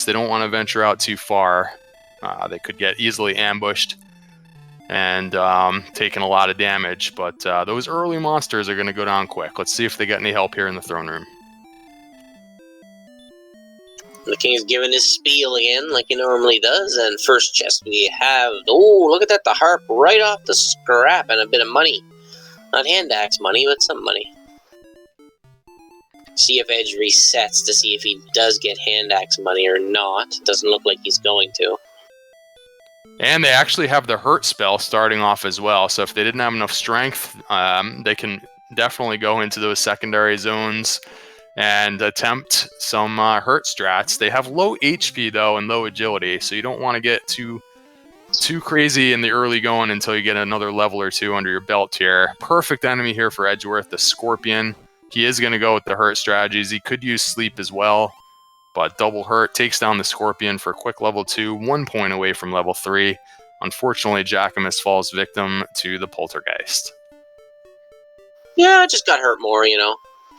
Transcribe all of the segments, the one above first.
strats. They don't want to venture out too far. They could get easily ambushed and taking a lot of damage, but those early monsters are going to go down quick. Let's see if they get any help here in the throne room. The king's giving his spiel again, like he normally does, and first chest we have, oh, look at that, the harp right off the scrap, and a bit of money. Not hand axe money, but some money. See if Edge resets to see if he does get hand axe money or not. Doesn't look like he's going to. And they actually have the hurt spell starting off as well, so if they didn't have enough strength, they can definitely go into those secondary zones and attempt some hurt strats. They have low HP though and low agility, so you don't want to get too crazy in the early going until you get another level or two under your belt here. Perfect enemy here for Edgeworth, the Scorpion. He is going to go with the hurt strategies. He could use sleep as well, but double hurt takes down the Scorpion for quick level 2, 1 point away from level 3. Unfortunately, Jackimus falls victim to the Poltergeist. Yeah, I just got hurt more, you know.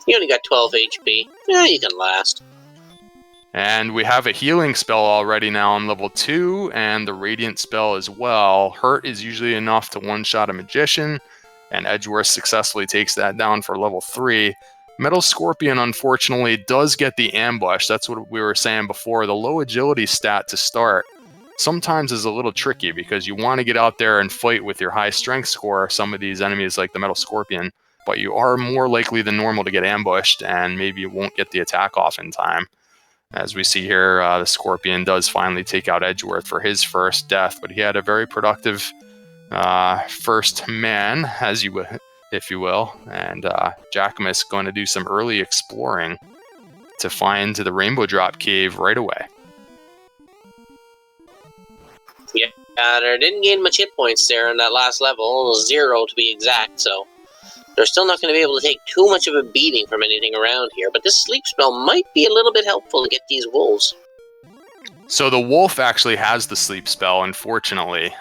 You only got 12 HP. Yeah, you can last. And we have a healing spell already now on level 2, and the Radiant spell as well. Hurt is usually enough to one-shot a Magician, and Edgeworth successfully takes that down for level 3. Metal Scorpion, unfortunately, does get the ambush. That's what we were saying before. The low agility stat to start sometimes is a little tricky because you want to get out there and fight with your high strength score some of these enemies like the Metal Scorpion, but you are more likely than normal to get ambushed, and maybe you won't get the attack off in time. As we see here, the Scorpion does finally take out Edgeworth for his first death, but he had a very productive first man, if you will, and Jackimus going to do some early exploring to find the Rainbow Drop Cave right away. Yeah, they didn't gain much hit points there in that last level, 0 to be exact, so they're still not going to be able to take too much of a beating from anything around here, but this sleep spell might be a little bit helpful to get these wolves. So the wolf actually has the sleep spell, unfortunately.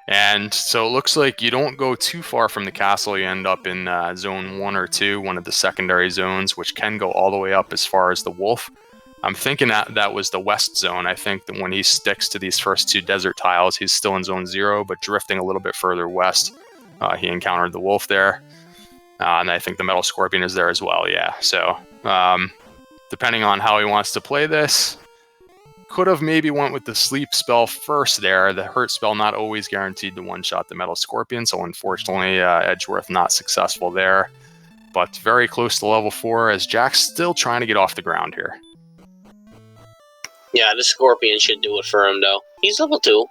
And so it looks like you don't go too far from the castle. You end up in zone 1 or 2, one of the secondary zones, which can go all the way up as far as the wolf. I'm thinking that was the west zone. I think that when he sticks to these first 2 desert tiles, he's still in zone 0, but drifting a little bit further west. He encountered the wolf there, and I think the Metal Scorpion is there as well, yeah. So, depending on how he wants to play this, could have maybe went with the sleep spell first there. The hurt spell not always guaranteed to one-shot the Metal Scorpion, so unfortunately, Edgeworth not successful there. But very close to level 4, as Jack's still trying to get off the ground here. Yeah, the Scorpion should do it for him, though. He's level 2.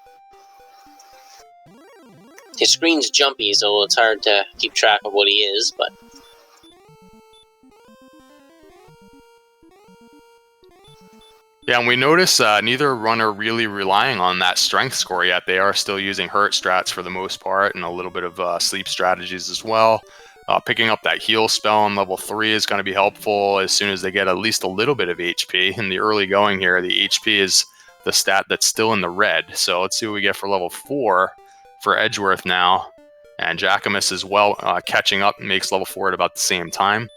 His screen's jumpy, so it's hard to keep track of what he is, but... Yeah, and we notice neither runner really relying on that strength score yet. They are still using hurt strats for the most part, and a little bit of sleep strategies as well. Picking up that heal spell on level 3 is going to be helpful as soon as they get at least a little bit of HP. In the early going here, the HP is the stat that's still in the red. So let's see what we get for level 4. For Edgeworth now, and Jackimus as well catching up and makes level 4 at about the same time.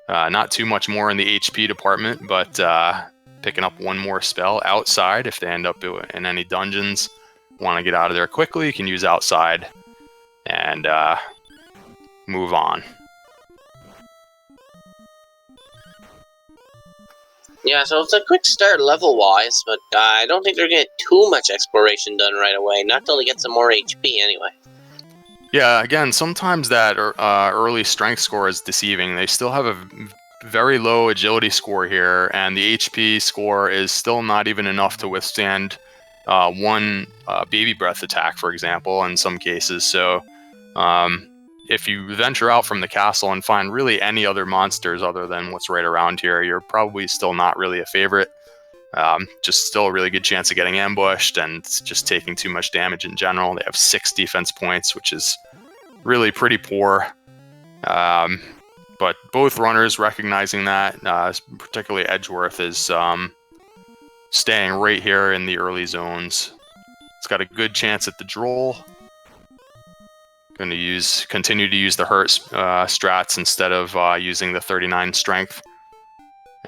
Not too much more in the HP department, but picking up one more spell outside if they end up in any dungeons. Want to get out of there quickly, you can use outside and move on. Yeah, so it's a quick start level-wise, but I don't think they're going to get too much exploration done right away. Not till they get some more HP, anyway. Yeah, again, sometimes that early strength score is deceiving. They still have a very low agility score here, and the HP score is still not even enough to withstand one baby breath attack, for example, in some cases. So, if you venture out from the castle and find really any other monsters other than what's right around here, you're probably still not really a favorite. Just still a really good chance of getting ambushed and just taking too much damage in general. They have 6 defense points, which is really pretty poor. But both runners recognizing that, particularly Edgeworth, is staying right here in the early zones. It's got a good chance at the Droll. Going to continue to use the hurt strats instead of using the 39 strength.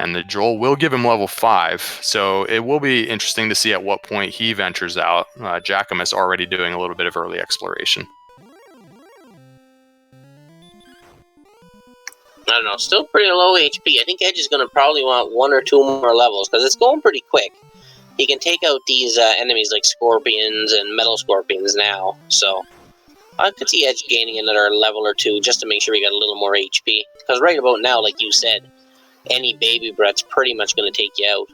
And the Droll will give him level 5, so it will be interesting to see at what point he ventures out. Jackimus already doing a little bit of early exploration. I don't know, still pretty low HP. I think Edge is going to probably want 1 or 2 more levels, because it's going pretty quick. He can take out these enemies like scorpions and metal scorpions now, so I could see Edge gaining another level or 2 just to make sure he got a little more HP. Because right about now, like you said, any baby breath's pretty much going to take you out.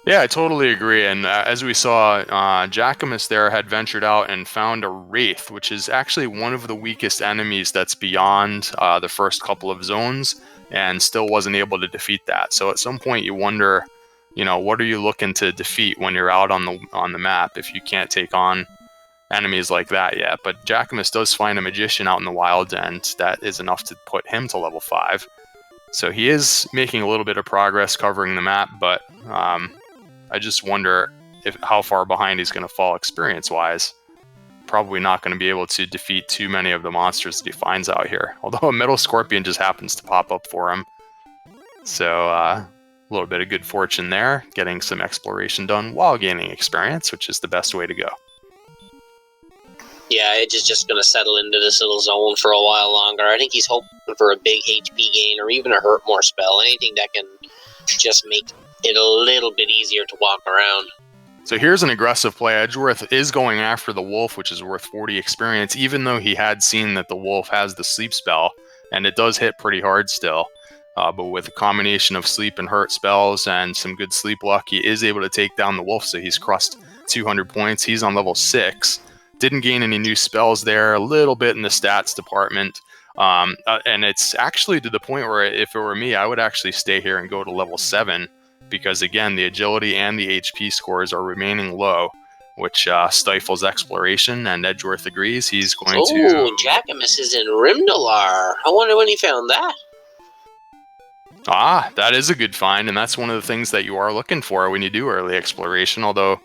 Yeah, I totally agree. And as we saw, Jackimus there had ventured out and found a Wraith, which is actually one of the weakest enemies that's beyond the first couple of zones, and still wasn't able to defeat that. So at some point you wonder, what are you looking to defeat when you're out on the map if you can't take on enemies like that yet? But Jackimus does find a magician out in the wild, and that is enough to put him to level 5. So he is making a little bit of progress covering the map, but I just wonder how far behind he's going to fall experience-wise. Probably not going to be able to defeat too many of the monsters that he finds out here. Although a metal scorpion just happens to pop up for him. So a little bit of good fortune there, getting some exploration done while gaining experience, which is the best way to go. Yeah, Edge is just going to settle into this little zone for a while longer. I think he's hoping for a big HP gain or even a hurt more spell. Anything that can just make it a little bit easier to walk around. So here's an aggressive play. Edgeworth is going after the wolf, which is worth 40 experience, even though he had seen that the wolf has the sleep spell, and it does hit pretty hard still. But with a combination of sleep and hurt spells and some good sleep luck, he is able to take down the wolf, so he's crossed 200 points. He's on level 6. Didn't gain any new spells there, a little bit in the stats department. And it's actually to the point where if it were me, I would actually stay here and go to level 7. Because again, the agility and the HP scores are remaining low, which stifles exploration, and Edgeworth agrees. He's going to... Oh, Jackimus is in Rimdalar. I wonder when he found that. Ah, that is a good find, and that's one of the things that you are looking for when you do early exploration, although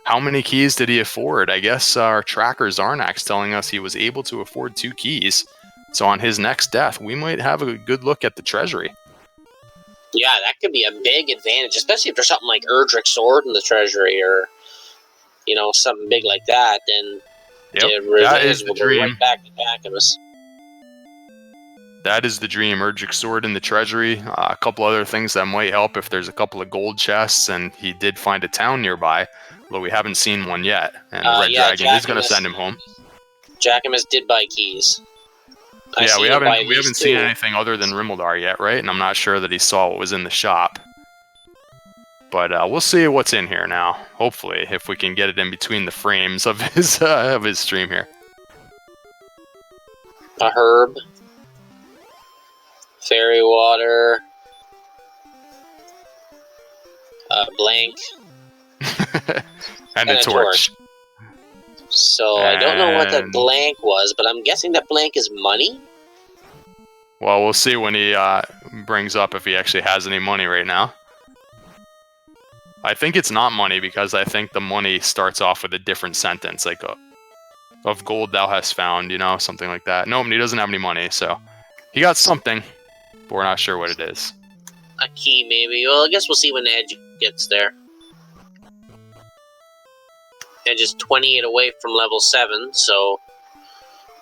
how many keys did he afford? I guess our tracker Zarnak's telling us he was able to afford 2 keys, so on his next death, we might have a good look at the treasury. Yeah, that could be a big advantage, especially if there's something like Erdrick's Sword in the treasury or, something big like that, then that is the dream. Right back to Jackimus. That is the dream. Erdrick's Sword in the treasury. A couple other things that might help if there's a couple of gold chests, and he did find a town nearby, although we haven't seen one yet. And the Red Dragon is going to send him home. Jackimus did buy keys. Yeah, we haven't seen anything other than Rimaldar yet, right? And I'm not sure that he saw what was in the shop. But we'll see what's in here now. Hopefully, if we can get it in between the frames of his stream here. A herb, fairy water, a blank, and a torch. So I don't know what that blank was, but I'm guessing that blank is money? Well, we'll see when he brings up if he actually has any money right now. I think it's not money because I think the money starts off with a different sentence, like of gold thou hast found, something like that. Nope, he doesn't have any money, so he got something, but we're not sure what it is. A key, maybe. Well, I guess we'll see when Edge gets there. Edge is 28 away from level 7, so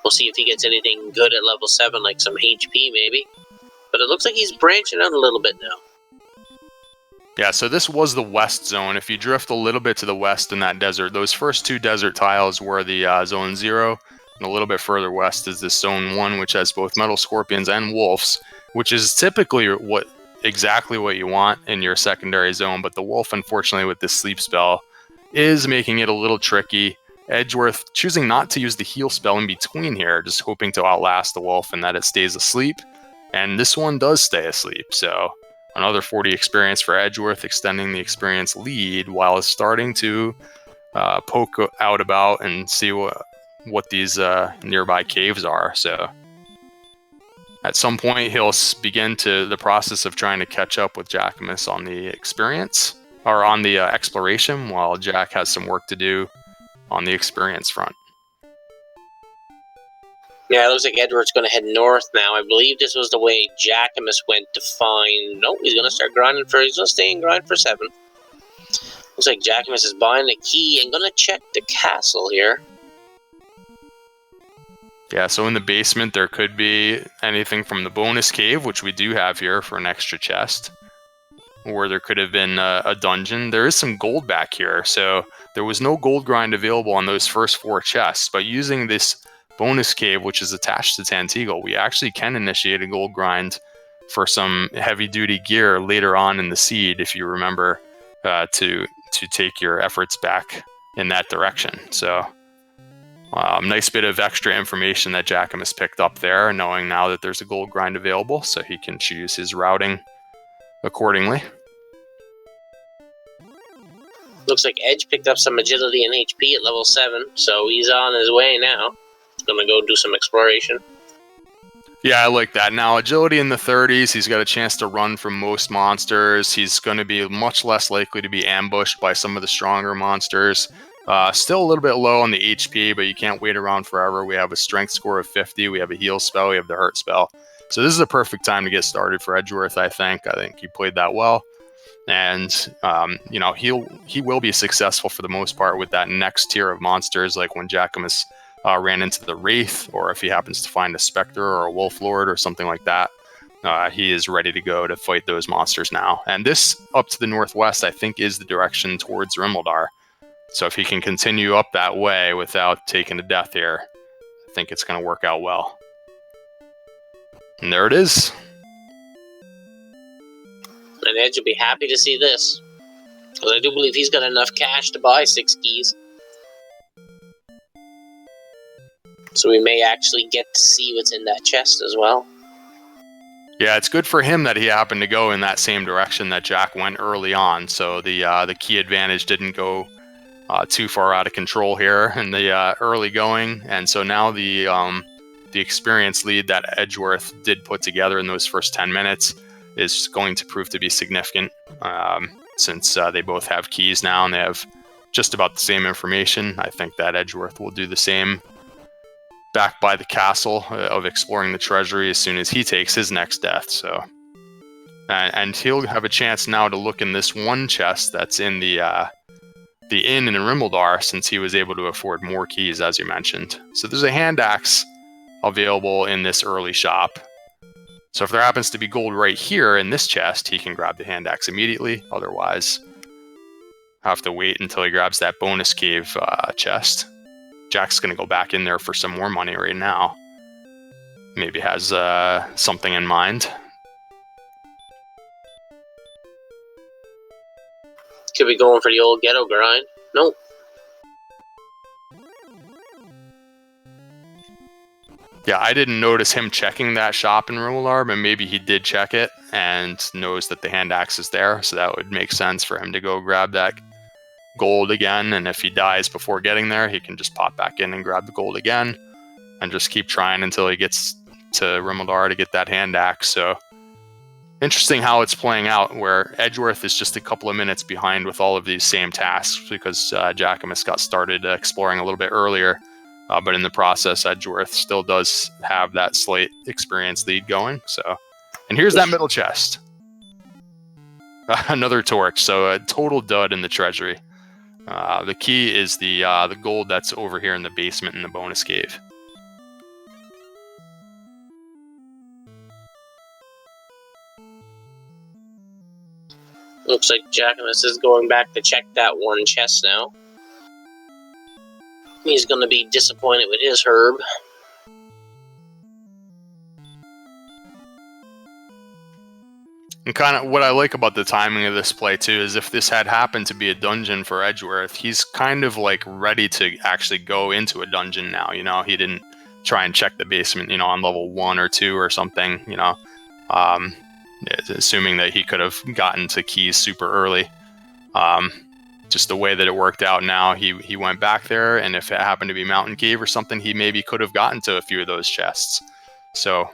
we'll see if he gets anything good at level 7, like some HP maybe. But it looks like he's branching out a little bit now. Yeah, so this was the west zone. If you drift a little bit to the west in that desert, those first 2 desert tiles were the zone 0, and a little bit further west is this zone 1, which has both metal scorpions and wolves, which is typically exactly what you want in your secondary zone, but the wolf, unfortunately, with this sleep spell, is making it a little tricky. Edgeworth choosing not to use the heal spell in between here, just hoping to outlast the wolf and that it stays asleep. And this one does stay asleep, so another 40 experience for Edgeworth, extending the experience lead while it's starting to poke out about and see what these nearby caves are. So at some point, he'll begin the process of trying to catch up with Jackimus on the experience, or on the exploration, while Jack has some work to do on the experience front. Yeah, it looks like Edward's going to head north now. I believe this was the way Jackimus went to find... No, he's going to start grinding for... He's going to stay and grind for 7. Looks like Jackimus is buying the key and going to check the castle here. Yeah, so in the basement there could be anything from the bonus cave, which we do have here for an extra chest, or there could have been a dungeon. There is some gold back here, so there was no gold grind available on those first 4 chests, but using this bonus cave, which is attached to Tanteagle, we actually can initiate a gold grind for some heavy-duty gear later on in the seed, if you remember, to take your efforts back in that direction. So nice bit of extra information that Jackimus picked up there, knowing now that there's a gold grind available, so he can choose his routing accordingly. Looks like Edge picked up some agility and HP at level 7, so he's on his way now. He's gonna go do some exploration. Yeah, I like that. Now, agility in the 30s, he's got a chance to run from most monsters. He's going to be much less likely to be ambushed by some of the stronger monsters. Still a little bit low on the HP, but you can't wait around forever. We have a strength score of 50. We have a heal spell. We have the hurt spell. So this is a perfect time to get started for Edgeworth, I think. I think he played that well. And, you know, he will be successful for the most part with that next tier of monsters, like when Jackimus ran into the Wraith, or if he happens to find a Spectre or a Wolf Lord or something like that. He is ready to go to fight those monsters now. And this, up to the northwest, I think is the direction towards Rimuldar. So if he can continue up that way without taking a death here, I think it's going to work out well. And there it is. And Edge will be happy to see this, because I do believe he's got enough cash to buy 6 keys. So we may actually get to see what's in that chest as well. Yeah, it's good for him that he happened to go in that same direction that Jack went early on. So the key advantage didn't go too far out of control here in the early going. And so now the experience lead that Edgeworth did put together in those first 10 minutes is going to prove to be significant, since they both have keys now and they have just about the same information. I think that Edgeworth will do the same back by the castle of exploring the treasury as soon as he takes his next death. So, and he'll have a chance now to look in this one chest that's in the inn in Rimuldar, since he was able to afford more keys, as you mentioned. So there's a hand axe available in this early shop. So if there happens to be gold right here in this chest, he can grab the hand axe immediately. Otherwise, have to wait until he grabs that bonus cave chest. Jack's going to go back in there for some more money right now. Maybe has something in mind. Could be going for the old ghetto grind. Nope. Yeah, I didn't notice him checking that shop in Rimuldar, but maybe he did check it and knows that the hand axe is there. So that would make sense for him to go grab that gold again, and if he dies before getting there, he can just pop back in and grab the gold again and just keep trying until he gets to Rimuldar to get that hand axe. So interesting how it's playing out, where Edgeworth is just a couple of minutes behind with all of these same tasks because Jackimus got started exploring a little bit earlier, but in the process Edgeworth still does have that slight experience lead going. So, and here's that middle chest. Another torch, so a total dud in the treasury. The key is the gold that's over here in the basement in the bonus cave. Looks like Jackimus is going back to check that one chest now. He's going to be disappointed with his herb. And kind of what I like about the timing of this play too is if this had happened to be a dungeon for Edgeworth, he's kind of like ready to actually go into a dungeon now. You know, he didn't try and check the basement, you know, on level 1 or 2 or something, you know, assuming that he could have gotten to keys super early. Just the way that it worked out now, he went back there, and if it happened to be Mountain Cave or something, he maybe could have gotten to a few of those chests. So,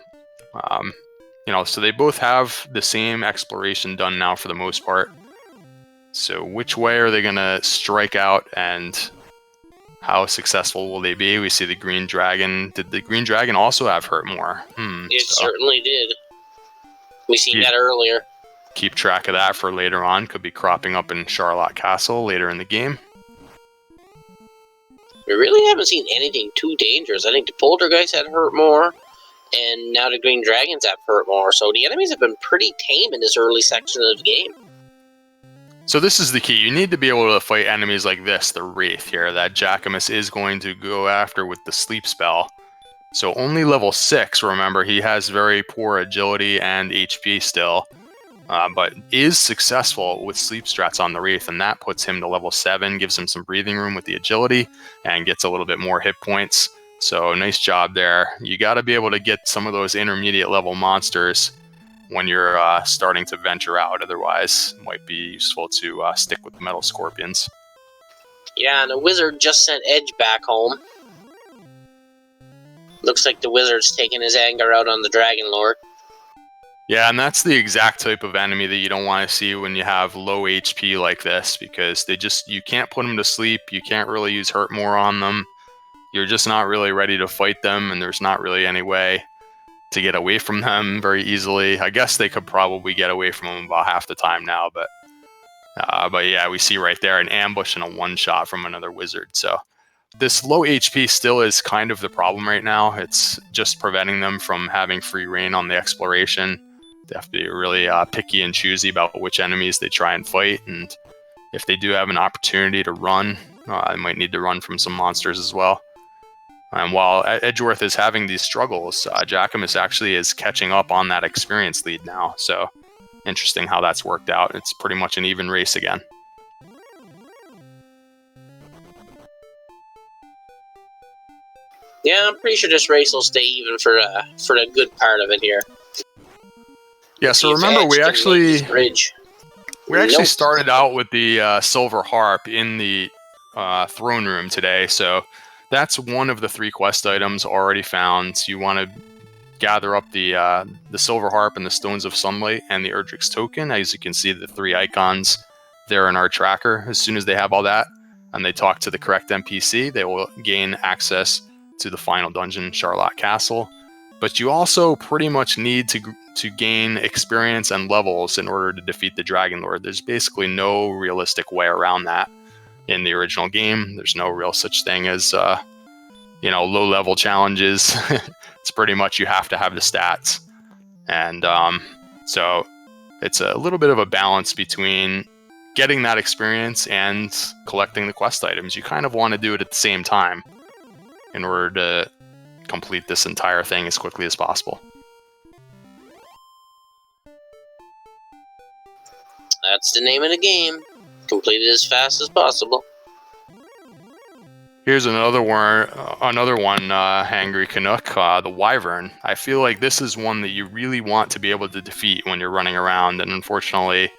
you know, so they both have the same exploration done now for the most part. So which way are they going to strike out and How successful will they be? We see the green dragon. Did the green dragon also have hurt more? It certainly did. We seen that earlier. Keep track of that for later on. Could be cropping up in Charlock Castle later in the game. We really haven't seen anything too dangerous. I think the poltergeist had hurt more, and now the green dragons have hurt more. So the enemies have been pretty tame in this early section of the game. So this is the key. You need to be able to fight enemies like this, the Wraith here, that Jackimus is going to go after with the sleep spell. So only level 6, remember, he has very poor agility and HP still, but is successful with sleep strats on the Wraith, and that puts him to level 7, gives him some breathing room with the agility, and gets a little bit more hit points. So nice job there. You got to be able to get some of those intermediate level monsters when you're starting to venture out. Otherwise, it might be useful to stick with the metal scorpions. Yeah, and the wizard just sent Edge back home. Looks like the wizard's taking his anger out on the Dragon Lord. Yeah, and that's the exact type of enemy that you don't want to see when you have low HP like this, because you can't put them to sleep, you can't really use hurt more on them, you're just not really ready to fight them, and there's not really any way to get away from them very easily. I guess they could probably get away from them about half the time now, but yeah, we see right there an ambush and a one-shot from another wizard. So this low HP still is kind of the problem right now. It's just preventing them from having free reign on the exploration. They have to be really picky and choosy about which enemies they try and fight, and if they do have an opportunity to run, they might need to run from some monsters as well. And while Edgeworth is having these struggles, Jackimus actually is catching up on that experience lead now. So interesting how that's worked out. It's pretty much an even race again. Yeah, I'm pretty sure this race will stay even for the good part of it here. Yeah, so remember we actually started out with the silver harp in the throne room today. So that's one of the 3 quest items already found. You want to gather up the silver harp and the stones of sunlight and the Erdrick's token. As you can see, the 3 icons there in our tracker. As soon as they have all that and they talk to the correct NPC, they will gain access to the final dungeon, Charlock Castle. But you also pretty much need to gain experience and levels in order to defeat the Dragon Lord. There's basically no realistic way around that in the original game. There's no real such thing as low-level challenges. It's pretty much you have to have the stats. And so it's a little bit of a balance between getting that experience and collecting the quest items. You kind of want to do it at the same time in order to complete this entire thing as quickly as possible. That's the name of the game. Complete it as fast as possible. Here's another one, Hangry Canuck, the Wyvern. I feel like this is one that you really want to be able to defeat when you're running around, and unfortunately,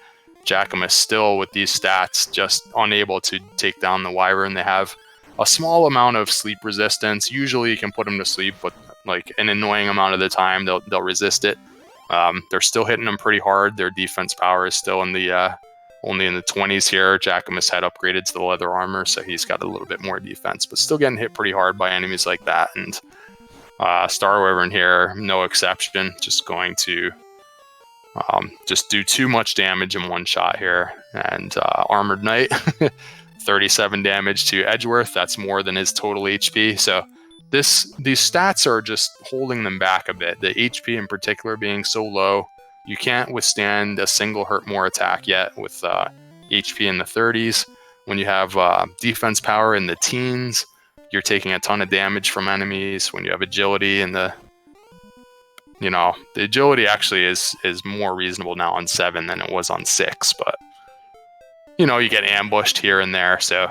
Jackimus still, with these stats, just unable to take down the Wyvern. They have a small amount of sleep resistance. Usually you can put them to sleep, but like an annoying amount of the time, they'll resist it. They're still hitting them pretty hard. Their defense power is still in the only in the 20s here. Jackimus had upgraded to the leather armor, so he's got a little bit more defense, but still getting hit pretty hard by enemies like that. And Star Wyvern here, no exception, just going to just do too much damage in one shot here. And Armored Knight, 37 damage to Edgeworth. That's more than his total HP. So these stats are just holding them back a bit. The HP in particular being so low, you can't withstand a single hurt more attack yet with HP in the 30s. When you have defense power in the teens, you're taking a ton of damage from enemies. When you have agility in the agility actually is more reasonable now on 7 than it was on 6, but you get ambushed here and there. So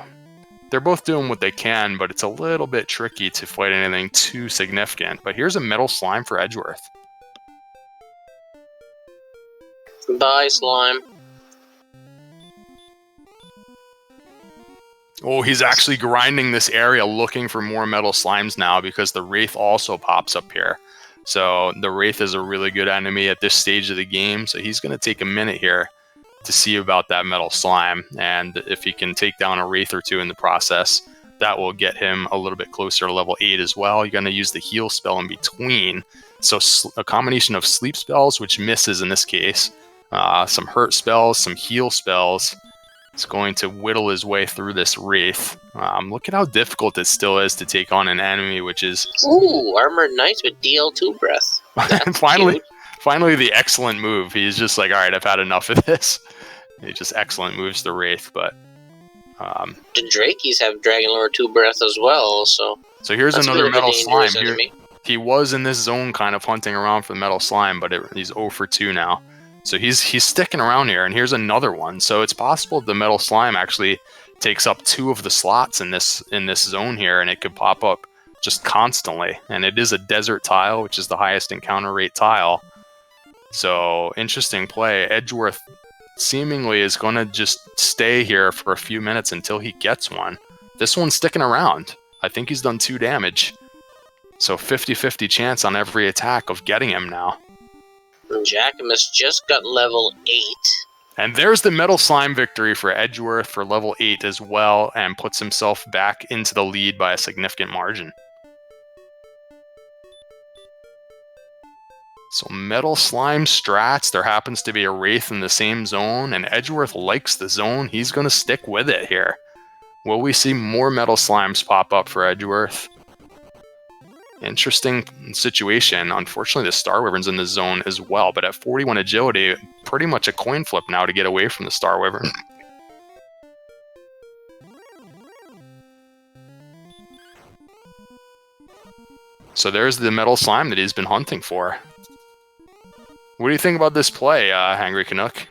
they're both doing what they can, but it's a little bit tricky to fight anything too significant. But here's a metal slime for Edgeworth. Bye, slime. Oh, he's actually grinding this area looking for more metal slimes now because the Wraith also pops up here. So the Wraith is a really good enemy at this stage of the game. So he's going to take a minute here to see about that metal slime. And if he can take down a Wraith or 2 in the process, that will get him a little bit closer to level 8 as well. You're going to use the heal spell in between. So a combination of sleep spells, which misses in this case, some hurt spells, some heal spells. It's going to whittle his way through this Wraith. Look at how difficult it still is to take on an enemy, which is... Ooh, Armored Knights with DL2 breath. Finally, the excellent move. He's just like, all right, I've had enough of this. He just excellent moves the Wraith, but... the Drakies have Dragonlord 2 breath as well, so... So here's another Metal Slime. He was in this zone kind of hunting around for the Metal Slime, but he's 0 for 2 now. So he's sticking around here, and here's another one. So it's possible the Metal Slime actually takes up 2 of the slots in this zone here, and it could pop up just constantly. And it is a desert tile, which is the highest encounter rate tile. So interesting play. Edgeworth seemingly is going to just stay here for a few minutes until he gets one. This one's sticking around. I think he's done 2 damage. So 50-50 chance on every attack of getting him now. Jackimus just got level 8. And there's the Metal Slime victory for Edgeworth for level 8 as well, and puts himself back into the lead by a significant margin. So Metal Slime strats, there happens to be a Wraith in the same zone, and Edgeworth likes the zone. He's going to stick with it here. Will we see more Metal Slimes pop up for Edgeworth? Interesting situation. Unfortunately, the Star Wyvern's in the zone as well, but at 41 agility, pretty much a coin flip now to get away from the Star Wyvern. So there's the Metal Slime that he's been hunting for. What do you think about this play, Hangry Canuck?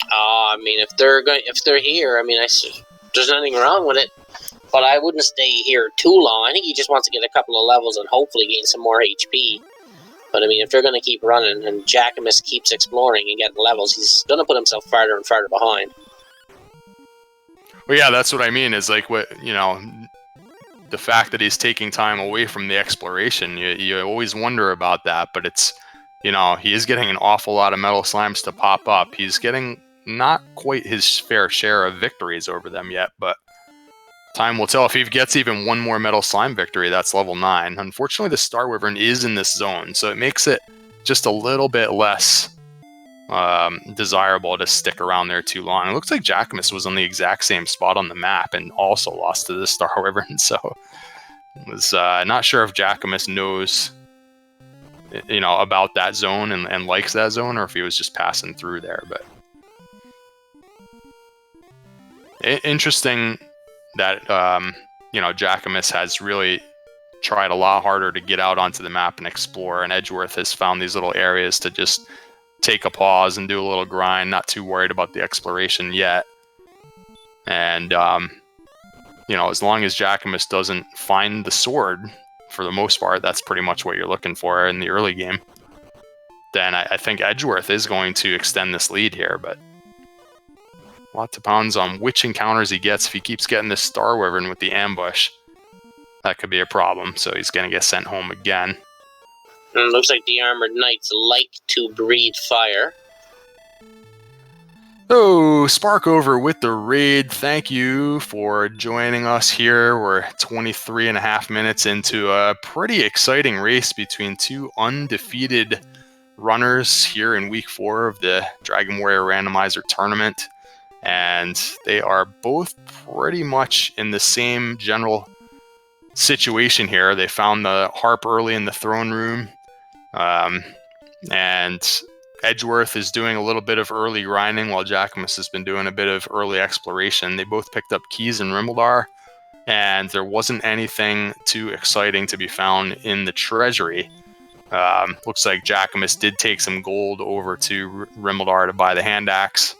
I mean, if they're here, I mean, there's nothing wrong with it. But I wouldn't stay here too long. I think he just wants to get a couple of levels and hopefully gain some more HP. But I mean, if they're going to keep running and Jackimus keeps exploring and getting levels, he's going to put himself farther and farther behind. Well, yeah, that's what I mean. Is like what the fact that he's taking time away from the exploration. You always wonder about that, but it's he is getting an awful lot of Metal Slimes to pop up. He's getting not quite his fair share of victories over them yet, but. Time will tell. If he gets even one more Metal Slime victory, that's level 9. Unfortunately, the Star Wyvern is in this zone, so it makes it just a little bit less desirable to stick around there too long. It looks like Jackimus was on the exact same spot on the map and also lost to the Star Wyvern, so I was not sure if Jackimus knows about that zone and likes that zone, or if he was just passing through there. But interesting that Jackimus has really tried a lot harder to get out onto the map and explore, and Edgeworth has found these little areas to just take a pause and do a little grind, not too worried about the exploration yet. And as long as Jackimus doesn't find the sword, for the most part, that's pretty much what you're looking for in the early game, then I think Edgeworth is going to extend this lead here, but a lot depends on which encounters he gets. If he keeps getting this Star Wyvern with the ambush, that could be a problem. So he's going to get sent home again. And it looks like the Armored Knights like to breathe fire. Oh, Spark over with the raid. Thank you for joining us here. We're 23.5 minutes into a pretty exciting race between 2 undefeated runners here in week 4 of the Dragon Warrior Randomizer tournament. And they are both pretty much in the same general situation here. They found the harp early in the throne room. And Edgeworth is doing a little bit of early grinding while Jackimus has been doing a bit of early exploration. They both picked up keys in Rimmildar, and there wasn't anything too exciting to be found in the treasury. Looks like Jackimus did take some gold over to Rimmildar to buy the hand axe.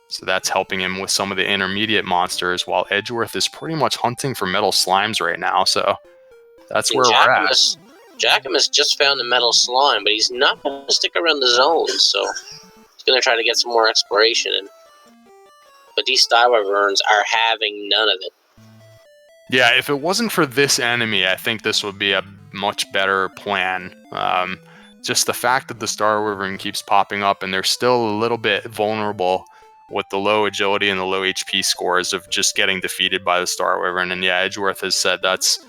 So that's helping him with some of the intermediate monsters, while Edgeworth is pretty much hunting for Metal Slimes right now. So that's where we're at. Jackimus just found the Metal Slime, but he's not going to stick around the zone. So he's going to try to get some more exploration in. But these Star Wyverns are having none of it. Yeah, if it wasn't for this enemy, I think this would be a much better plan. Just the fact that the Star Wyvern keeps popping up and they're still a little bit vulnerable with the low agility and the low HP scores of just getting defeated by the Star Wyvern. And yeah, Edgeworth has said that's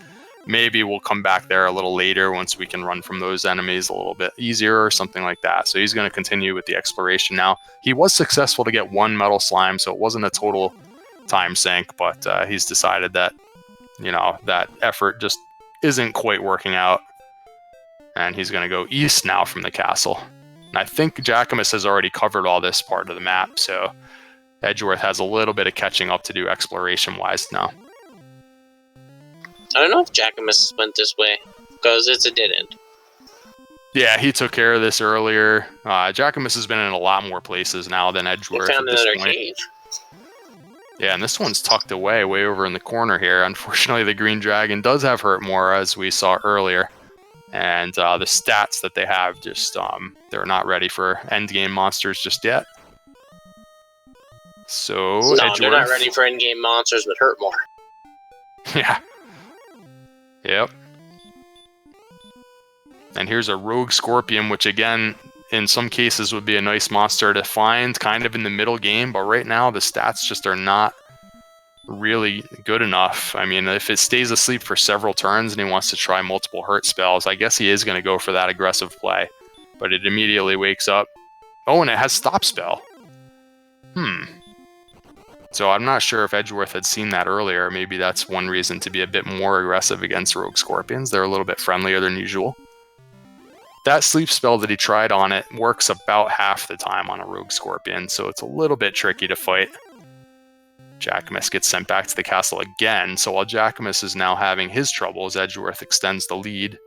maybe we'll come back there a little later once we can run from those enemies a little bit easier or something like that. So he's going to continue with the exploration now. He was successful to get 1 metal slime, so it wasn't a total time sink, but he's decided that, you know, that effort just isn't quite working out. And he's going to go east now from the castle. And I think Jackimus has already covered all this part of the map, so Edgeworth has a little bit of catching up to do exploration-wise now. I don't know if Jackimus went this way, because it's a dead end. Yeah, he took care of this earlier. Jackimus has been in a lot more places now than Edgeworth. He found at this another point. cave. Yeah, and this one's tucked away, way over in the corner here. Unfortunately, the Green Dragon does have hurt more, as we saw earlier. And the stats that they have just, they're not ready for endgame monsters just yet. So, No, Edgeworth, they're not ready for endgame monsters, but hurt more. Yeah. Yep. And here's a Rogue Scorpion, which again, in some cases would be a nice monster to find kind of in the middle game, but right now the stats just are not really good enough. I mean, if it stays asleep for several turns and he wants to try multiple hurt spells, I guess he is going to go for that aggressive play. But it immediately wakes up. Oh, and it has Stop Spell. So I'm not sure if Edgeworth had seen that earlier. Maybe that's one reason to be a bit more aggressive against Rogue Scorpions. They're a little bit friendlier than usual. That sleep spell that he tried on it works about half the time on a Rogue Scorpion, so it's a little bit tricky to fight. Jackimus gets sent back to the castle again, so while Jackimus is now having his troubles, Edgeworth extends the lead.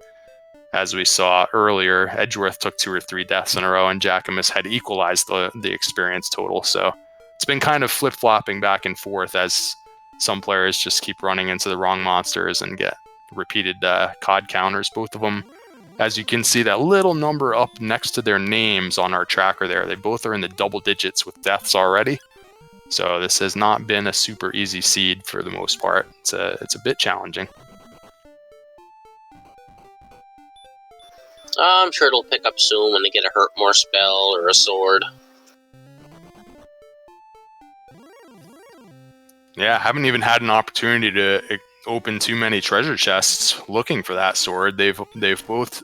As we saw earlier, Edgeworth took 2 or 3 deaths in a row, and Jackimus had equalized the experience total, so it's been kind of flip-flopping back and forth as some players just keep running into the wrong monsters and get repeated COD counters, both of them. As you can see, that little number up next to their names on our tracker there, they both are in the double digits with deaths already. So this has not been a super easy seed for the most part. It's a bit challenging. I'm sure it'll pick up soon when they get a hurt more spell or a sword. Yeah, haven't even had an opportunity to open too many treasure chests looking for that sword. They've both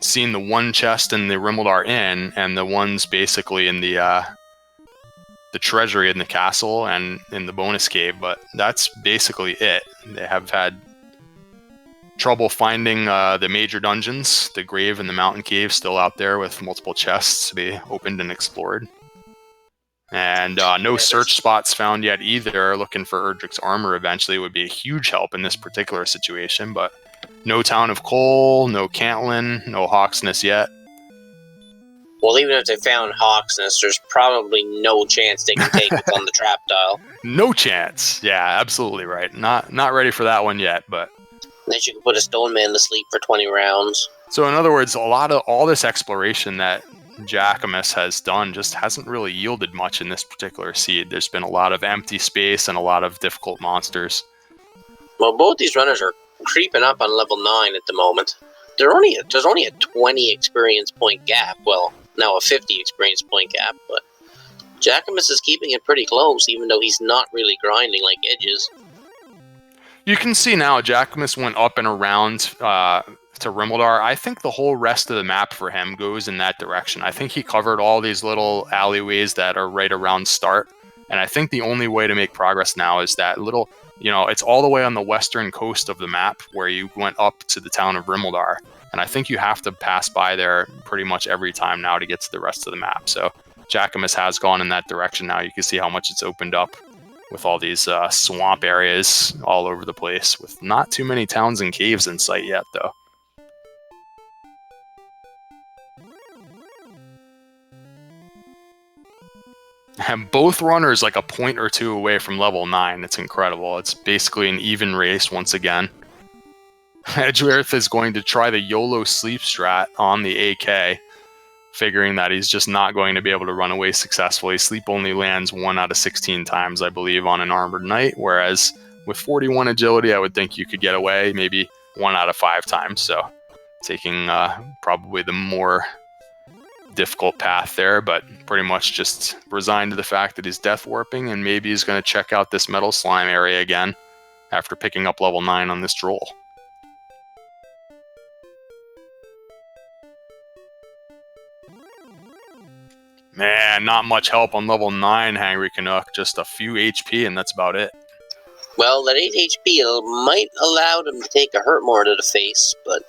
seen the one chest in the Rimmeldar Inn and the ones basically in the treasury in the castle and in the bonus cave, but that's basically it. They have had trouble finding the major dungeons, the grave and the mountain cave still out there with multiple chests to be opened and explored. And no search spots found yet either. Looking for Erdrick's armor eventually would be a huge help in this particular situation, but no Town of Coal, no Cantlin, no Hawksness yet. Well, even if they found Hawksness, there's probably no chance they can take it on the trap tile. No chance. Yeah, absolutely right. Not ready for that one yet, but Then you can put a stone man to sleep for 20 rounds. So in other words, a lot of all this exploration that Jackimus has done just hasn't really yielded much in this particular seed. There's been a lot of empty space and a lot of difficult monsters. Well, both these runners are creeping up on level 9 at the moment. There's only a 20 experience point gap. Well, now a 50 experience point gap, but Jackimus is keeping it pretty close, even though he's not really grinding like Edges. You can see now Jackimus went up and around to Rimmeldar. I think the whole rest of the map for him goes in that direction. I think he covered all these little alleyways that are right around start. And I think the only way to make progress now is that little, it's all the way on the western coast of the map where you went up to the town of Rimmeldar. And I think you have to pass by there pretty much every time now to get to the rest of the map. So Jackimus has gone in that direction now. You can see how much it's opened up with all these swamp areas all over the place, with not too many towns and caves in sight yet, though. And both runners like a point or two away from level 9. It's incredible. It's basically an even race once again. Edgeworth is going to try the YOLO sleep strat on the AK, figuring that he's just not going to be able to run away successfully. Sleep only lands 1 out of 16 times, I believe, on an armored knight, whereas with 41 agility, I would think you could get away maybe 1 out of 5 times. So taking probably the more difficult path there, but pretty much just resigned to the fact that he's death warping, and maybe he's going to check out this metal slime area again after picking up level 9 on this droll. Man, not much help on level 9 Hangry Canuck, just a few HP and that's about it. Well, that 8 HP might allow them to take a hurt more to the face, but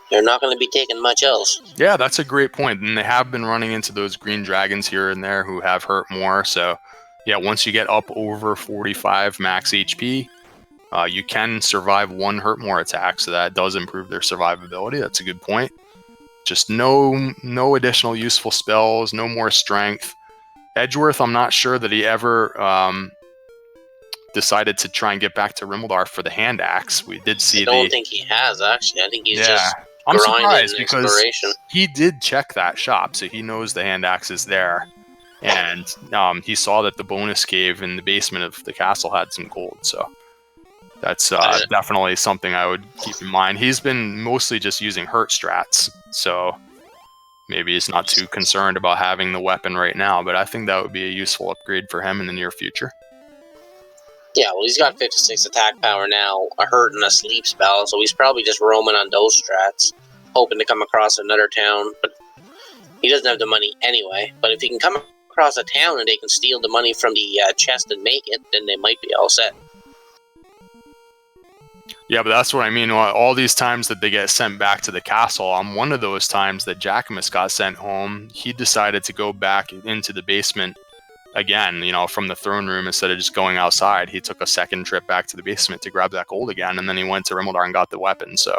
they're not going to be taking much else. Yeah, that's a great point. And they have been running into those green dragons here and there who have hurt more. So, yeah, once you get up over 45 max HP, you can survive 1 hurt more attack. So that does improve their survivability. That's a good point. Just no additional useful spells, no more strength. Edgeworth, I'm not sure that he ever decided to try and get back to Rimmildar for the hand axe. We did see. I don't think he has, actually. I think he's just I'm surprised because he did check that shop, so he knows the hand axe is there, and he saw that the bonus cave in the basement of the castle had some gold. So that's definitely something I would keep in mind. He's been mostly just using hurt strats, so maybe he's not too concerned about having the weapon right now, but I think that would be a useful upgrade for him in the near future. Yeah, well, he's got 56 attack power now, a hurt and a sleep spell, so he's probably just roaming on those strats, hoping to come across another town, but he doesn't have the money anyway. But if he can come across a town and they can steal the money from the chest and make it, then they might be all set. Yeah, but that's what I mean. All these times that they get sent back to the castle, on one of those times that Jackimus got sent home, he decided to go back into the basement again, from the throne room instead of just going outside. He took a second trip back to the basement to grab that gold again, and then he went to Rimmildar and got the weapon. So,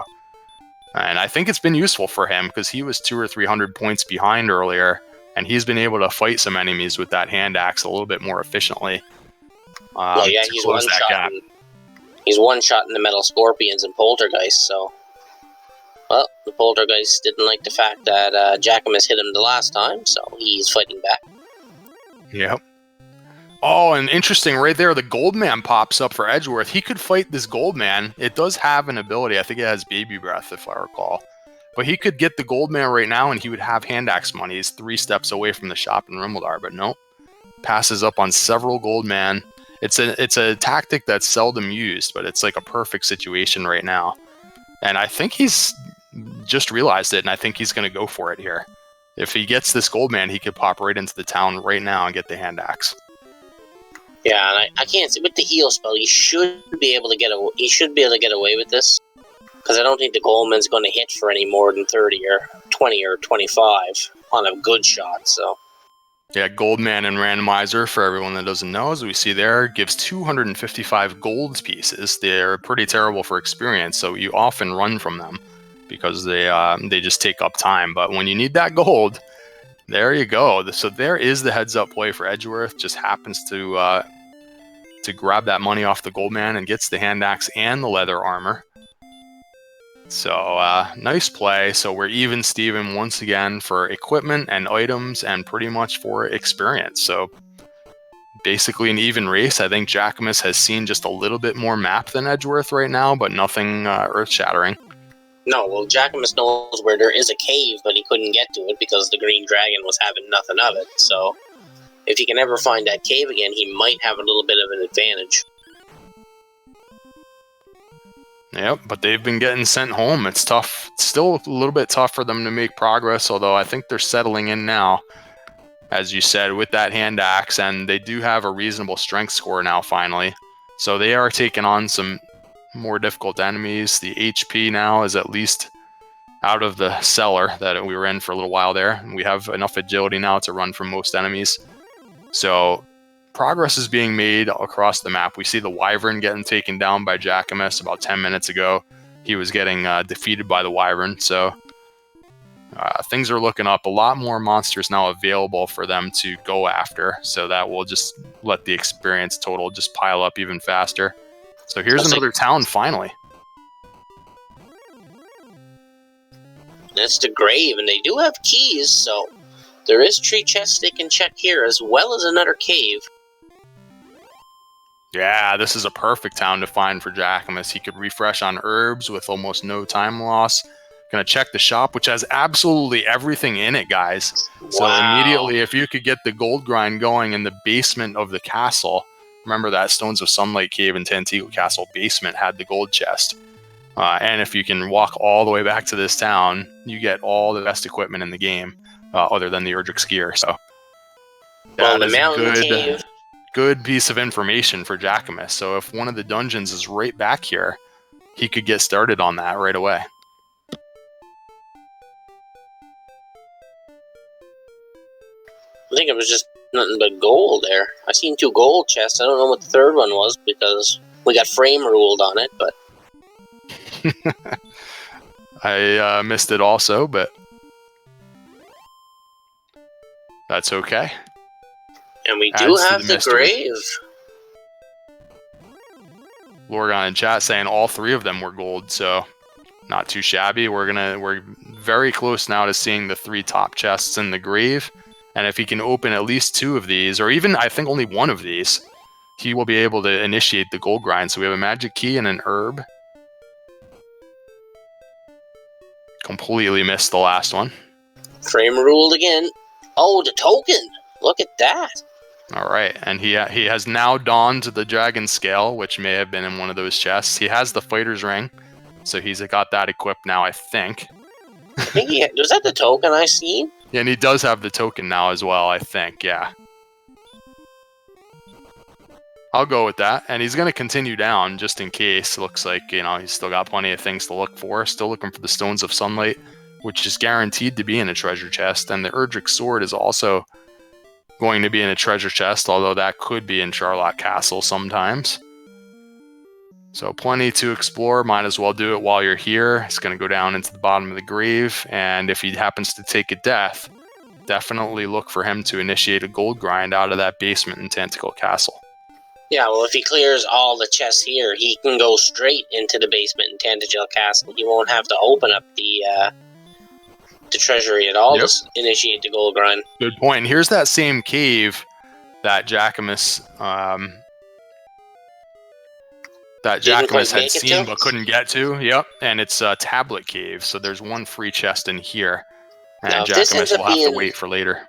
and I think it's been useful for him because he was 200 or 300 points behind earlier, and he's been able to fight some enemies with that hand axe a little bit more efficiently. Well, yeah, he's one shot. He's one shot in the metal scorpions and poltergeist. So, well, the poltergeist didn't like the fact that Jackimus hit him the last time, so he's fighting back. Yep. Oh, and interesting, right there, the Goldman pops up for Edgeworth. He could fight this Goldman. It does have an ability. I think it has baby breath, if I recall. But he could get the Goldman right now, and he would have hand axe money. He's 3 steps away from the shop in Rimmildar, but nope. Passes up on several Goldman. It's a tactic that's seldom used, but it's like a perfect situation right now. And I think he's just realized it, and I think he's going to go for it here. If he gets this Goldman, he could pop right into the town right now and get the hand axe. Yeah, and I can't see with the heal spell. He should be able to get away with this, because I don't think the Goldman's going to hit for any more than 30 or 20 or 25 on a good shot. So. Yeah, Goldman and Randomizer, for everyone that doesn't know, as we see there, gives 255 gold pieces. They're pretty terrible for experience, so you often run from them because they just take up time. But when you need that gold, there you go. So there is the heads-up play for Edgeworth. Just happens to grab that money off the Goldman and gets the hand axe and the leather armor. So nice play. So we're even Steven once again for equipment and items and pretty much for experience. So basically an even race. I think Jackimus has seen just a little bit more map than Edgeworth right now, but nothing earth-shattering. No, well, Jackimus knows where there is a cave, but he couldn't get to it because the green dragon was having nothing of it. So if he can ever find that cave again, he might have a little bit of an advantage. Yep, but they've been getting sent home. It's tough. It's still a little bit tough for them to make progress, although I think they're settling in now, as you said, with that hand axe, and they do have a reasonable strength score now, finally. So they are taking on some more difficult enemies. The HP now is at least out of the cellar that we were in for a little while there. We have enough agility now to run from most enemies. So progress is being made across the map. We see the Wyvern getting taken down by Jackimus about 10 minutes ago. He was getting defeated by the Wyvern, so things are looking up. A lot more monsters now available for them to go after, so that will just let the experience total just pile up even faster. So here's another town, finally. That's the grave, and they do have keys, so there is tree chests they can check here, as well as another cave. Yeah, this is a perfect town to find for Jackimus. He could refresh on herbs with almost no time loss. Gonna check the shop, which has absolutely everything in it, guys. So Wow. immediately, if you could get the gold grind going in the basement of the castle, remember that Stones of Sunlight Cave in Tantigo Castle basement had the gold chest. And if you can walk all the way back to this town, you get all the best equipment in the game, other than the Erdrick's gear. So Well, that the is a mountain cave. good piece of information for Jackimus. So if one of the dungeons is right back here, he could get started on that right away. I think it was just nothing but gold there. I seen 2 gold chests. I don't know what the third one was because we got frame ruled on it, but I missed it also, but that's okay. and we do Adds to have the the mystery. grave. Lorgon in chat saying all 3 of them were gold, so not too shabby. We're very close now to seeing the 3 top chests in the grave, and if he can open at least 2 of these, or even I think only 1 of these, he will be able to initiate the gold grind. So we have a magic key and an herb. Completely missed the last one. Frame ruled again. Oh, the token! Look at that! All right, and he has now donned the dragon scale, which may have been in one of those chests. He has the fighter's ring, so he's got that equipped now, I think. I think was that the token I seen? Yeah, and he does have the token now as well, I think, yeah. I'll go with that, and he's going to continue down just in case. It looks like, he's still got plenty of things to look for. Still looking for the Stones of Sunlight, which is guaranteed to be in a treasure chest, and the Erdrick sword is also going to be in a treasure chest, although that could be in Charlock Castle sometimes. So plenty to explore. Might as well do it while you're here. It's going to go down into the bottom of the grave, and if he happens to take a death, definitely look for him to initiate a gold grind out of that basement in Tantigo Castle. Yeah, well, if he clears all the chests here, he can go straight into the basement in Tantigo Castle. He won't have to open up the treasury at all to initiate the gold grind. Good point. And here's that same cave that Jackimus had seen but couldn't get to. Yep, and it's a tablet cave, so there's 1 free chest in here, and Jackimus will have to wait for later.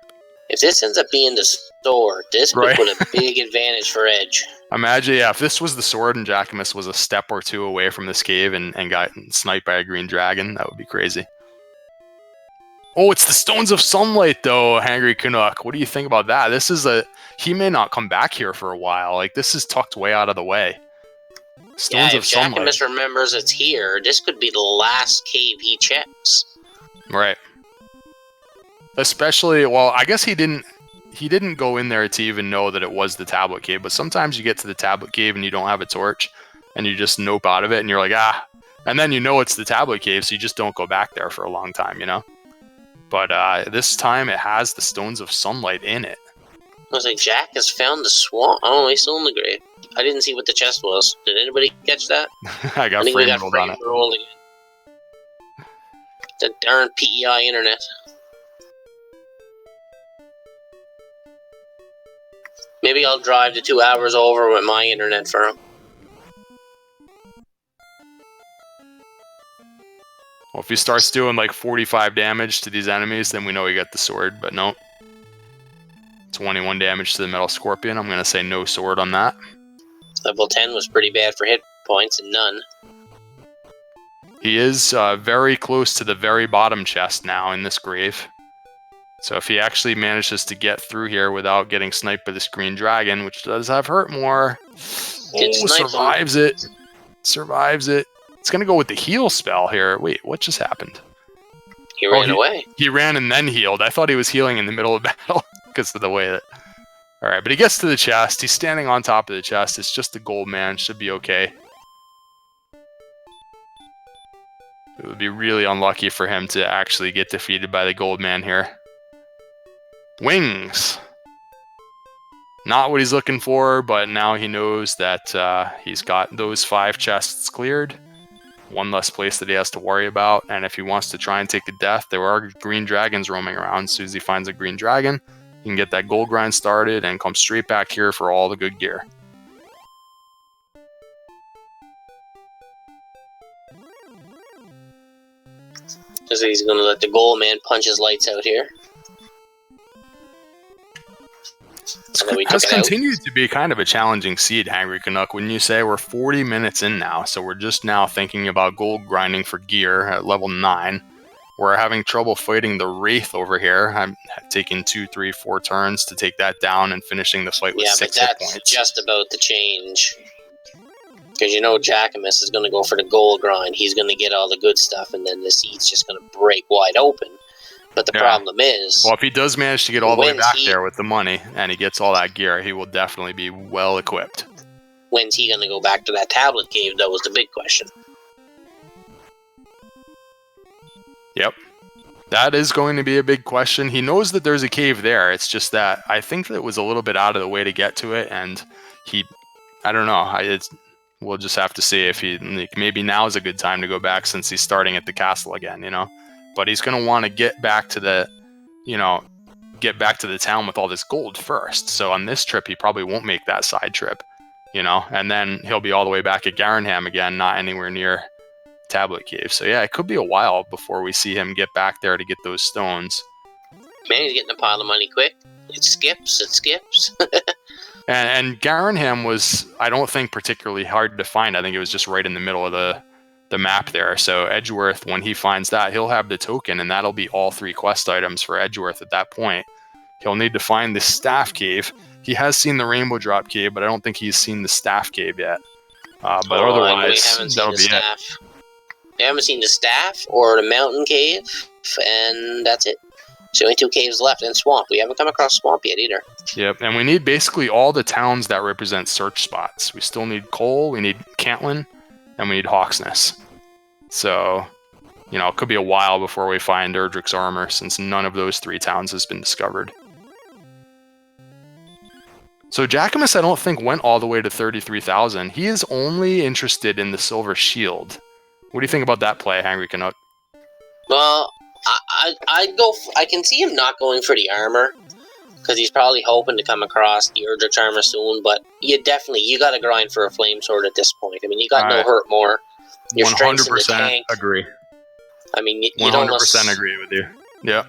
If this ends up being the sword, this would put a big advantage for Edge. Imagine, if this was the sword and Jackimus was a step or 2 away from this cave and got sniped by a green dragon, that would be crazy. Oh, it's the Stones of Sunlight, though, Hangry Canuck. What do you think about that? He may not come back here for a while. Like, this is tucked way out of the way. Stones of Sunlight. If Jackimus remembers it's here, this could be the last cave he checks. Right. Especially, well, I guess he didn't go in there to even know that it was the tablet cave, but sometimes you get to the tablet cave and you don't have a torch, and you just nope out of it, and you're like, and then it's the tablet cave, so you just don't go back there for a long time, But this time it has the Stones of Sunlight in it. I was like, Jack has found the swamp. Oh, he's still in the grave. I didn't see what the chest was. Did anybody catch that? I got frame rolled on it. The darn PEI internet. Maybe I'll drive the 2 hours over with my internet for him. Well, if he starts doing like 45 damage to these enemies, then we know he got the sword, but no. 21 damage to the Metal Scorpion. I'm going to say no sword on that. Level 10 was pretty bad for hit points and none. He is very close to the very bottom chest now in this grave. So if he actually manages to get through here without getting sniped by this green dragon, which does have hurt more, survives it. Survives it. It's going to go with the heal spell here. Wait, what just happened? He ran away. He ran and then healed. I thought he was healing in the middle of battle because of the way that... Alright, but he gets to the chest. He's standing on top of the chest. It's just the gold man. Should be okay. It would be really unlucky for him to actually get defeated by the gold man here. Wings! Not what he's looking for, but now he knows that he's got those 5 chests cleared. 1 less place that he has to worry about, and if he wants to try and take a death, there are green dragons roaming around. As soon as he finds a green dragon, he can get that gold grind started and come straight back here for all the good gear. Because he's going to let the goal man punch his lights out here. It has continued to be kind of a challenging seed, Hangry Canuck. Wouldn't you say? We're 40 minutes in now, so we're just now thinking about gold grinding for gear at level 9. We're having trouble fighting the Wraith over here. I'm taking 2, 3, 4 turns to take that down and finishing the fight with 6 hit points. Yeah, but that's just about to change. Because you know Jackimus is going to go for the gold grind. He's going to get all the good stuff, and then the seed's just going to break wide open. But the problem is... Well, if he does manage to get all the way back there with the money, and he gets all that gear, he will definitely be well equipped. When's he going to go back to that tablet cave, though, was the big question. Yep. That is going to be a big question. He knows that there's a cave there. It's just that I think that it was a little bit out of the way to get to it, and I don't know. We'll just have to see if maybe now is a good time to go back since he's starting at the castle again, But he's going to want to get back to the town with all this gold first. So on this trip, he probably won't make that side trip, and then he'll be all the way back at Garenham again, not anywhere near Tablet Cave. So yeah, it could be a while before we see him get back there to get those stones. Man, he's getting a pile of money quick. It skips. And Garenham was, I don't think, particularly hard to find. I think it was just right in the middle of the map there. So Edgeworth, when he finds that, he'll have the token, and that'll be all 3 quest items for Edgeworth at that point. He'll need to find the Staff Cave. He has seen the Rainbow Drop Cave, but I don't think he's seen the Staff Cave yet. But otherwise, that'll be it. We haven't seen the Staff or the Mountain Cave, and that's it. So only 2 caves left, and Swamp. We haven't come across Swamp yet either. Yep, and we need basically all the towns that represent search spots. We still need Cole, we need Cantlin, and we need Hawksness. So, it could be a while before we find Erdrick's armor, since none of those 3 towns has been discovered. So Jackimus, I don't think, went all the way to 33,000. He is only interested in the Silver Shield. What do you think about that play, Hangry Canuck? Well, I can see him not going for the armor, because he's probably hoping to come across the Erdrick's armor soon, but you got to grind for a flame sword at this point. I mean, you got no hurt more. Your 100% agree. I mean, you 100% agree with you. Yeah.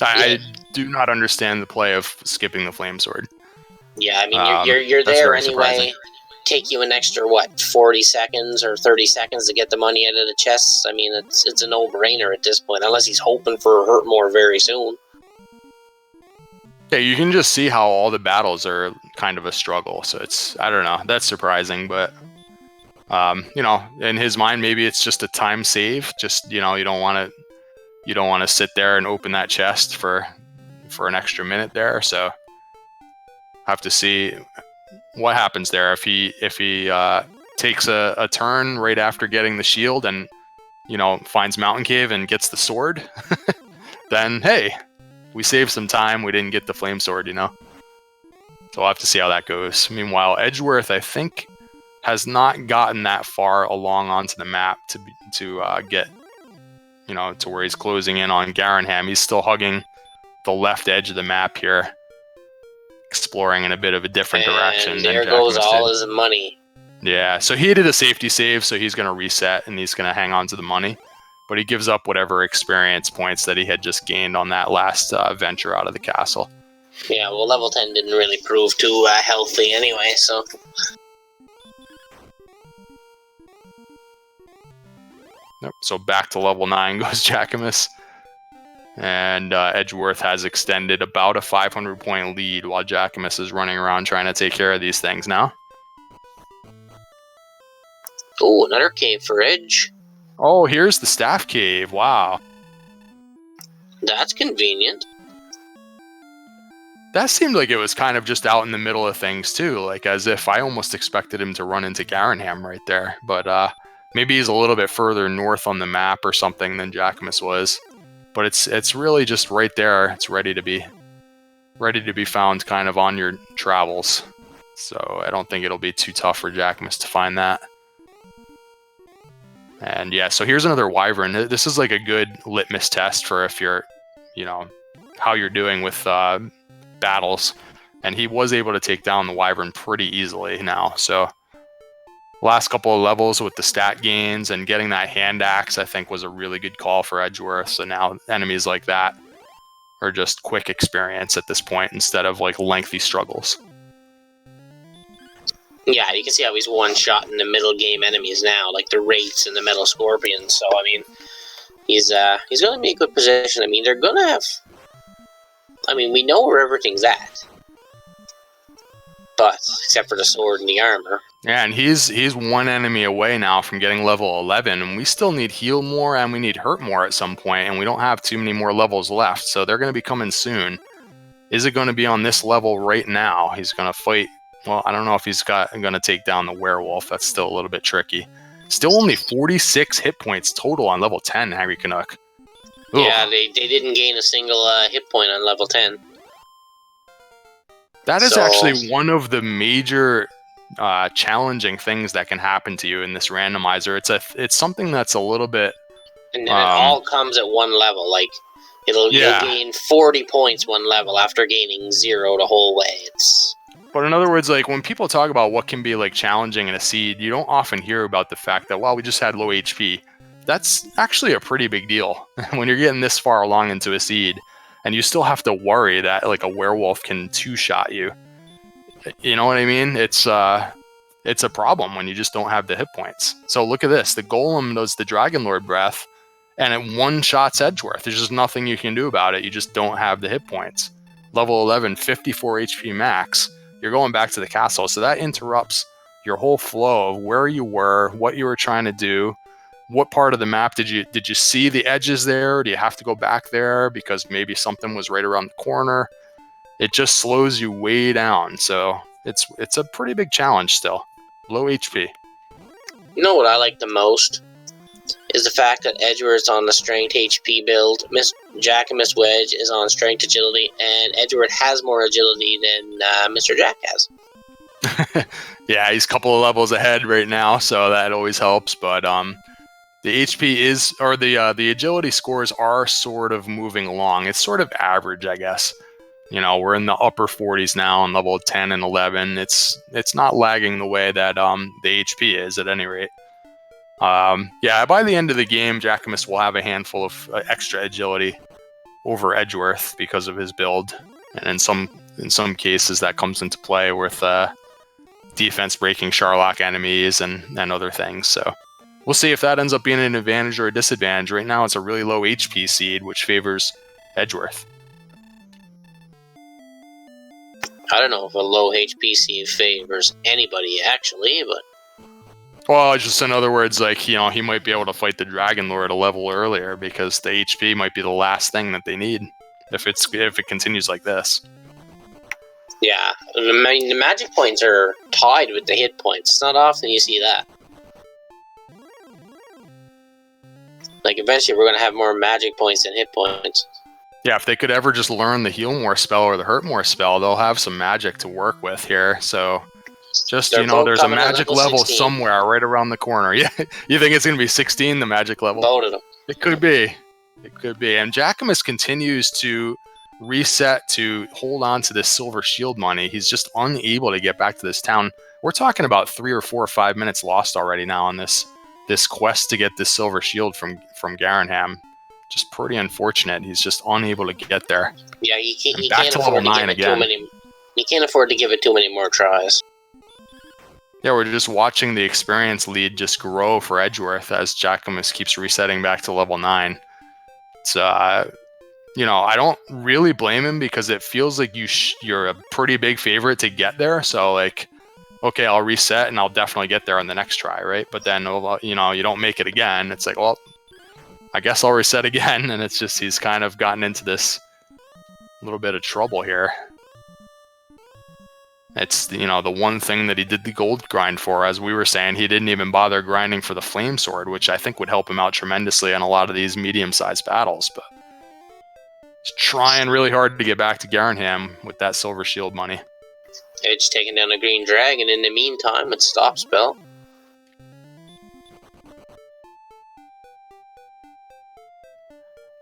I do not understand the play of skipping the flame sword. Yeah, I mean, you're there anyway. Surprising. Take you an extra 40 seconds or 30 seconds to get the money out of the chests. I mean, it's a no-brainer at this point, unless he's hoping for hurt more very soon. Yeah, you can just see how all the battles are kind of a struggle. So I don't know, that's surprising, but in his mind, maybe it's just a time save. Just you don't want to sit there and open that chest for an extra minute there. So have to see what happens there if he takes a turn right after getting the shield and finds Mountain Cave and gets the sword. Then hey, we saved some time. We didn't get the flame sword, So we'll have to see how that goes. Meanwhile, Edgeworth, I think, has not gotten that far along onto the map to get to where he's closing in on Garenham. He's still hugging the left edge of the map here, exploring in a bit of a different direction. And there goes all his money. Yeah, so he did a safety save, so he's going to reset and he's going to hang on to the money. But he gives up whatever experience points that he had just gained on that last venture out of the castle. Yeah, well, level 10 didn't really prove too healthy anyway, so... Nope, so back to level 9 goes Jackimus. And Edgeworth has extended about a 500-point lead while Jackimus is running around trying to take care of these things now. Oh, another cave for Edge. Oh, here's the Staff Cave. Wow. That's convenient. That seemed like it was kind of just out in the middle of things, too. Like, as if I almost expected him to run into Garenham right there. But maybe he's a little bit further north on the map or something than Jackimus was. But it's really just right there. It's ready to be found kind of on your travels. So I don't think it'll be too tough for Jackimus to find that. And yeah, so here's another wyvern. This is like a good litmus test for if you're, how you're doing with battles. And he was able to take down the wyvern pretty easily now. So Last couple of levels with the stat gains and getting that hand axe, I think, was a really good call for Edgeworth. So now enemies like that are just quick experience at this point instead of like lengthy struggles. Yeah, you can see how he's one-shot in the middle game enemies now, like the Wraiths and the Metal Scorpions. So, I mean, he's going to be in a good position. I mean, they're going to have... I mean, we know where everything's at. But, except for the sword and the armor. Yeah, and he's one enemy away now from getting level 11, and we still need heal more and we need hurt more at some point, and we don't have too many more levels left, so they're going to be coming soon. Is it going to be on this level right now? He's going to fight... Well, I don't know if he's going to take down the werewolf. That's still a little bit tricky. Still only 46 hit points total on level 10, Hangry Canuck. Ugh. Yeah, they didn't gain a single hit point on level 10. That is actually one of the major challenging things that can happen to you in this randomizer. It's something that's a little bit... And then it all comes at one level. Like, you'll gain 40 points one level after gaining 0 the whole way. But in other words, like when people talk about what can be like challenging in a seed, you don't often hear about the fact that, well, we just had low HP. That's actually a pretty big deal when you're getting this far along into a seed. And you still have to worry that like a werewolf can two-shot you. You know what I mean? It's a problem when you just don't have the hit points. So look at this. The Golem does the Dragon Lord breath, and it one-shots Edgeworth. There's just nothing you can do about it. You just don't have the hit points. Level 11, 54 HP max. You're going back to the castle. So that interrupts your whole flow of where you were, what you were trying to do. What part of the map did you see the edges there? Do you have to go back there because maybe something was right around the corner? It just slows you way down. So it's a pretty big challenge still. Low HP. You know what I like the most is the fact that Edgeworth's on the strength HP build. JackimusWedge is on strength agility, and Edgeworth has more agility than Mr. Jack has. Yeah, he's a couple of levels ahead right now, so that always helps. But the HP is, or the agility scores are sort of moving along. It's sort of average, I guess. You know, we're in the upper 40s now on level 10 and 11. It's not lagging the way that the HP is at any rate. Yeah, by the end of the game, Jackimus will have a handful of extra agility over Edgeworth because of his build, and in some cases that comes into play with defense breaking Charlock enemies and other things. So we'll see if that ends up being an advantage or a disadvantage. Right now, it's a really low HP seed, which favors Edgeworth. I don't know if a low HP seed favors anybody, actually, but... Well, just in other words, like, you know, he might be able to fight the Dragon Lord a level earlier because the HP might be the last thing that they need if it continues like this. Yeah, I mean, the magic points are tied with the hit points. It's not often you see that. Like, eventually we're going to have more magic points than hit points. Yeah, if they could ever just learn the Heal More spell or the Hurt More spell, they'll have some magic to work with here. So, just, you know, there's a magic level somewhere right around the corner. Yeah, you think it's going to be 16, the magic level? Both of them. It could be. It could be. And Jackimus continues to reset to hold on to this silver shield money. He's just unable to get back to this town. We're talking about 3 or 4 or 5 minutes lost already now on this quest to get this silver shield from Garenham. Just pretty unfortunate. He's just unable to get there. Yeah, he can't afford to give it too many. He can't afford to give it too many more tries. Yeah, we're just watching the experience lead just grow for Edgeworth as Jackimus keeps resetting back to level 9. So, you know, I don't really blame him because it feels like you're a pretty big favorite to get there. So, like, okay, I'll reset and I'll definitely get there on the next try, right? But then, you know, you don't make it again. It's like, well, I guess I'll reset again. And it's just he's kind of gotten into this little bit of trouble here. It's, you know, the one thing that he did the gold grind for. As we were saying, he didn't even bother grinding for the flame sword, which I think would help him out tremendously on a lot of these medium-sized battles. But he's trying really hard to get back to Garenham with that silver shield money. Edge taking down a green dragon in the meantime with stop spell.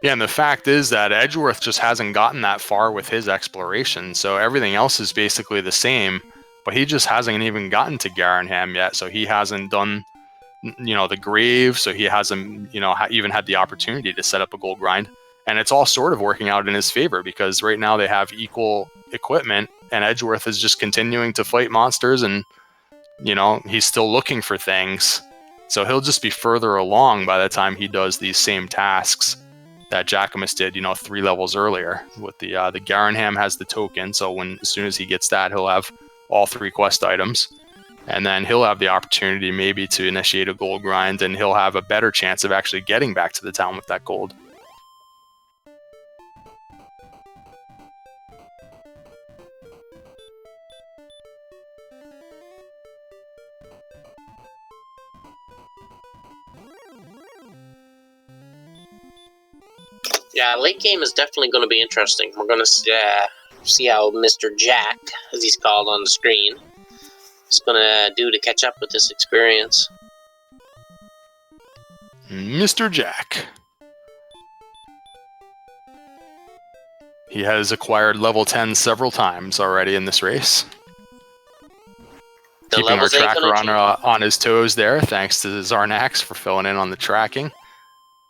Yeah, and the fact is that Edgeworth just hasn't gotten that far with his exploration, so everything else is basically the same. but he just hasn't even gotten to Garenham yet. So he hasn't done, the grave. So he hasn't, even had the opportunity to set up a gold grind. And it's all sort of working out in his favor because right now they have equal equipment, and Edgeworth is just continuing to fight monsters, and he's still looking for things. So he'll just be further along by the time he does these same tasks that Jackimus did, 3 levels earlier. With the Garenham has the token, so as soon as he gets that, he'll have all 3 quest items, and then he'll have the opportunity maybe to initiate a gold grind, and he'll have a better chance of actually getting back to the town with that gold. Yeah, late game is definitely going to be interesting. We're going to see how Mr. Jack, as he's called on the screen, is going to do to catch up with this experience. Mr. Jack. He has acquired level 10 several times already in this race. Keeping our tracker on his toes there, thanks to Zarnax for filling in on the tracking.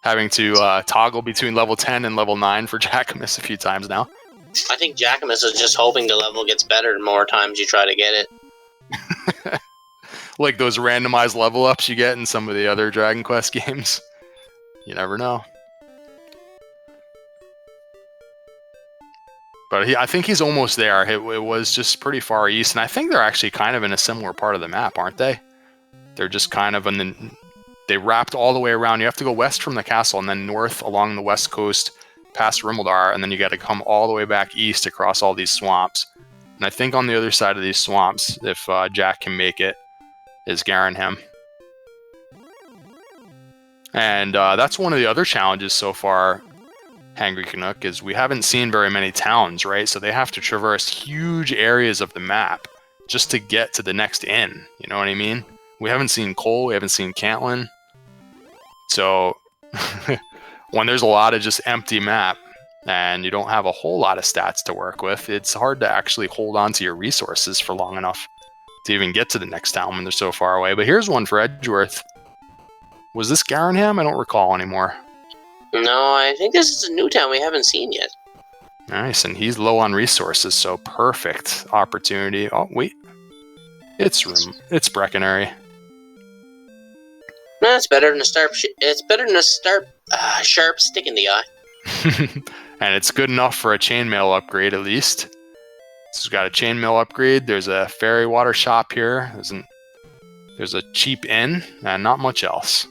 Having to toggle between level 10 and level 9 for Jackimus a few times now. I think Jackimus is just hoping the level gets better the more times you try to get it. Like those randomized level ups you get in some of the other Dragon Quest games. You never know. But I think he's almost there. It was just pretty far east, and I think they're actually kind of in a similar part of the map, aren't they? They're just kind of in the... They wrapped all the way around. You have to go west from the castle and then north along the west coast past Rimmeldar, and then you got to come all the way back east across all these swamps. And I think on the other side of these swamps, if Jack can make it, is Garenham. And that's one of the other challenges so far, Hangry Canuck, is we haven't seen very many towns, right? So they have to traverse huge areas of the map just to get to the next inn. You know what I mean? We haven't seen Cole, we haven't seen Cantlin. So when there's a lot of just empty map and you don't have a whole lot of stats to work with, it's hard to actually hold on to your resources for long enough to even get to the next town when they're so far away. But here's one for Edgeworth. Was this Garenham? I don't recall anymore. No, I think this is a new town we haven't seen yet. Nice, and he's low on resources, so perfect opportunity. Oh, wait. It's Breckenary. No, it's better than a sharp stick in the eye. And it's good enough for a chainmail upgrade, at least. So it's got a chainmail upgrade. There's a fairy water shop here. There's a cheap inn, and not much else.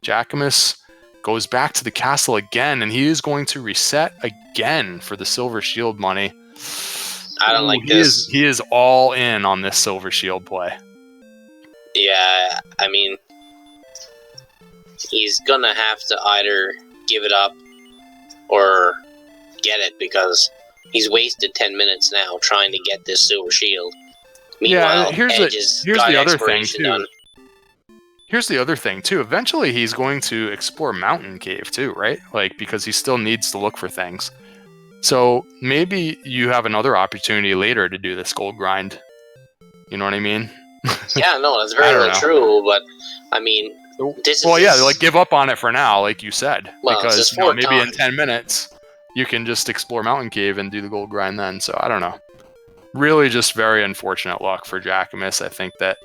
Jackimus goes back to the castle again, and he is going to reset again for the silver shield money. I don't like this. He is all in on this silver shield play. Yeah, I mean, he's gonna have to either give it up or get it, because he's wasted 10 minutes now trying to get this silver shield. Meanwhile, here's the other thing too. Done. Here's the other thing too. Eventually, he's going to explore Mountain Cave too, right? Like, because he still needs to look for things. So maybe you have another opportunity later to do this gold grind. You know what I mean? Yeah, no, that's very true. But I mean, like give up on it for now, like you said, because maybe in 10 minutes you can just explore Mountain Cave and do the gold grind then. So I don't know. Really, just very unfortunate luck for Jackimus. I think that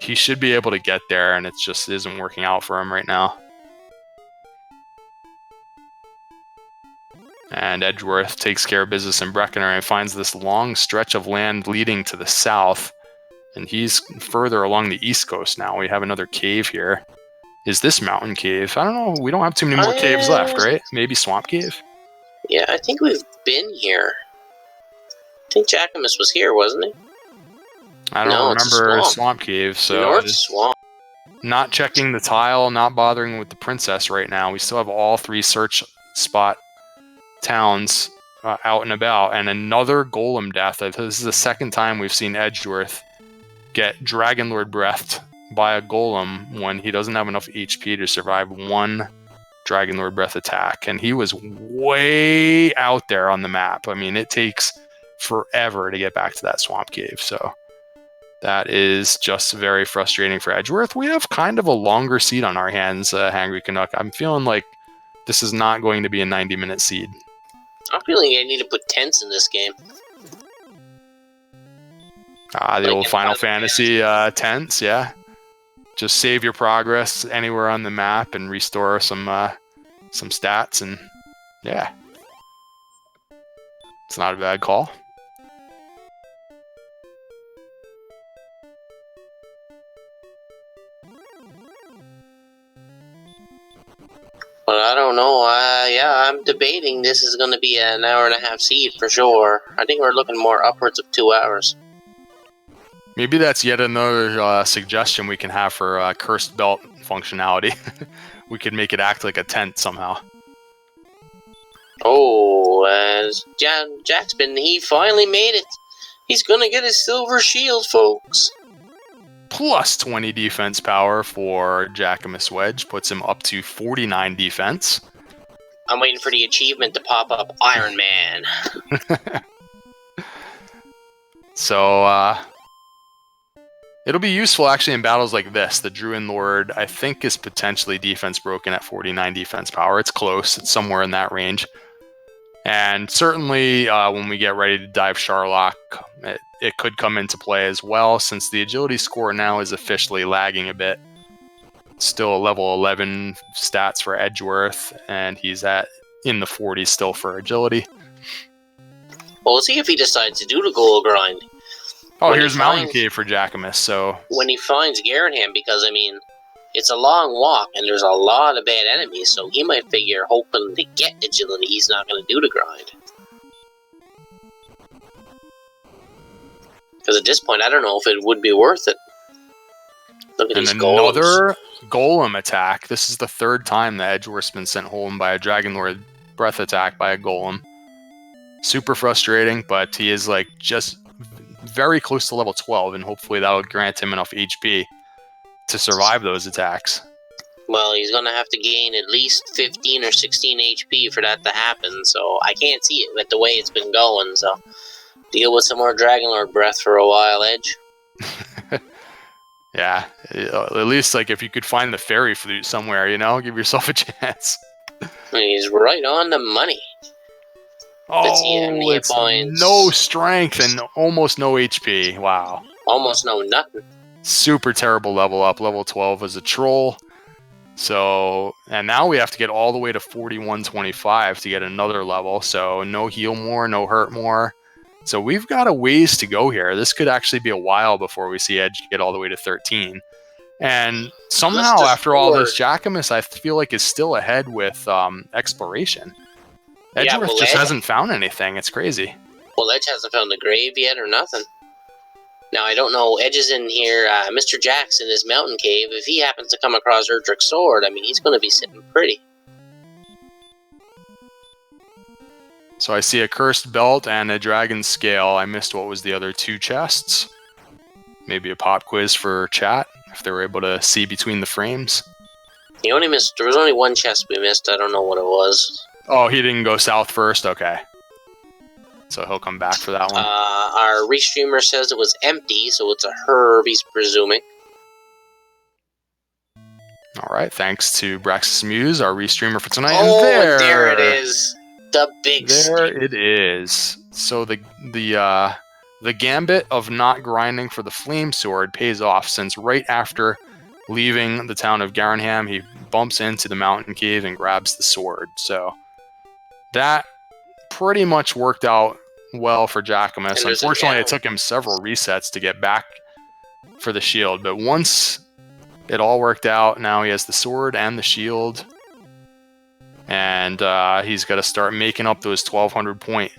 he should be able to get there, and it just isn't working out for him right now. And Edgeworth takes care of business in Breckenary and finds this long stretch of land leading to the south. And he's further along the east coast now. We have another cave here. Is this Mountain Cave? I don't know. We don't have too many more caves left, right? Maybe Swamp Cave? Yeah, I think we've been here. I think Jackimus was here, wasn't he? I don't remember Swamp Cave, so... North Swamp. Not checking the tile, not bothering with the princess right now. We still have all 3 search spot towns out and about, and another golem death. This is the second time we've seen Edgeworth get Dragonlord breathed by a golem when he doesn't have enough HP to survive one Dragonlord breath attack, and he was way out there on the map. I mean, it takes forever to get back to that swamp cave, so That is just very frustrating for Edgeworth. We have kind of a longer seed on our hands, Hangry Canuck. I'm feeling like this is not going to be a 90-minute seed. I'm feeling I need to put tents in this game. The old Final Fantasy tents, yeah. Just save your progress anywhere on the map and restore some stats, and yeah. It's not a bad call. But I don't know. Yeah, I'm debating this is going to be an hour and a half seed for sure. I think we're looking more upwards of 2 hours. Maybe that's yet another suggestion we can have for Cursed Belt functionality. We could make it act like a tent somehow. Oh, Jackspin, he finally made it. He's going to get his silver shield, folks. Plus 20 defense power for JackimusWedge puts him up to 49 defense. I'm waiting for the achievement to pop up, Iron Man. So, it'll be useful actually in battles like this. The Druid Lord, I think, is potentially defense broken at 49 defense power. It's close. It's somewhere in that range. And certainly when we get ready to dive Charlock, it could come into play as well, since the agility score now is officially lagging a bit. Still a level 11 stats for Edgeworth, and he's in the 40s still for agility. Well, let's see if he decides to do the goal grind. Oh, here's Mountain Cave for Jackimus, so... When he finds Garanham, because, I mean, it's a long walk, and there's a lot of bad enemies, so he might figure, hoping to get agility, he's not going to do the grind. Because at this point, I don't know if it would be worth it. Look at these golems. Another golem attack. This is the third time that Edgeworth's been sent home by a Dragon Lord breath attack by a golem. Super frustrating, but he is like just very close to level 12, and hopefully that'll grant him enough HP to survive those attacks. Well, he's going to have to gain at least 15 or 16 HP for that to happen, so I can't see it with the way it's been going, so deal with some more Dragon Lord breath for a while, Edge. Yeah, at least like if you could find the fairy flute somewhere, you know, give yourself a chance. He's right on the money. Oh, it's no strength and almost no HP. Wow. Almost no nothing. Super terrible level up. Level 12 as a troll. So, and now we have to get all the way to 4125 to get another level. So no heal more, no hurt more. So we've got a ways to go here. This could actually be a while before we see Edge get all the way to 13. And somehow, after all this, Jackimus, I feel like, is still ahead with exploration. Edgeworth just hasn't found anything. It's crazy. Well, Edge hasn't found the grave yet or nothing. Now, I don't know. Edge is in here. Mr. Jack's in his mountain cave. If he happens to come across Erdrick's sword, I mean, he's going to be sitting pretty. So I see a cursed belt and a dragon scale. I missed what was the other two chests. Maybe a pop quiz for chat, if they were able to see between the frames. There was only one chest we missed. I don't know what it was. Oh, he didn't go south first? Okay. So he'll come back for that one. Our restreamer says it was empty, so it's a herb, he's presuming. Alright, thanks to Braxis Muse, our restreamer for tonight. Oh, and there it is. The big There it is. So the gambit of not grinding for the flame sword pays off, since right after leaving the town of Garanham, he bumps into the mountain cave and grabs the sword. So that pretty much worked out well for Jackimus. Unfortunately, it took him several resets to get back for the shield, but once it all worked out, now he has the sword and the shield. And he's got to start making up those 1,200 point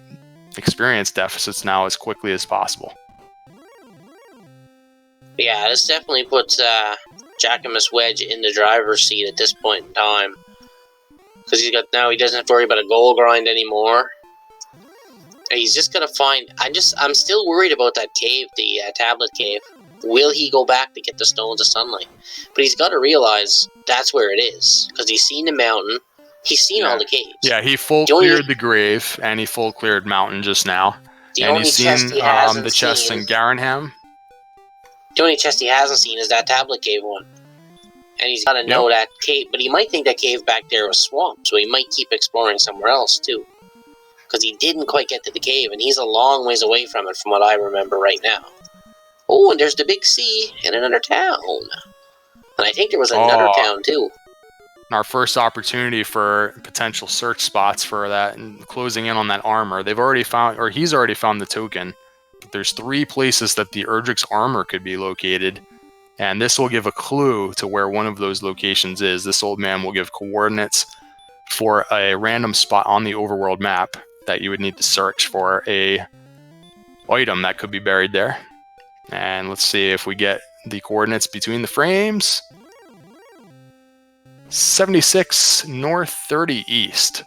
experience deficits now as quickly as possible. Yeah, this definitely puts JackimusWedge in the driver's seat at this point in time. Because he doesn't have to worry about a goal grind anymore. And he's just got to find... I'm still worried about that cave, the tablet cave. Will he go back to get the Stones of Sunlight? But he's got to realize that's where it is. Because he's seen the mountain. He's seen all the caves. Yeah, he full cleared the grave, and he full cleared mountain just now. And he's seen the chests in Garanham. The only chest he hasn't seen is that tablet cave one. And he's got to know that cave, but he might think that cave back there was swamp, so he might keep exploring somewhere else, too. Because he didn't quite get to the cave, and he's a long ways away from it, from what I remember right now. Oh, and there's the big sea and another town. And I think there was another town, too. Our first opportunity for potential search spots for that and closing in on that armor. They've already found, or he's already found the token. But there's 3 places that the Erdrick's armor could be located. And this will give a clue to where one of those locations is. This old man will give coordinates for a random spot on the overworld map that you would need to search for a item that could be buried there. And let's see if we get the coordinates between the frames. 76 north, 30 east.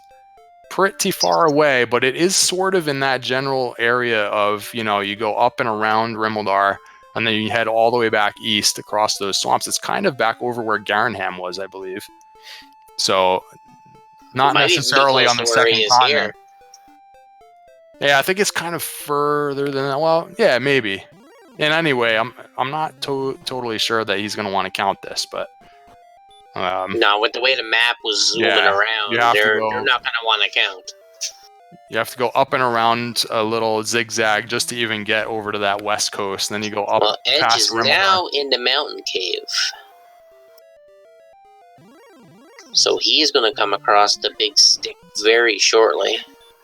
Pretty far away, but it is sort of in that general area of, you know, you go up and around Rimmildar, and then you head all the way back east across those swamps. It's kind of back over where Garenham was, I believe. So, not necessarily on the second continent. Yeah, I think it's kind of further than that. Well, yeah, maybe. And anyway, I'm not totally sure that he's going to want to count this, but... no, with the way the map was zooming around, they're not going to want to count. You have to go up and around a little zigzag just to even get over to that west coast, and then you go up past Rimmildar. Edge is now in the mountain cave. So he's going to come across the big stick very shortly.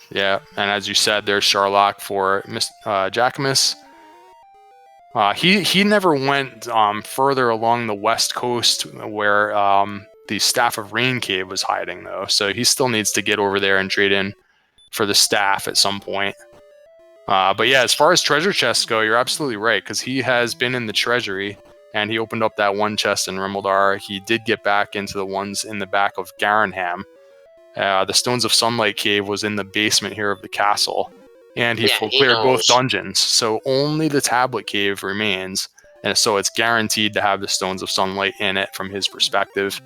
Yeah, and as you said, there's Charlock for Jackimus. He never went further along the west coast where the Staff of Rain cave was hiding, though. So he still needs to get over there and trade in for the staff at some point. But yeah, as far as treasure chests go, you're absolutely right, because he has been in the treasury, and he opened up that one chest in Rimmildar. He did get back into the ones in the back of Garenham. The Stones of Sunlight cave was in the basement here of the castle. And he cleared both dungeons, so only the tablet cave remains, and so it's guaranteed to have the Stones of Sunlight in it from his perspective.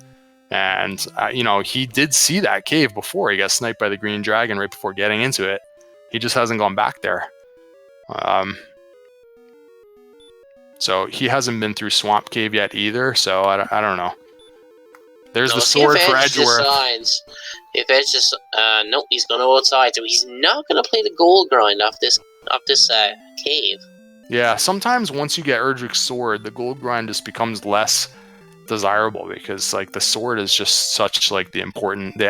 And you know, he did see that cave before. He got sniped by the green dragon right before getting into it. He just hasn't gone back there. So he hasn't been through Swamp Cave yet either. So I don't know. There's the sword for Edgeworth. If Edge just nope, he's going to go outside, so he's not going to play the gold grind off this cave. Yeah, sometimes once you get Erdrick's sword, the gold grind just becomes less desirable, because like the sword is just such like the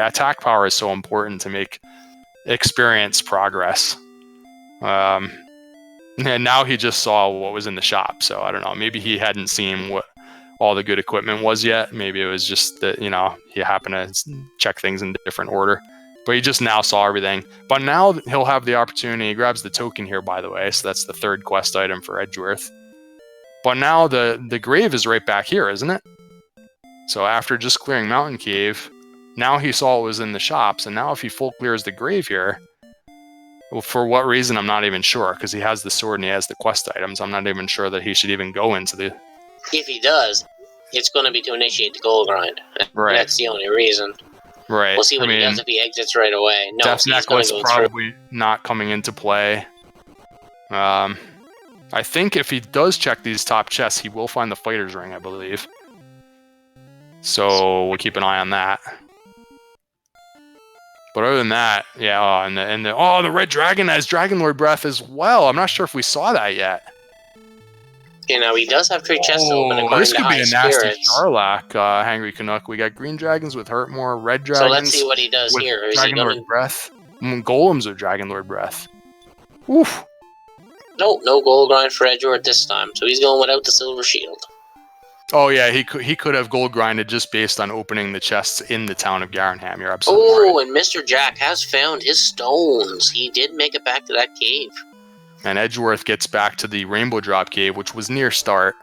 attack power is so important to make experience progress. And now he just saw what was in the shop, so I don't know. Maybe he hadn't seen what all the good equipment was yet. Maybe it was just that, you know, he happened to check things in different order. But he just now saw everything. But now he'll have the opportunity. He grabs the token here, by the way. So that's the 3rd quest item for Edgeworth. But now the grave is right back here, isn't it? So after just clearing Mountain Cave, now he saw what was in the shops. And now if he full clears the grave here, well, for what reason, I'm not even sure. Because he has the sword and he has the quest items. I'm not even sure that he should even go into the... If he does, it's going to be to initiate the gold grind. Right. That's the only reason. Right. We'll see what he does if he exits right away. No, Death Necklace probably not coming into play. I think if he does check these top chests, he will find the Fighter's Ring, I believe. So we'll keep an eye on that. But other than that, yeah, the Red Dragon has Dragon Lord Breath as well. I'm not sure if we saw that yet. You know, he does have 3 chests open. This could be a nasty Charlock, Hangry Canuck. We got green dragons with Hurtmore, red dragons. So let's see what he does here. Is Dragon Lord Breath. Golems with Dragon Lord Breath. Oof. No gold grind for Edgeworth this time. So he's going without the silver shield. Oh yeah, he could have gold grinded just based on opening the chests in the town of Garenham. You're absolutely right. And Mr. Jack has found his stones. He did make it back to that cave. And Edgeworth gets back to the Rainbow Drop Cave, which was near start.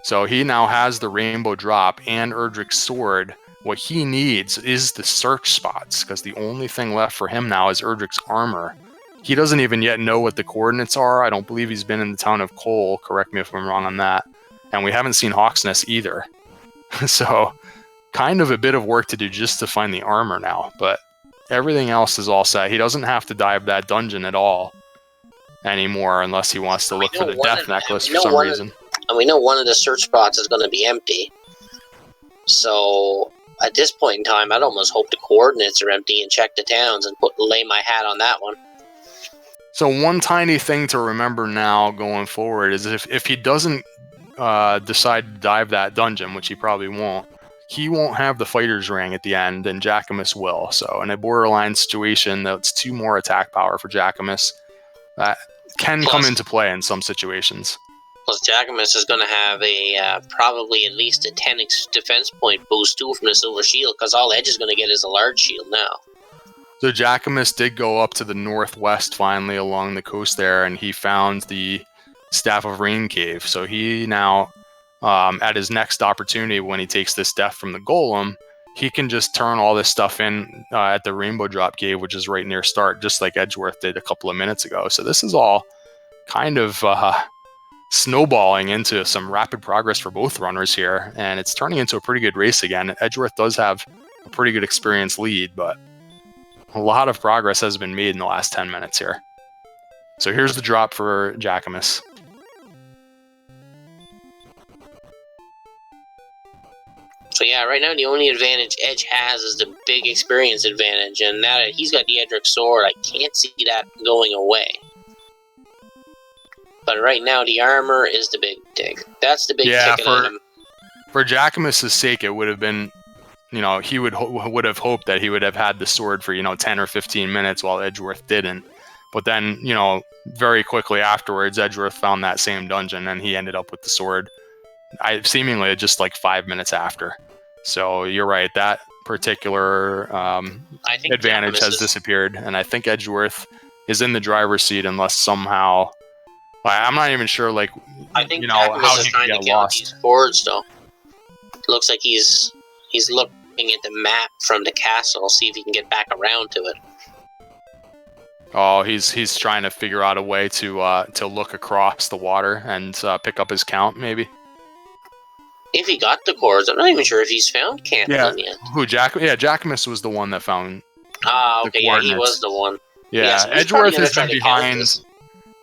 So he now has the Rainbow Drop and Erdrick's sword. What he needs is the search spots, because the only thing left for him now is Erdrick's armor. He doesn't even yet know what the coordinates are. I don't believe he's been in the town of Cole. Correct me if I'm wrong on that. And we haven't seen Hawksnest either. So kind of a bit of work to do just to find the armor now. But everything else is all set. He doesn't have to dive that dungeon at all anymore, unless he wants to look for the Death Necklace for some reason. and we know one of the search spots is going to be empty. So at this point in time, I'd almost hope the coordinates are empty and check the towns and lay my hat on that one. So one tiny thing to remember now going forward is if he doesn't decide to dive that dungeon, which he probably won't, he won't have the fighter's ring at the end, and Jackimus will. So in a borderline situation, that's 2 more attack power for Jackimus. That can come into play in some situations. Plus, Jackimus is going to have a probably at least a 10 defense point boost too from the Silver Shield, because all Edge is going to get is a large shield now. So Jackimus did go up to the northwest finally along the coast there, and he found the Staff of Rain cave. So he now, at his next opportunity when he takes this death from the Golem, he can just turn all this stuff in at the Rainbow Drop cave, which is right near start, just like Edgeworth did a couple of minutes ago. So this is all kind of snowballing into some rapid progress for both runners here, and it's turning into a pretty good race again. Edgeworth does have a pretty good experience lead, but a lot of progress has been made in the last 10 minutes here. So here's the drop for Jackimus. So yeah, right now the only advantage Edge has is the big experience advantage, and now that he's got the Edric sword, I can't see that going away. But right now the armor is the big dig. That's the big ticket item. For Jackimus' sake, it would have been, he would have hoped that he would have had the sword for 10 or 15 minutes while Edgeworth didn't. But then, very quickly afterwards, Edgeworth found that same dungeon and he ended up with the sword. Seemingly just like 5 minutes after. So you're right, that particular advantage has disappeared, and I think Edgeworth is in the driver's seat unless somehow. I'm not even sure, I think how he could get lost. These boards, though. Looks like he's looking at the map from the castle, see if he can get back around to it. Oh, he's trying to figure out a way to look across the water and pick up his count, maybe. If he got the cords, I'm not even sure if he's found Cantland yet. Jackimus was the one that found. Okay, yeah, he was the one. Yeah, so Edgeworth has been behind.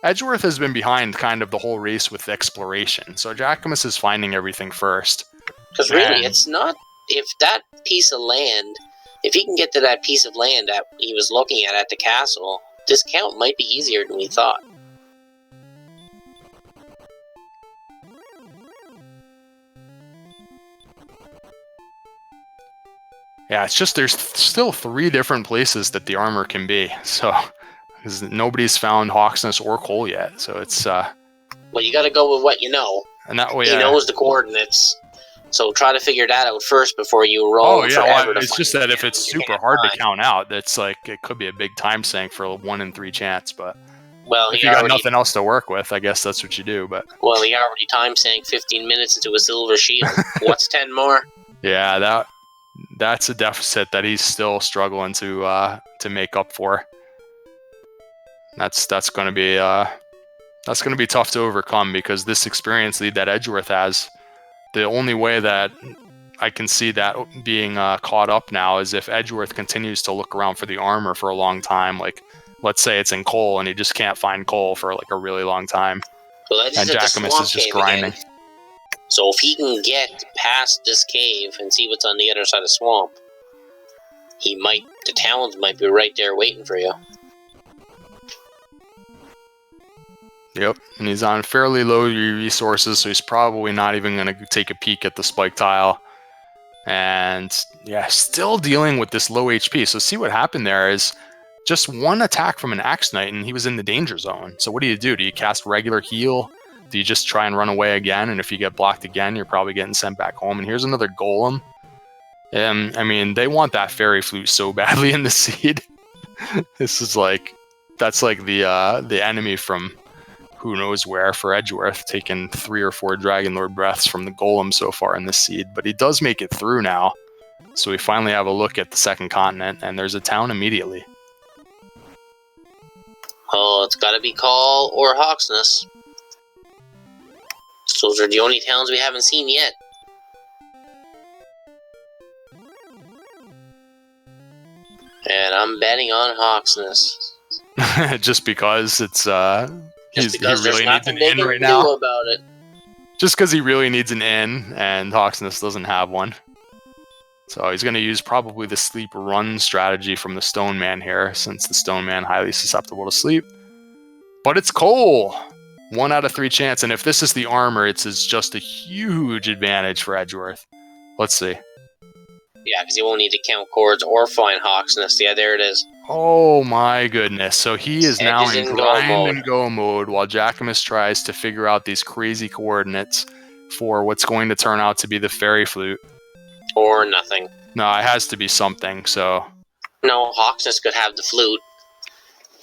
Edgeworth has been behind kind of the whole race with exploration, so Jackimus is finding everything first. Because really, it's not if that piece of land. If he can get to that piece of land that he was looking at the castle, this count might be easier than we thought. Yeah, it's just there's still 3 different places that the armor can be, so because nobody's found Hawksness or Cole yet, so it's. Well, you got to go with what you know. And that way, he knows the coordinates, so try to figure that out first before you roll. Oh yeah, it's just that if it's super hard to count out, that's it could be a big time sink for a 1 in 3 chance, but. Well, if you got nothing else to work with, I guess that's what you do. But well, he already time sank 15 minutes into a silver shield. What's 10 more? Yeah, that's a deficit that he's still struggling to make up for. That's going to be tough to overcome, because this experience lead that Edgeworth has, the only way that I can see that being caught up now is if Edgeworth continues to look around for the armor for a long time. Like, let's say it's in Cole and he just can't find Cole for a really long time. Well, and Jackimus is just grinding. Again. So if he can get past this cave and see what's on the other side of the swamp, the towns might be right there waiting for you. Yep, and he's on fairly low resources, so he's probably not even going to take a peek at the spike tile. And yeah, still dealing with this low HP. So see what happened there is just one attack from an Axe Knight and he was in the danger zone. So what do? Do you cast regular heal? Do you just try and run away again? And if you get blocked again, you're probably getting sent back home. And here's another Golem. I mean, they want that Fairy Flute so badly in the seed. This is that's the enemy from who knows where for Edgeworth, taking 3 or 4 Dragonlord breaths from the Golem so far in this seed. But he does make it through now. So we finally have a look at the second continent, and there's a town immediately. Oh, it's got to be Call or Hawksness. Those are the only towns we haven't seen yet. And I'm betting on Hawksness. Just because it's he really there's needs nothing an they in can right do now about it. Just because he really needs an in, and Hawksness doesn't have one. So he's going to use probably the sleep run strategy from the Stone Man here, since the Stone Man highly susceptible to sleep. But it's Cole! 1 out of 3 chance, and if this is the armor, it's just a huge advantage for Edgeworth. Let's see. Yeah, because he won't need to count chords or find Hawksness. Yeah, there it is. Oh my goodness. So he is now Edge is in in grind go and go mode while Jackimus tries to figure out these crazy coordinates for what's going to turn out to be the fairy flute. Or nothing. No, it has to be something, so... No, Hawksness could have the flute.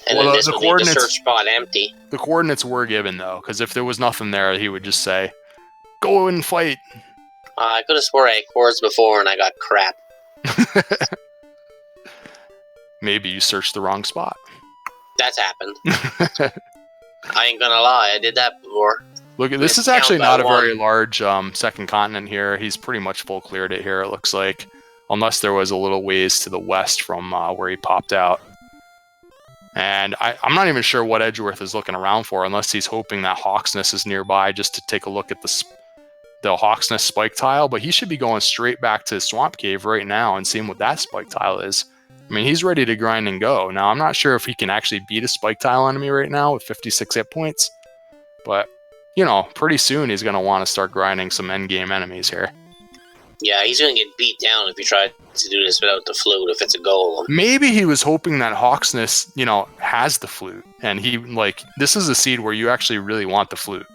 And Well, then this the would leave the coordinates- search spot empty. The coordinates were given, though, because if there was nothing there, he would just say, go and fight. I could have swore I had chords before and I got crap. Maybe you searched the wrong spot. That's happened. I ain't gonna lie, I did that before. Look, this is actually not a very large second continent here. He's pretty much full cleared it here, it looks like. Unless there was a little ways to the west from where he popped out. And I'm not even sure what Edgeworth is looking around for, unless he's hoping that Hawksness is nearby just to take a look at the Hawksness spike tile. But he should be going straight back to Swamp Cave right now and seeing what that spike tile is. I mean, he's ready to grind and go. Now, I'm not sure if he can actually beat a spike tile enemy right now with 56 hit points. But, you know, pretty soon he's going to want to start grinding some endgame enemies here. Yeah, he's gonna get beat down if he tries to do this without the flute, if it's a golem. Maybe he was hoping that Hawksness, you know, has the flute. And he, like, this is a seed where you actually really want the flute.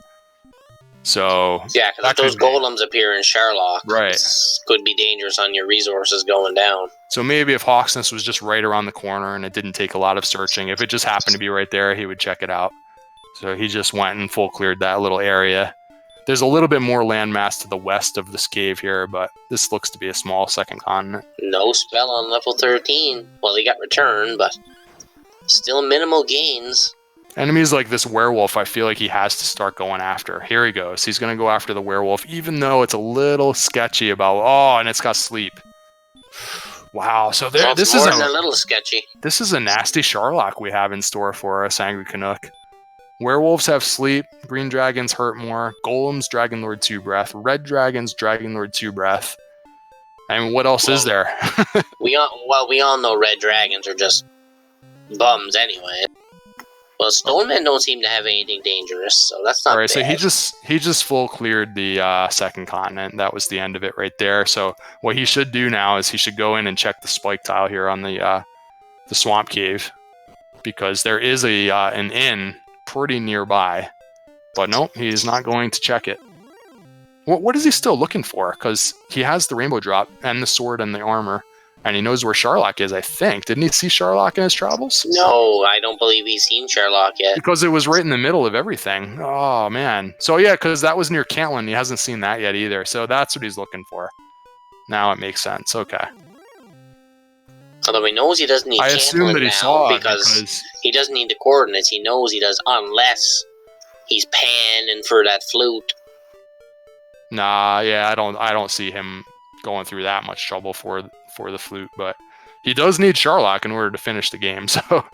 So... Yeah, because if those golems appear in Charlock, right, this could be dangerous on your resources going down. So maybe if Hawksness was just right around the corner and it didn't take a lot of searching, if it just happened to be right there, he would check it out. So he just went and full cleared that little area. There's a little bit more landmass to the west of this cave here, but this looks to be a small second continent. No spell on level 13. Well, he got returned, but still minimal gains. Enemies like this werewolf, I feel like he has to start going after. Here he goes. He's going to go after the werewolf, even though it's a little sketchy about... Oh, and it's got sleep. Wow, so there, this is a little sketchy. This is a nasty Charlock we have in store for us, Angry Canuck. Werewolves have sleep, green dragons hurt more, golems, Dragon Lord 2 breath, red dragons, Dragon Lord 2 breath. And what else is there? we all know red dragons are just bums anyway. Well, stone men don't seem to have anything dangerous, so that's not Alright, bad. so he just full cleared the second continent. That was the end of it right there. So what he should do now is he should go in and check the spike tile here on the swamp cave, because there is an inn pretty nearby. But nope, he's not going to check it. What is he still looking for? Because he has the rainbow drop and the sword and the armor, and he knows where Charlock is, I think. Didn't he see Charlock in his travels? No, I don't believe he's seen Charlock yet. Because it was right in the middle of everything. Oh, man. So yeah, because that was near Cantland. He hasn't seen that yet either. So that's what he's looking for. Now it makes sense. Okay. Although he knows he doesn't need I assume that he saw it because he doesn't need the coordinates. He knows he does, unless he's panning for that flute. Nah, yeah, I don't see him going through that much trouble for the flute, but he does need Charlock in order to finish the game. So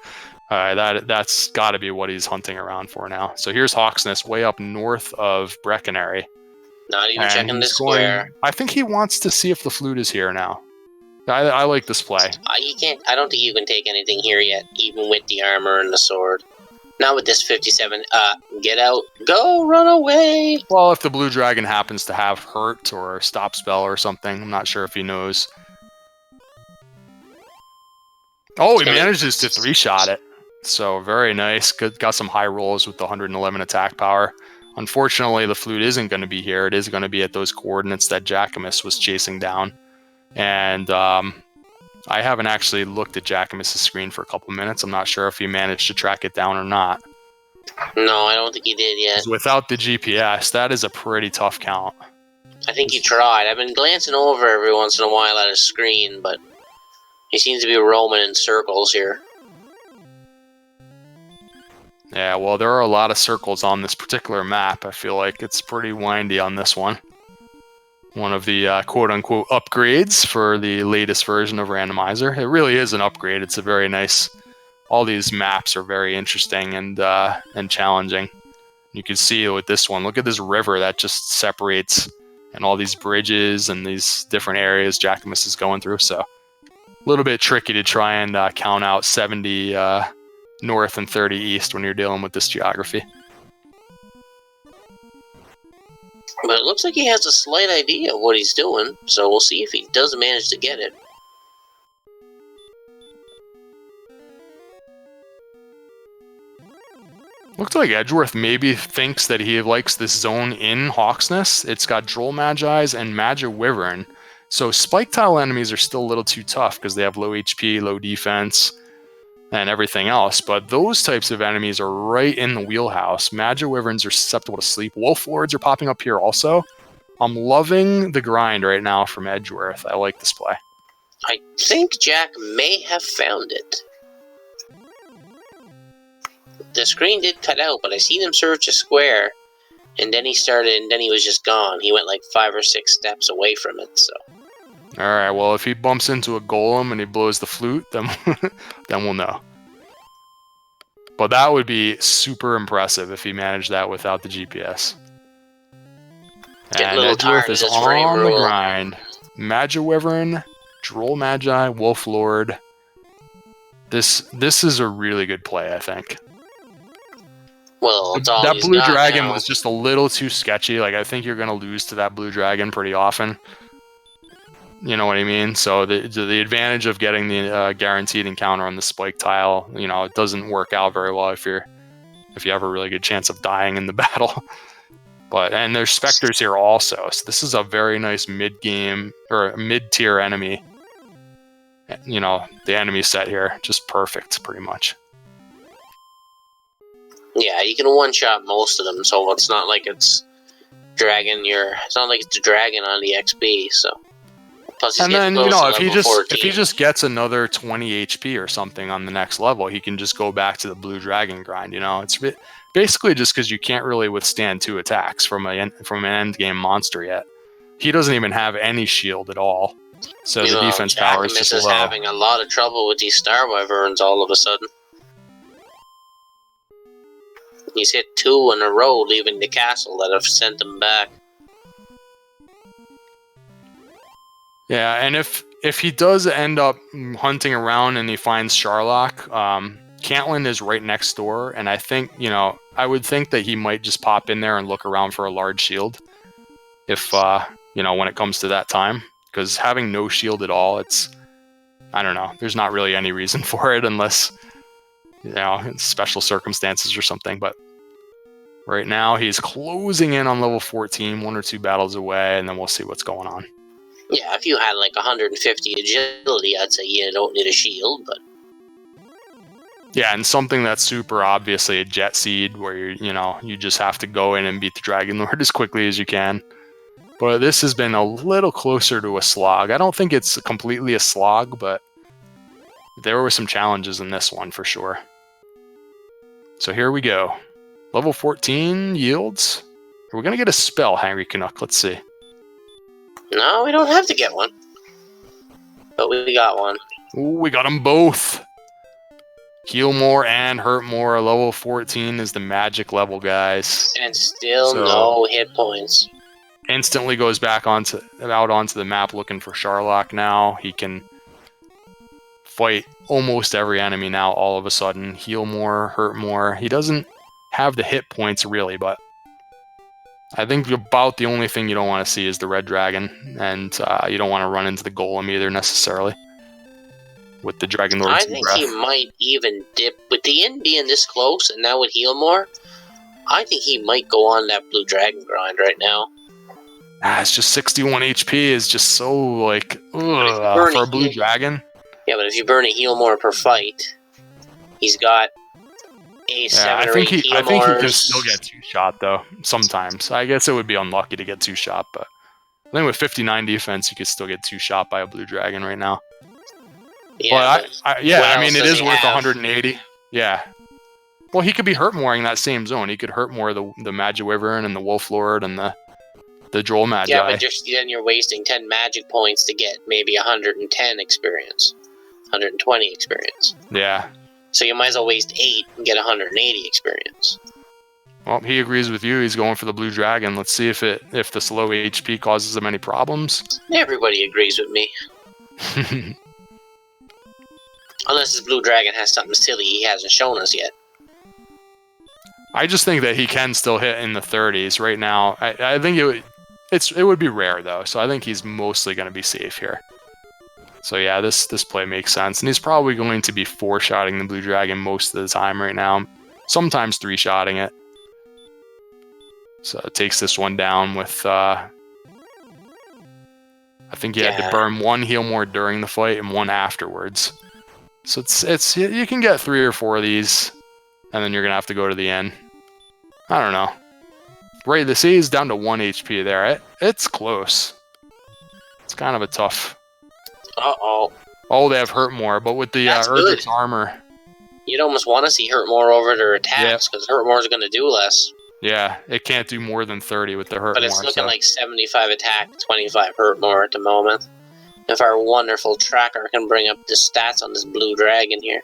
that's got to be what he's hunting around for now. So here's Hawksness way up north of Breckenary. Not even checking the square. I think he wants to see if the flute is here now. I like this play. He can't. I don't think you can take anything here yet, even with the armor and the sword. Not with this 57. Get out. Go, run away. Well, if the blue dragon happens to have hurt or stop spell or something, I'm not sure if he knows. Oh, he manages to 3-shot it. So very nice. Got some high rolls with the 111 attack power. Unfortunately, the flute isn't going to be here. It is going to be at those coordinates that Jackimus was chasing down. And I haven't actually looked at Jackimus' screen for a couple minutes. I'm not sure if he managed to track it down or not. No, I don't think he did yet. Without the GPS, that is a pretty tough count. I think he tried. I've been glancing over every once in a while at his screen, but he seems to be roaming in circles here. Yeah, well, there are a lot of circles on this particular map. I feel like it's pretty windy on this one. One of the quote-unquote upgrades for the latest version of Randomizer. It really is an upgrade. It's a very nice... All these maps are very interesting and challenging. You can see with this one, look at this river that just separates, and all these bridges and these different areas Jackimus is going through. So a little bit tricky to try and count out 70 north and 30 east when you're dealing with this geography. But it looks like he has a slight idea of what he's doing, so we'll see if he does manage to get it. Looks like Edgeworth maybe thinks that he likes this zone in Hawksnest. It's got Droll Magi's and Magi Wyvern. So Spike Tile enemies are still a little too tough because they have low HP, low defense, and everything else. But those types of enemies are right in the wheelhouse. Magi Wyverns are susceptible to sleep. Wolf Lords are popping up here also. I'm loving the grind right now from Edgeworth. I like this play. I think Jack may have found it. The screen did cut out, but I seen him search a square, and then he was just gone. He went like 5 or 6 steps away from it, so. Alright, well, if he bumps into a golem and he blows the flute, then, then we'll know. But that would be super impressive if he managed that without the GPS. And Edgeworth is on the grind. Magi Wyvern, Droll Magi, Wolf Lord. This is a really good play, I think. Well, it's all that blue dragon now. was just a little too sketchy. Like, I think you're going to lose to that blue dragon pretty often. You know what I mean? So the advantage of getting the guaranteed encounter on the spike tile, you know, it doesn't work out very well if you have a really good chance of dying in the battle. And there's specters here also, so this is a very nice mid-game or mid-tier enemy. You know, the enemy set here, just perfect, pretty much. Yeah, you can one-shot most of them, so it's not like it's dragging it's not like it's dragging on the XP, so. Plus and then, you know, if he just gets another 20 HP or something on the next level, he can just go back to the blue dragon grind, you know? It's basically just because you can't really withstand 2 attacks from an end game monster yet. He doesn't even have any shield at all, so the defense power is just low. Jackimus is having a lot of trouble with these Star Wyverns all of a sudden. He's hit 2 in a row leaving the castle that have sent him back. Yeah, and if he does end up hunting around and he finds Charlock, Cantland is right next door, and I think, you know, I would think that he might just pop in there and look around for a large shield if, you know, when it comes to that time. Because having no shield at all, I don't know, there's not really any reason for it unless, you know, in special circumstances or something. But right now, he's closing in on level 14, 1 or 2 battles away, and then we'll see what's going on. Yeah, if you had like 150 agility, I'd say you don't need a shield, but... Yeah, and something that's super obviously a jet seed where you just have to go in and beat the Dragon Lord as quickly as you can. But this has been a little closer to a slog. I don't think it's completely a slog, but there were some challenges in this one for sure. So here we go. Level 14 yields. Are we going to get a spell, Hangry Canuck? Let's see. No, we don't have to get one. But we got one. Ooh, we got them both. Heal more and hurt more. Level 14 is the magic level, guys. And still no hit points. Instantly goes back out onto the map looking for Charlock now. He can fight almost every enemy now all of a sudden. Heal more, hurt more. He doesn't have the hit points really, but I think about the only thing you don't want to see is the red dragon, and you don't want to run into the golem either necessarily with the Dragon Lord's I think he might even dip with the end being this close, and now with heal more. I think he might go on that blue dragon grind right now. It's just 61 HP is just so like for a blue dragon. Yeah, but if you burn a heal more per fight, he's got a 7 or 8 heal I think he can mores. still get 2-shot though. Sometimes I guess it would be unlucky to get 2-shot, but I think with 59 defense, you could still get 2-shot by a blue dragon right now. Yeah, but I mean, it is worth 180. Yeah. Well, he could be hurt more in that same zone. He could hurt more the Magi Wyvern and the Wolf Lord and the Droll Magi. Yeah, but then you're wasting 10 magic points to get maybe 110 experience. 120 experience. Yeah. So you might as well waste 8 and get 180 experience. Well, he agrees with you. He's going for the blue dragon. Let's see if this low HP causes him any problems. Everybody agrees with me. Unless this blue dragon has something silly he hasn't shown us yet. I just think that he can still hit in the 30s right now. I think it would be rare though, so I think he's mostly going to be safe here. So yeah, this play makes sense, and he's probably going to be 4-shotting the blue dragon most of the time right now. Sometimes 3-shotting it. So it takes this one down with. I think he had to burn 1 heal more during the fight and 1 afterwards. So it's you can get 3 or 4 of these, and then you're gonna have to go to the end. I don't know. Right, the C is down to 1 HP there. It's close. It's kind of a tough. Uh-oh. Oh, they have hurt more, but with the Urgix armor. You'd almost want to see hurt more over their attacks, because hurt more is going to do less. Yeah, it can't do more than 30 with the hurt more. But it's looking like 75 attack, 25 hurt more at the moment. If our wonderful tracker can bring up the stats on this blue dragon here.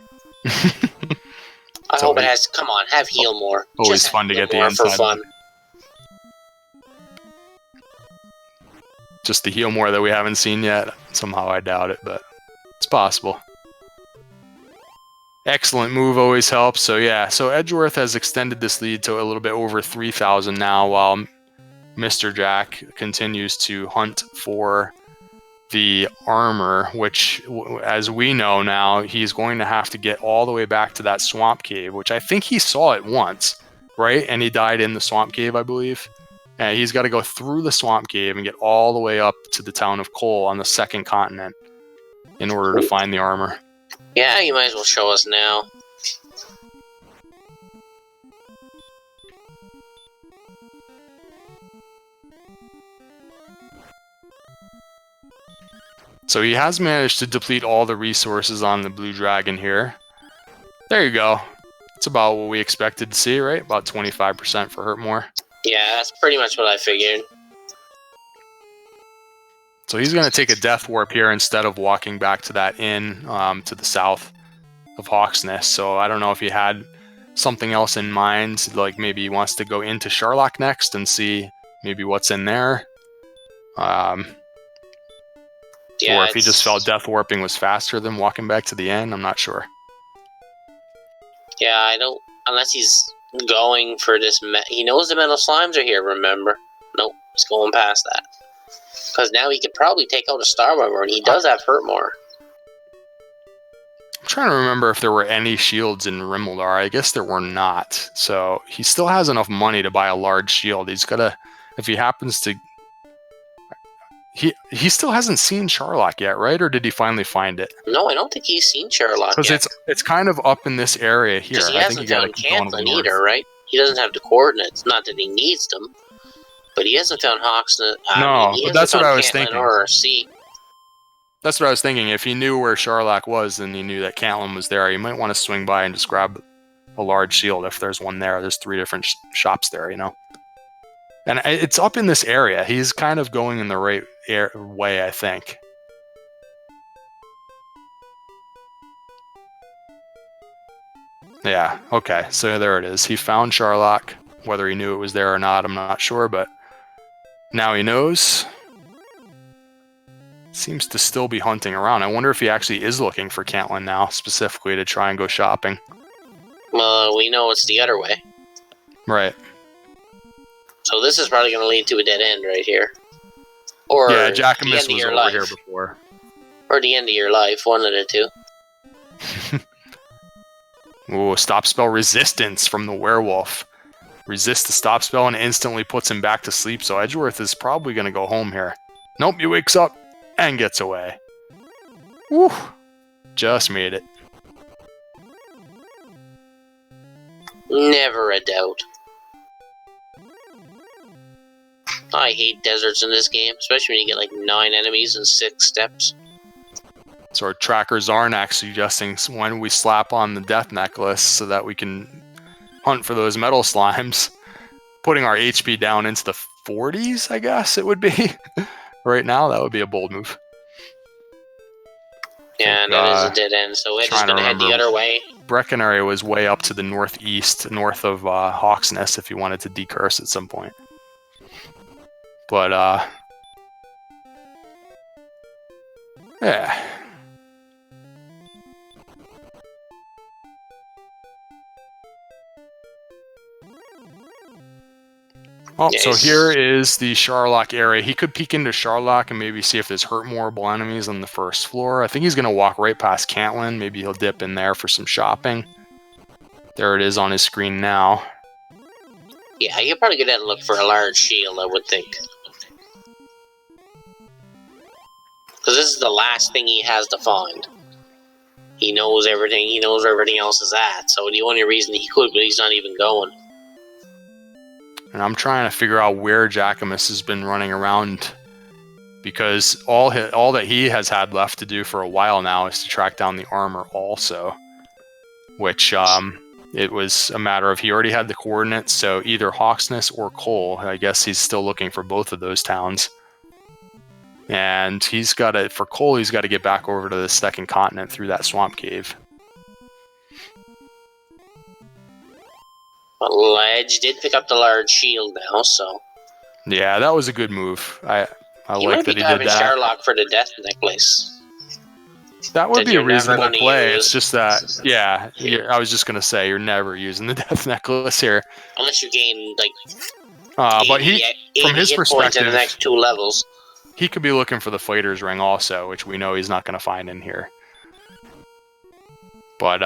I hope it has. Come on, have heal more. Always fun to get the inside. For fun. Just the heal more that we haven't seen yet. Somehow I doubt it, but it's possible. Excellent move always helps. So yeah, so Edgeworth has extended this lead to a little bit over 3,000 now, while Mr. Jack continues to hunt for the armor, which, as we know now, he's going to have to get all the way back to that swamp cave, which I think he saw it once, right? And he died in the swamp cave, I believe. And he's got to go through the swamp cave and get all the way up to the town of Cole on the 2nd continent in order to find the armor. Yeah, you might as well show us now. So he has managed to deplete all the resources on the blue dragon here. There you go. It's about what we expected to see, right? About 25% for hurt more. Yeah, that's pretty much what I figured. So he's going to take a death warp here instead of walking back to that inn to the south of Hawk's Nest. So I don't know if he had something else in mind, like maybe he wants to go into Charlock next and see maybe what's in there. Or if he just felt death warping was faster than walking back to the inn, I'm not sure. Yeah, I don't... Unless he's going for this... He knows the metal slimes are here, remember? Nope, he's going past that. Because now he could probably take out a Star Bomber, and he does have hurt more. I'm trying to remember if there were any shields in Rimuldar. I guess there were not. So he still has enough money to buy a large shield. He's got to... If he happens to... He still hasn't seen Charlock yet, right? Or did he finally find it? No, I don't think he's seen Charlock yet. Because it's kind of up in this area here. Because he hasn't found Cantlin either, right? He doesn't have the coordinates. Not that he needs them. But he hasn't found Hawksnest. No, but that's what I was thinking. Or C. That's what I was thinking. If he knew where Charlock was and he knew that Cantlin was there, he might want to swing by and just grab a large shield if there's one there. There's 3 different shops there, you know? And it's up in this area. He's kind of going in the right way, I think. Yeah, okay, so there it is. He found Charlock. Whether he knew it was there or not, I'm not sure, but now he knows. Seems to still be hunting around. I wonder if he actually is looking for Cantlin now, specifically to try and go shopping. Well, we know it's the other way. Right. So this is probably going to lead to a dead end right here. Or yeah, Jackimus was over here before. Or the end of your life, one of the two. Ooh, stop spell resistance from the werewolf. Resist the stop spell and instantly puts him back to sleep, so Edgeworth is probably going to go home here. Nope, he wakes up and gets away. Woo! Just made it. Never a doubt. I hate deserts in this game, especially when you get like 9 enemies in 6 steps. So our tracker Zarnak suggesting when we slap on the death necklace so that we can hunt for those metal slimes, putting our HP down into the 40s, I guess it would be. Right now, that would be a bold move. Yeah, think, that is a dead end, so Edge is trying to going to head the remember. other way. Breckenary was way up to the northeast, north of Hawksness, if you wanted to decurse at some point. But, yeah. Oh, so here is the Charlock area. He could peek into Charlock and maybe see if there's hurt-moreable enemies on the first floor. I think he's going to walk right past Cantlin. Maybe he'll dip in there for some shopping. There it is on his screen now. Yeah, he'll probably go down and look for a large shield, I would think. Because this is the last thing he has to find. He knows everything. He knows where everything else is at. So the only reason he could, but he's not even going. And I'm trying to figure out where Jackimus has been running around, because all that he has had left to do for a while now is to track down the armor also, which it was a matter of he already had the coordinates, so either Hawksness or Cole. I guess he's still looking for both of those towns. And for Cole, he's got to get back over to the second continent through that swamp cave. Well, Edge did pick up the large shield now, so... Yeah, that was a good move. I like that he did that. Charlock for the death necklace. That would be a reasonable play. It's just that, yeah, I was just going to say, you're never using the death necklace here. Unless you gain, like, but from his perspective, in the next 2 levels. He could be looking for the fighter's ring also, which we know he's not going to find in here. But,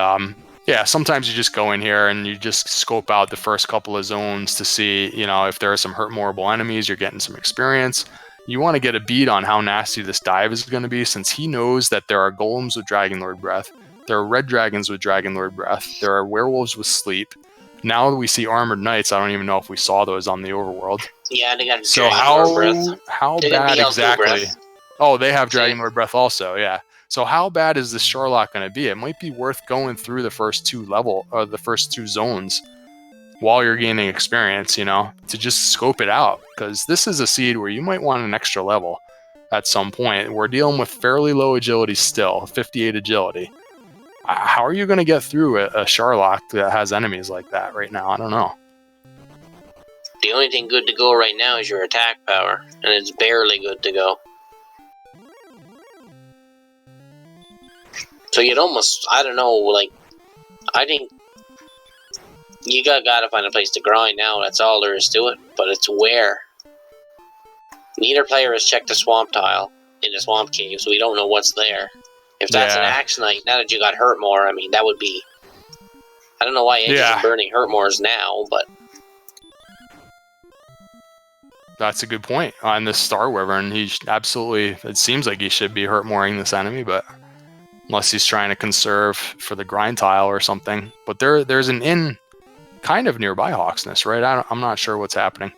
yeah, sometimes you just go in here and you just scope out the first couple of zones to see, if there are some hurt-moreable enemies, you're getting some experience. You want to get a beat on how nasty this dive is going to be, since he knows that there are golems with Dragon Lord Breath, there are red dragons with Dragon Lord Breath, there are werewolves with sleep. Now that we see armored knights, I don't even know if we saw those on the overworld. Yeah, they got so how bad exactly? Oh, they have Dragon Lord Breath also, yeah. So how bad is this Charlock going to be? It might be worth going through the first 2 zones while you're gaining experience, to just scope it out, because this is a seed where you might want an extra level at some point. We're dealing with fairly low agility still, 58 agility. How are you going to get through a Charlock that has enemies like that right now? I don't know. The only thing good to go right now is your attack power, and it's barely good to go. So you'd almost, I don't know, like, I think you gotta find a place to grind now, that's all there is to it, but it's where. Neither player has checked the swamp tile in the swamp cave, so we don't know what's there. If that's an Axonite, now that you got hurt more, I mean, that would be... I don't know why Edge is burning hurt mores now, but... That's a good point. On this Star Wyvern, he absolutely... It seems like he should be hurt moring this enemy, but... Unless he's trying to conserve for the grind tile or something. But there's an inn kind of nearby Hawksness, right? I'm not sure what's happening.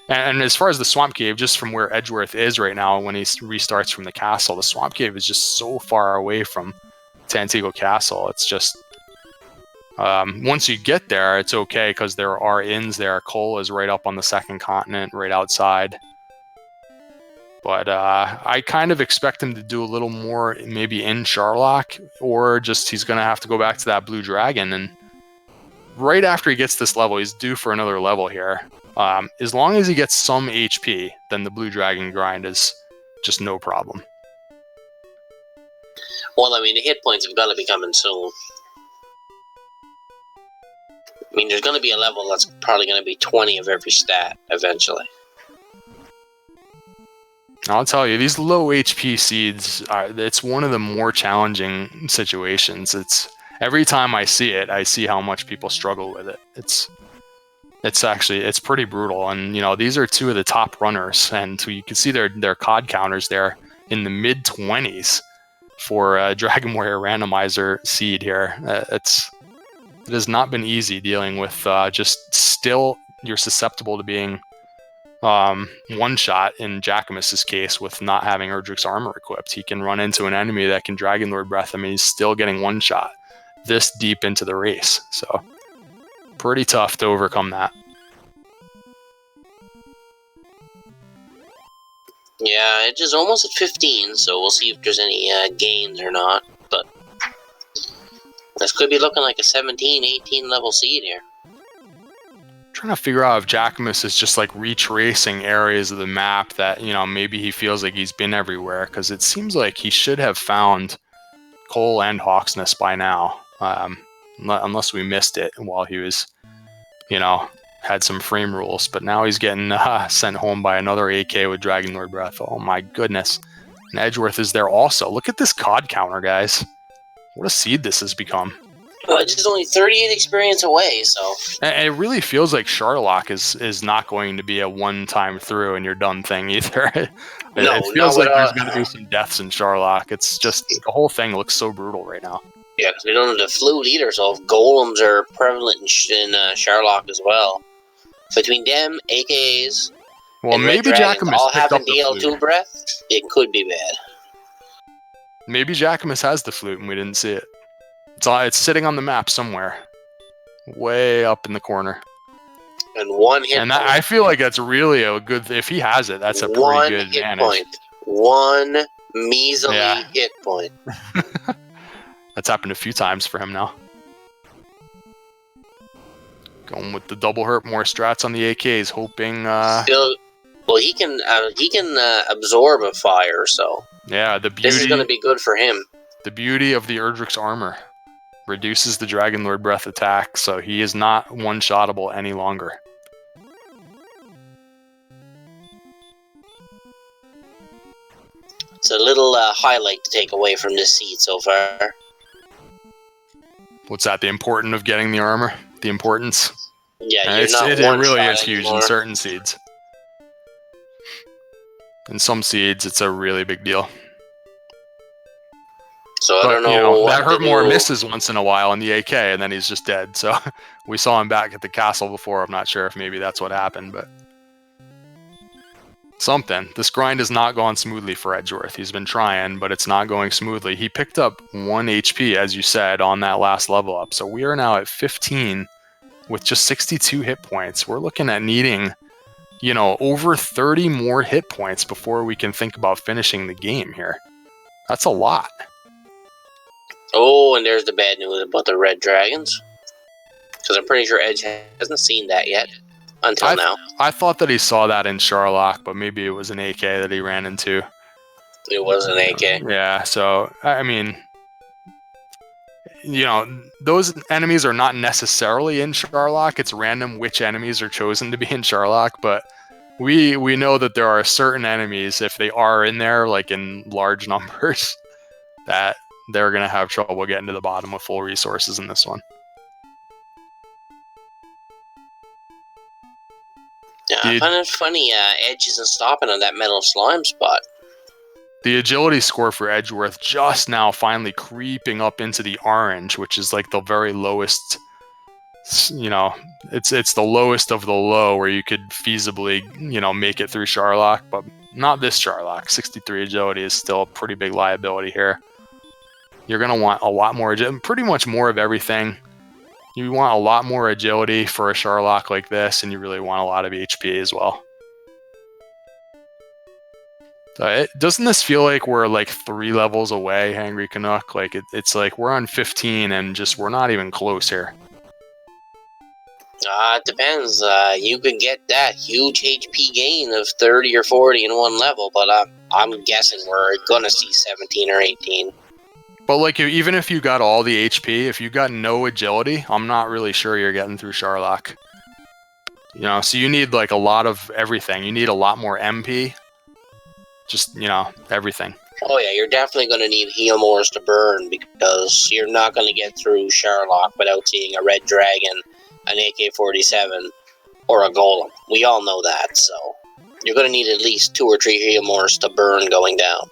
And as far as the Swamp Cave, just from where Edgeworth is right now, when he restarts from the castle, the Swamp Cave is just so far away from Tantigo Castle. It's just... once you get there, it's okay, because there are inns there. Cole is right up on the second continent, right outside. But I kind of expect him to do a little more maybe in Charlock, or just he's going to have to go back to that Blue Dragon. And right after he gets this level, he's due for another level here. As long as he gets some HP, then the Blue Dragon grind is just no problem. Well, I mean, the hit points have got to be coming soon. I mean, there's going to be a level that's probably going to be 20 of every stat eventually. I'll tell you, these low HP seeds, it's one of the more challenging situations. It's every time I see it, I see how much people struggle with it. It's pretty brutal. And, these are 2 of the top runners. And you can see their COD counters there in the mid-20s for a Dragon Warrior Randomizer seed here. It has not been easy dealing with just still you're susceptible to being one-shot in Jackimus's case with not having Erdrick's armor equipped. He can run into an enemy that can Dragon Lord Breath him, and he's still getting one-shot this deep into the race. So, pretty tough to overcome that. Yeah, Edge is almost at 15, so we'll see if there's any gains or not. This could be looking like a 17, 18 level seed here. Trying to figure out if Jackimus is just like retracing areas of the map that, you know, maybe he feels like he's been everywhere, because it seems like he should have found Cole and Hawksness by now, unless we missed it while he was, you know, had some frame rules. But now he's getting sent home by another AK with Dragon Lord Breath. Oh my goodness. And Edgeworth is there also. Look at this COD counter, guys. What a seed this has become. Well, it's just only 38 experience away, so... And it really feels like Charlock is not going to be a one-time through and you're done thing either. It feels like there's going to be some deaths in Charlock. It's just, the whole thing looks so brutal right now. Yeah, because we don't have the flute either, so if golems are prevalent in Charlock as well. Between them, AKs, well, maybe Jackimus all picked having up the DL2 flute. breath, it could be bad. Maybe Jackimus has the flute and we didn't see it. It's sitting on the map somewhere, way up in the corner. And one hit and point. I feel like that's really a good. If he has it, that's a pretty good advantage. Point. One measly hit point. That's happened a few times for him now. Going with the double hurt, more strats on the AKs, hoping. Well, he can absorb a fire, so yeah, the beauty. This is going to be good for him. The beauty of the Erdrick's armor reduces the Dragon Lord Breath attack, so he is not one-shottable any longer. It's a little highlight to take away from this seed so far. What's that? The importance of getting the armor? The importance? Yeah, it really is huge in certain seeds. In some seeds, it's a really big deal. So I don't know. That hurt more misses once in a while in the AK, and then he's just dead. So we saw him back at the castle before. I'm not sure if maybe that's what happened, but something. This grind has not gone smoothly for Edgeworth. He's been trying, but it's not going smoothly. He picked up 1 HP, as you said, on that last level up. So we are now at 15 with just 62 hit points. We're looking at needing, over 30 more hit points before we can think about finishing the game here. That's a lot. Oh, and there's the bad news about the red dragons. Because I'm pretty sure Edge hasn't seen that yet. Until now. I thought that he saw that in Charlock, but maybe it was an AK that he ran into. It was an AK. Yeah, so, I mean, those enemies are not necessarily in Charlock. It's random which enemies are chosen to be in Charlock, but we know that there are certain enemies, if they are in there, like in large numbers, that they're going to have trouble getting to the bottom with full resources in this one. Yeah, I find it funny, Edge isn't stopping on that metal slime spot. The agility score for Edgeworth just now finally creeping up into the orange, which is like the very lowest, it's the lowest of the low where you could feasibly, make it through Charlock, but not this Charlock. 63 agility is still a pretty big liability here. You're going to want a lot more, pretty much more of everything. You want a lot more agility for a Charlock like this, and you really want a lot of HP as well. Doesn't this feel like we're like 3 levels away, Hangry Canuck? Like it's like we're on 15 and we're not even close here. It depends. You could get that huge HP gain of 30 or 40 in one level, but I'm guessing we're gonna see 17 or 18. But like, even if you got all the HP, if you got no agility, I'm not really sure you're getting through Charlock. So you need like a lot of everything. You need a lot more MP. Just, everything. Oh yeah, you're definitely going to need heal mores to burn, because you're not going to get through Charlock without seeing a red dragon, an AK-47, or a golem. We all know that, so you're going to need at least 2 or 3 heal mores to burn going down.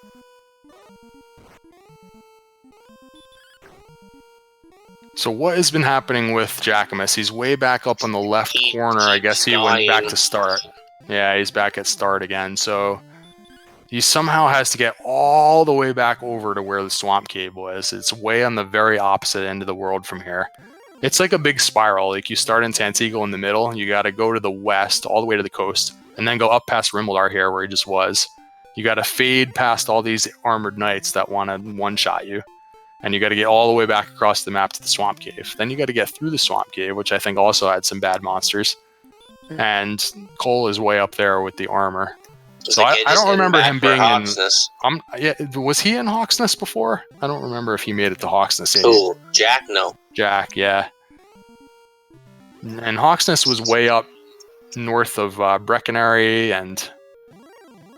So what has been happening with Jackimus? He's way back up on the left corner. I guess he went back to start. Yeah, he's back at start again. So he somehow has to get all the way back over to where the swamp cave was. It's way on the very opposite end of the world from here. It's like a big spiral. Like you start in Santiago in the middle. You got to go to the west, all the way to the coast, and then go up past Rimbledar here where he just was. You got to fade past all these armored knights that want to one-shot you. And you got to get all the way back across the map to the swamp cave. Then you got to get through the swamp cave, which I think also had some bad monsters. And Cole is way up there with the armor. So I don't remember him being in. Yeah, was he in Hawksness before? I don't remember if he made it to Hawksness. Who? Jack? No. Jack, yeah. And Hawksness was way up north of Breckenary, and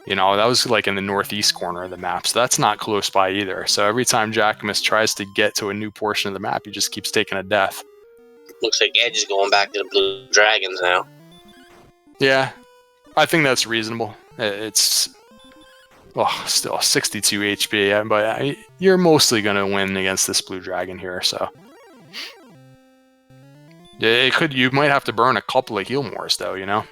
that was like in the northeast corner of the map. So that's not close by either. So every time Jackimus tries to get to a new portion of the map, he just keeps taking a death. Looks like Edge is going back to the Blue Dragons now. Yeah, I think that's reasonable. It's still 62 HP, but you're mostly going to win against this Blue Dragon here, so. You might have to burn a couple of heal mores, though,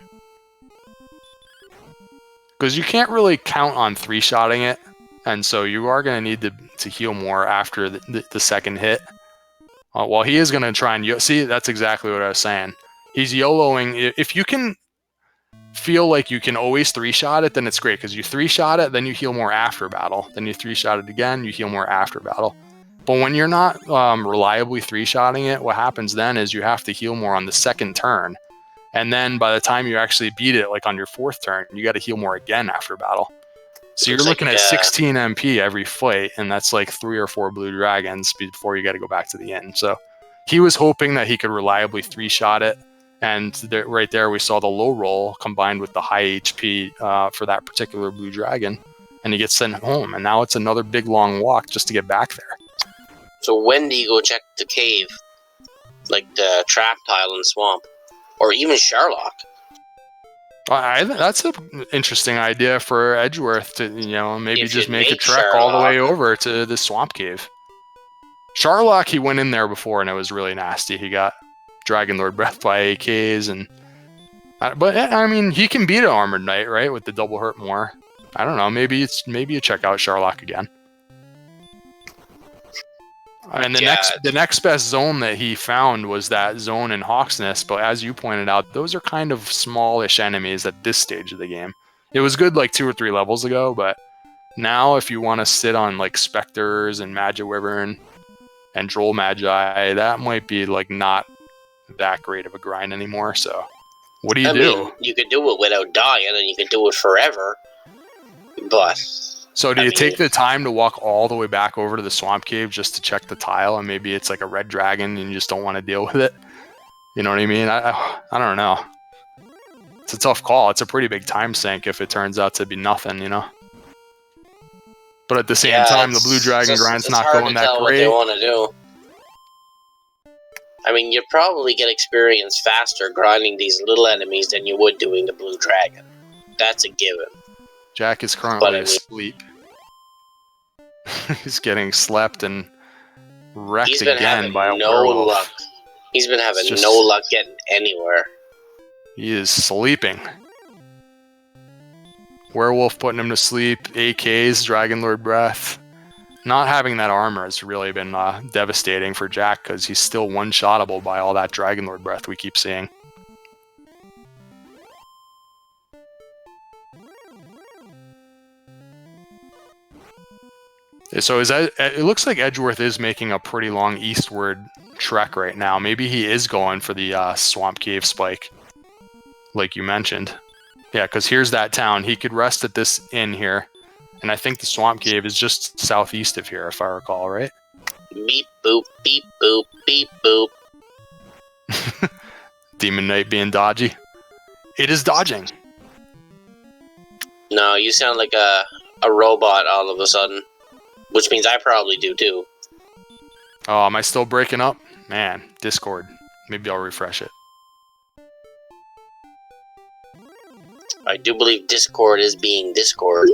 Because you can't really count on 3-shotting it, and so you are going to need to heal more after the second hit. Well, he is going to try and... See, that's exactly what I was saying. He's YOLOing. If you can feel like you can always 3-shot it, then it's great, because you 3-shot it, then you heal more after battle. Then you 3-shot it again, you heal more after battle. But when you're not reliably 3-shotting it, what happens then is you have to heal more on the second turn. And then by the time you actually beat it, like on your 4th turn, you got to heal more again after battle. So you're looking at 16 MP every fight, and that's like 3 or 4 Blue Dragons before you got to go back to the end. So he was hoping that he could reliably 3-shot it. And right there, we saw the low roll combined with the high HP for that particular Blue Dragon. And he gets sent home. And now it's another big, long walk just to get back there. So when do you go check the cave? Like the trap tile in the swamp? Or even Charlock? That's an interesting idea for Edgeworth to, maybe just make a trek Charlock all the way over to the swamp cave. Charlock, he went in there before and it was really nasty. He got Dragon Lord Breath by AKs, but I mean, he can beat an Armored Knight, right, with the double hurt more. I don't know. Maybe you check out Charlock again. And the next best zone that he found was that zone in Hawksness, but as you pointed out, those are kind of smallish enemies at this stage of the game. It was good like 2 or 3 levels ago, but now if you want to sit on like Spectres and Magiwyvern and Droll Magi, that might be like not that great of a grind anymore. So what do you do? Mean, you could do it without dying, and you could do it forever, but... So do you take the time to walk all the way back over to the swamp cave just to check the tile, and maybe it's like a red dragon and you just don't want to deal with it? You know what I mean? I don't know. It's a tough call. It's a pretty big time sink if it turns out to be nothing, But at the same time, the Blue Dragon grind's not going that great. What they want to do. I mean, you'd probably get experience faster grinding these little enemies than you would doing the Blue Dragon. That's a given. Jack is currently asleep. He's getting slept and wrecked again by a werewolf. Luck. He's been having no luck getting anywhere. He is sleeping. Werewolf putting him to sleep. AKs, Dragon Lord Breath. Not having that armor has really been devastating for Jack because he's still one-shottable by all that Dragon Lord Breath we keep seeing. So it looks like Edgeworth is making a pretty long eastward trek right now. Maybe he is going for the swamp cave spike, like you mentioned. Yeah, because here's that town. He could rest at this inn here, and I think the swamp cave is just southeast of here, if I recall, right? Beep boop, beep boop, beep boop. Demon Knight being dodgy. It is dodging. No, you sound like a robot all of a sudden. Which means I probably do too. Oh, am I still breaking up? Man, Discord. Maybe I'll refresh it. I do believe Discord is being Discord.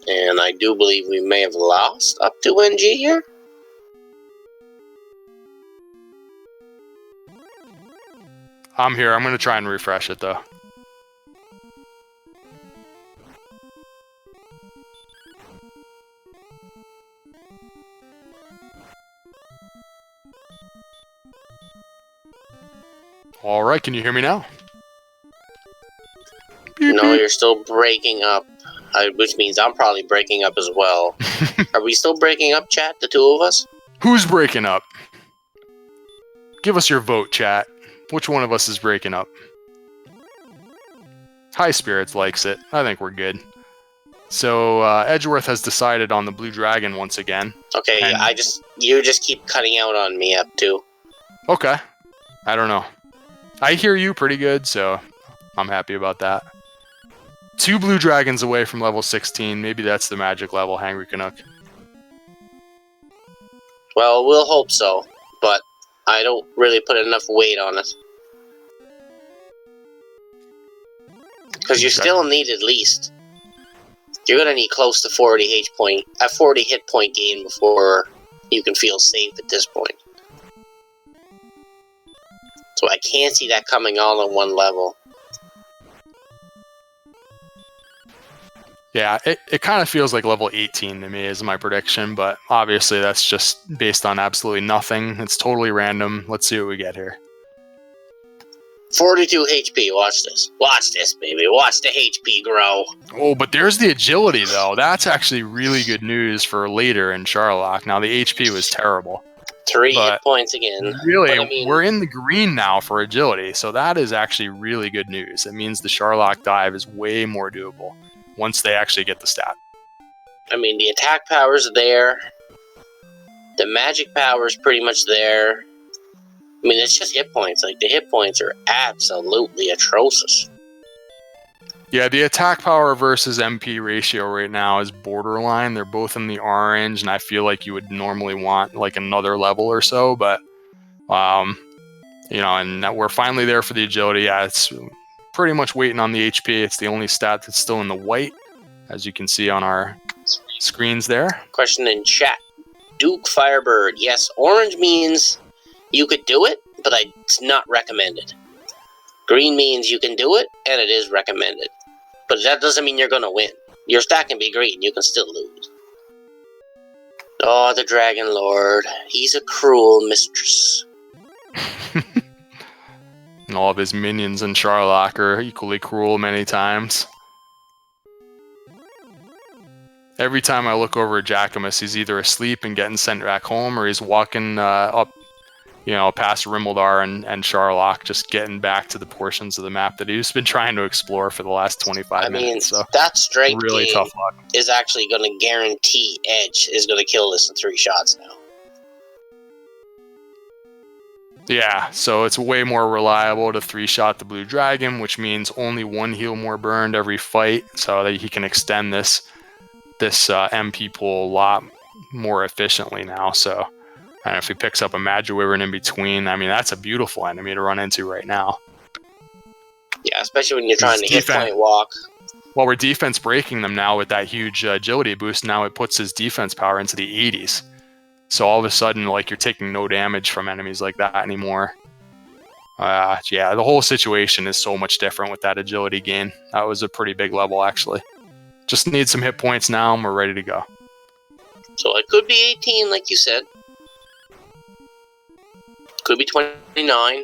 And I do believe we may have lost up to NG here. I'm here. I'm going to try and refresh it though. All right, can you hear me now? No, you're still breaking up. which means I'm probably breaking up as well. Are we still breaking up, chat, the two of us? Who's breaking up? Give us your vote, chat. Which one of us is breaking up? High Spirits likes it. I think we're good. So Edgeworth has decided on the blue dragon once again. Okay, you just keep cutting out on me up too. Okay. I don't know. I hear you pretty good, so I'm happy about that. 2 blue dragons away from level 16. Maybe that's the magic level, Hangry Canuck. Well, we'll hope so, but I don't really put enough weight on it. Because you still need at least... You're going to need close to 40 hit point gain before you can feel safe at this point. So I can't see that coming all in one level. Yeah, it kind of feels like level 18 to me is my prediction, but obviously that's just based on absolutely nothing. It's totally random. Let's see what we get here. 42 HP, watch this. Watch this, baby. Watch the HP grow. Oh, but there's the agility, though. That's actually really good news for later in Charlock. Now, the HP was terrible. 3 hit points again. Really, we're in the green now for agility, so that is actually really good news. It means the Charlock dive is way more doable once they actually get the stat. I mean, the attack power's there. The magic power's pretty much there. I mean, it's just hit points. Like, the hit points are absolutely atrocious. Yeah, the attack power versus MP ratio right now is borderline. They're both in the orange, and I feel like you would normally want like another level or so, but and we're finally there for the agility. Yeah, it's pretty much waiting on the HP. It's the only stat that's still in the white, as you can see on our screens there. Question in chat. Duke Firebird. Yes, orange means you could do it, but it's not recommended. Green means you can do it, and it is recommended. But that doesn't mean you're going to win. Your stat can be green, you can still lose. Oh, the Dragon Lord. He's a cruel mistress. And all of his minions in Charlock are equally cruel many times. Every time I look over at Jackimus, he's either asleep and getting sent back home, or he's walking up, past Rimmildar and Charlock, just getting back to the portions of the map that he's been trying to explore for the last 25 minutes. So that straight really game tough luck. Is actually going to guarantee Edge is going to kill this in 3 shots now. Yeah, so it's way more reliable to 3-shot the Blue Dragon, which means only 1 heal more burned every fight, so that he can extend this MP pool a lot more efficiently now. So, and if he picks up a Magic Wyvern in between, I mean, that's a beautiful enemy to run into right now. Yeah, especially when you're trying to hit point walk. Well, we're defense breaking them now with that huge agility boost. Now it puts his defense power into the 80s. So all of a sudden, like, you're taking no damage from enemies like that anymore. Yeah, the whole situation is so much different with that agility gain. That was a pretty big level, actually. Just need some hit points now, and we're ready to go. So it could be 18, like you said. Could be 29. I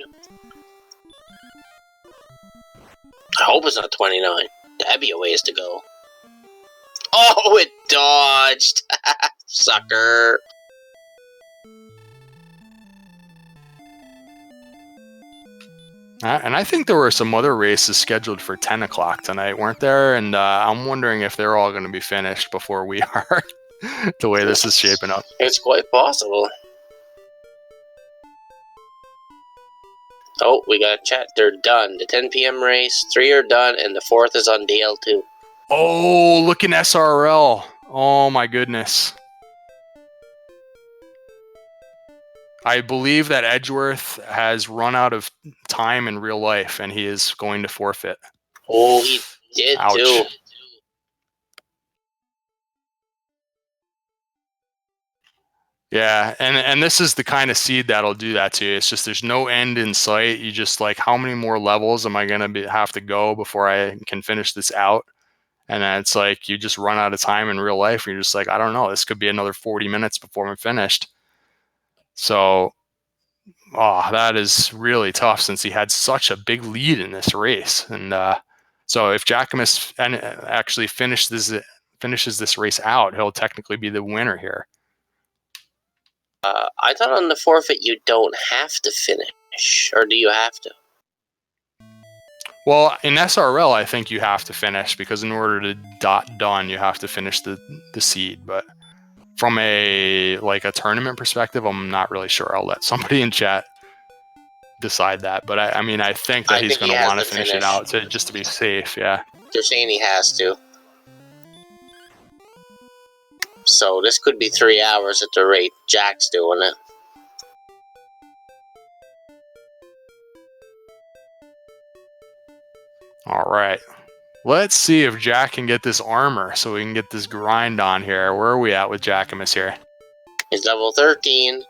hope it's not 29. That'd be a ways to go. Oh, it dodged! Sucker! And I think there were some other races scheduled for 10 o'clock tonight, weren't there? And I'm wondering if they're all going to be finished before we are, the way this is shaping up. It's quite possible. Oh, we got a chat. They're done. The 10 p.m. race, 3 are done, and the 4th is on DL2. Oh, look in SRL. Oh, my goodness. I believe that Edgeworth has run out of time in real life, and he is going to forfeit. Oh, he did. Ouch. Too. Yeah, and this is the kind of seed that'll do that to you. It's just there's no end in sight. You just like, how many more levels am I going to have to go before I can finish this out? And then it's like you just run out of time in real life. And you're just like, I don't know. This could be another 40 minutes before I'm finished. So... oh, that is really tough since he had such a big lead in this race. And So if Jackimus actually finishes this race out, he'll technically be the winner here. I thought on the forfeit you don't have to finish, or do you have to? Well, in SRL, I think you have to finish, because in order to done, you have to finish the seed. But from a tournament perspective, I'm not really sure. I'll let somebody in chat decide that. But I mean, I think that he's going to want to finish it out just to be safe. Yeah. They're saying he has to. So this could be 3 hours at the rate Jack's doing it. All right. Let's see if Jack can get this armor so we can get this grind on here. Where are we at with Jackimus here? He's level 13.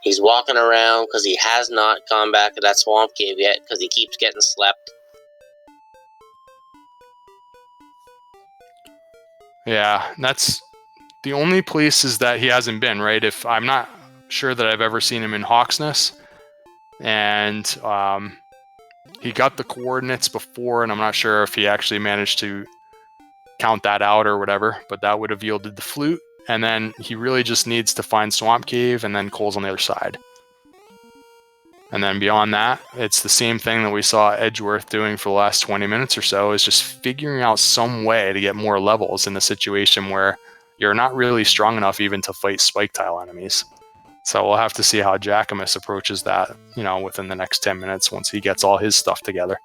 He's walking around because he has not gone back to that swamp cave yet because he keeps getting slept. Yeah, that's the only places that he hasn't been, right? If I'm not sure that I've ever seen him in Hawksness, and he got the coordinates before, and I'm not sure if he actually managed to count that out or whatever, but that would have yielded the flute. And then he really just needs to find Swamp Cave and then Cole's on the other side. And then beyond that, it's the same thing that we saw Edgeworth doing for the last 20 minutes or so, is just figuring out some way to get more levels in a situation where you're not really strong enough even to fight spike tile enemies. So we'll have to see how Jackimus approaches that, within the next 10 minutes once he gets all his stuff together.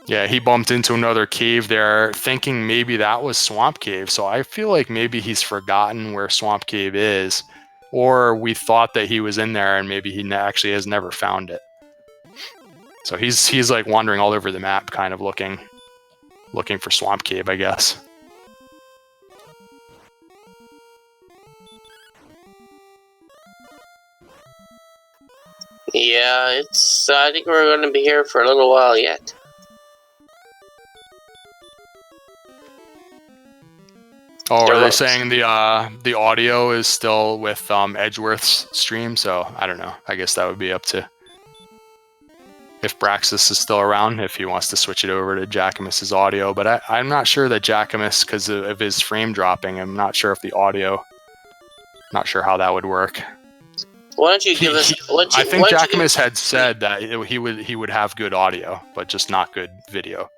Yeah, he bumped into another cave there, thinking maybe that was Swamp Cave. So I feel like maybe he's forgotten where Swamp Cave is, or we thought that he was in there and maybe he actually has never found it. So he's like wandering all over the map, kind of looking for Swamp Cave, I guess. Yeah, I think we're going to be here for a little while yet. Oh, are they saying the audio is still with Edgeworth's stream? So I don't know. I guess that would be up to if Braxis is still around, if he wants to switch it over to Jackimus's audio. But I'm not sure that Jackimus, because of his frame dropping, I'm not sure if the audio, not sure how that would work. Why don't you give us? I think Jackimus had said that he would have good audio, but just not good video.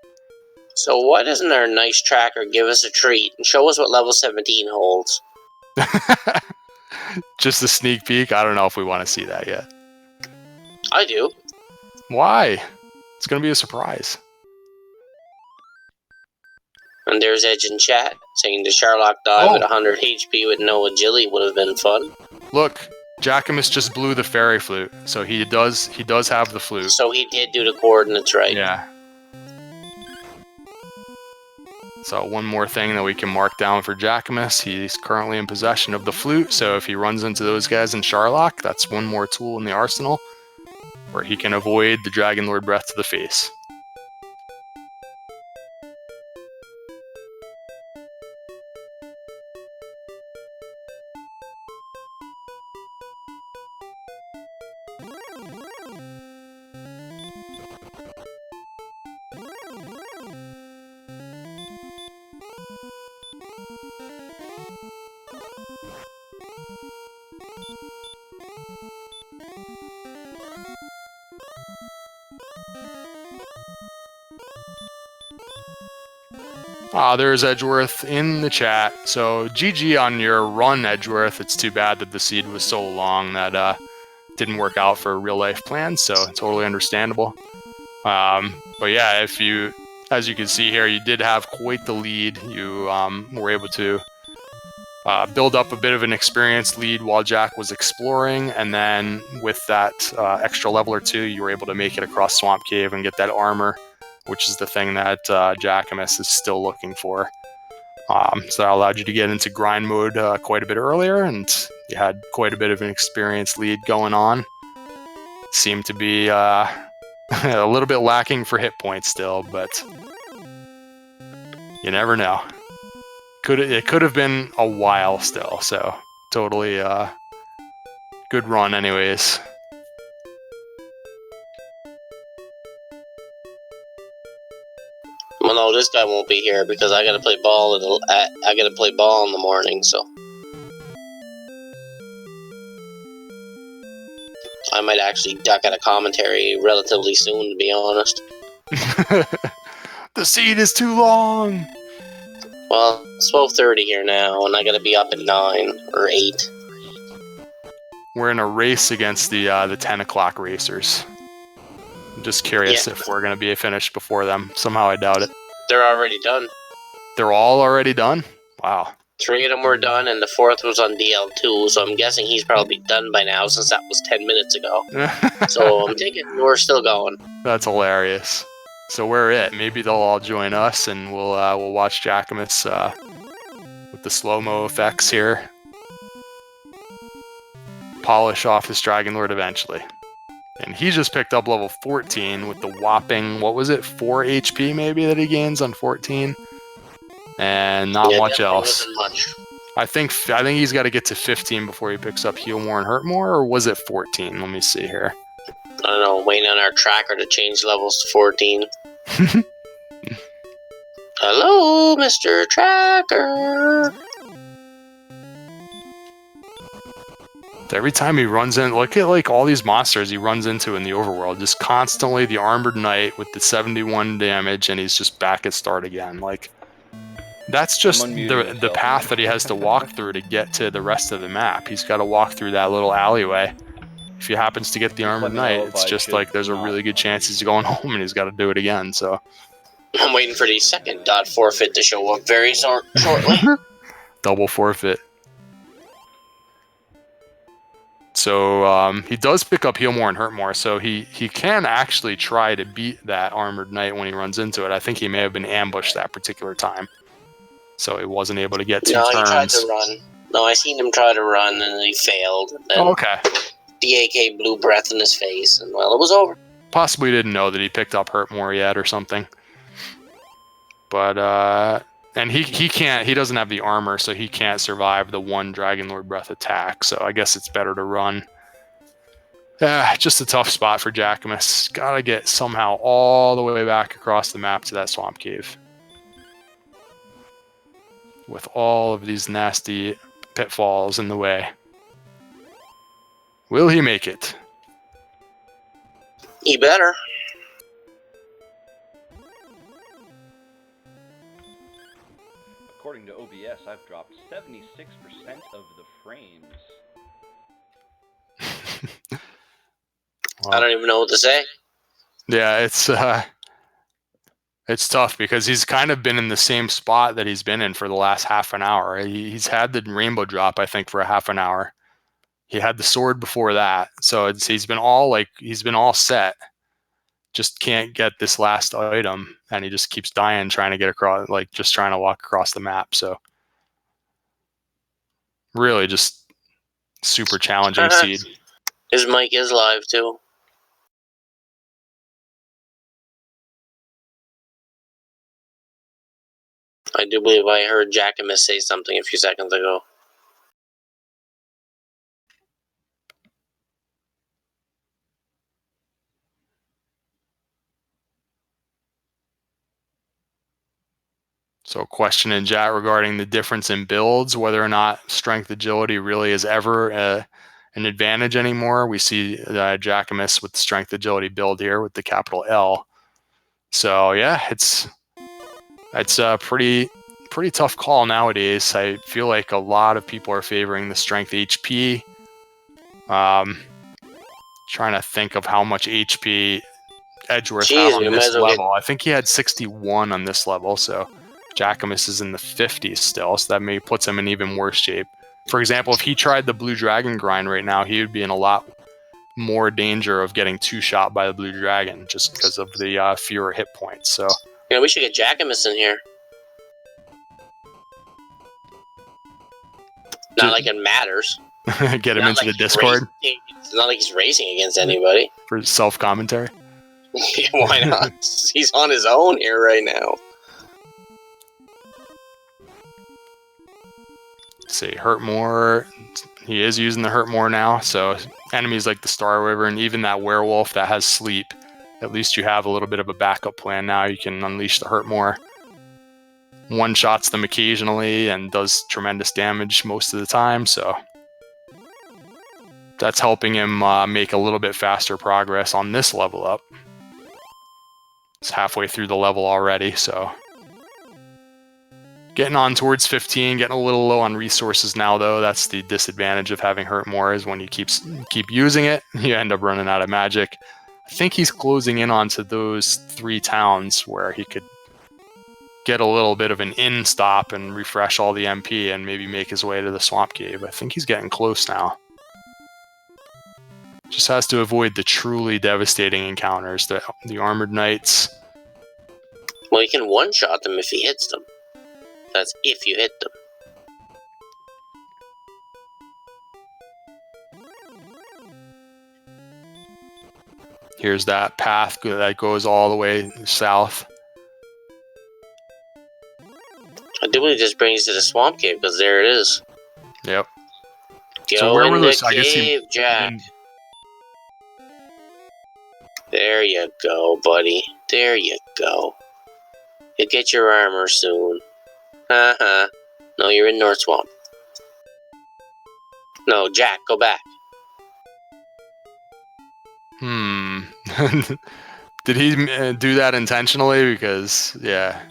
So why doesn't our nice tracker give us a treat and show us what level 17 holds? Just a sneak peek? I don't know if we want to see that yet. I do. Why? It's going to be a surprise. And there's Edge in chat saying the Charlock dive at 100 HP with no agility would have been fun. Look, Jackimus just blew the fairy flute, so he does have the flute. So he did do the coordinates right. Yeah. So one more thing that we can mark down for Jackimus, he's currently in possession of the flute, so if he runs into those guys in Charlock, that's one more tool in the arsenal where he can avoid the Dragon Lord Breath to the face. There's Edgeworth in the chat. So GG on your run, Edgeworth. It's too bad that the seed was so long that didn't work out for real life plans, so totally understandable. But yeah, as you can see here, you did have quite the lead. You were able to build up a bit of an experienced lead while Jack was exploring, and then with that extra level or two, you were able to make it across Swamp Cave and get that armor, which is the thing that Jackimus is still looking for. So that allowed you to get into grind mode quite a bit earlier, and you had quite a bit of an experienced lead going on. Seemed to be a little bit lacking for hit points still, but you never know. It could have been a while still, so totally good run anyways. Well, no, this guy won't be here because I gotta play ball. I gotta play ball in the morning, so I might actually duck out of commentary relatively soon, to be honest. The seat is too long. Well, it's 12:30 here now, and I gotta be up at 9 or 8. We're in a race against the 10 o'clock racers. I'm just curious if we're going to be finished before them. Somehow I doubt it. They're already done. They're all already done? Wow. 3 of them were done, and the 4th was on DL2, so I'm guessing he's probably done by now since that was 10 minutes ago. So I'm thinking we're still going. That's hilarious. So we're it. Maybe they'll all join us, and we'll watch Jackimus with the slow-mo effects here polish off this Dragon Lord eventually. And he just picked up level 14 with the whopping, what was it, 4 HP maybe that he gains on 14? And not much else. Much. I think he's got to get to 15 before he picks up Heal More and Hurt More, or was it 14? Let me see here. I don't know, waiting on our tracker to change levels to 14. Hello, Mr. Tracker! Every time he runs in, look at like all these monsters he runs into in the overworld, just constantly the Armored Knight with the 71 damage, and he's just back at start again. Like, that's just the path that he has to walk through to get to the rest of the map. He's got to walk through that little alleyway. If he happens to get the Armored Knight, it's just like there's a really good chance he's going home and he's got to do it again. So I'm waiting for the second dot forfeit to show up very shortly. Double forfeit. So he does pick up Heal More and Hurt More, so he can actually try to beat that Armored Knight when he runs into it. I think he may have been ambushed that particular time, so he wasn't able to get 2 turns. No, he tried to run. No, I seen him try to run, and he failed. And okay. The AK blew breath in his face, and well, it was over. Possibly didn't know that he picked up Hurt More yet or something. But and he doesn't have the armor, so he can't survive the 1 Dragon Lord Breath attack, so I guess it's better to run. Just a tough spot for Jackimus. Gotta get somehow all the way back across the map to that swamp cave. With all of these nasty pitfalls in the way. Will he make it? He better. According to OBS, I've dropped 76% of the frames. I don't even know what to say. Yeah, it's tough because he's kind of been in the same spot that he's been in for the last half an hour. He's had the rainbow drop, I think, for a half an hour. He had the sword before that, so he's been all set. Just can't get this last item, and he just keeps dying trying to get across, like just trying to walk across the map. So really just super challenging seed. His mic is live too. I do believe I heard Jackimus say something a few seconds ago. So question in chat regarding the difference in builds, whether or not strength agility really is ever an advantage anymore. We see Jackimus with the strength agility build here with the capital L. So yeah, it's a pretty tough call nowadays. I feel like a lot of people are favoring the strength HP. Trying to think of how much HP Edgeworth had on this level. I think he had 61 on this level, so Jackimus is in the 50s still, so that maybe puts him in even worse shape. For example, if he tried the Blue Dragon grind right now, he would be in a lot more danger of getting 2-shot by the Blue Dragon just because of the fewer hit points. So yeah, we should get Jackimus in here. Not like it matters. Get him into the Discord. It's not like he's racing against anybody. For self-commentary? Yeah, why not? He's on his own here right now. Let's see, Hurt More. He is using the Hurt More now, so enemies like the Star Wyvern and even that werewolf that has sleep at least you have a little bit of a backup plan now. You can unleash the Hurt more. One-shots them occasionally and does tremendous damage most of the time, so that's helping him make a little bit faster progress on this level up. It's halfway through the level already, so getting on towards 15, getting a little low on resources now, though. That's the disadvantage of having Hurt more, is when you keep using it, you end up running out of magic. I think he's closing in onto those 3 towns where he could get a little bit of an in stop and refresh all the MP and maybe make his way to the Swamp Cave. I think he's getting close now. Just has to avoid the truly devastating encounters, the Armored Knights. Well, you can one-shot them if he hits them. That's if you hit them. Here's that path that goes all the way south. I do believe this brings you to the Swamp Cave, because there it is. Yep. Go so where in were the those? cave, I guess he, Jack. There you go, buddy. There you go. You'll get your armor soon. Haha. No, you're in North Swamp. No, Jack, go back. Did he do that intentionally? Because, yeah.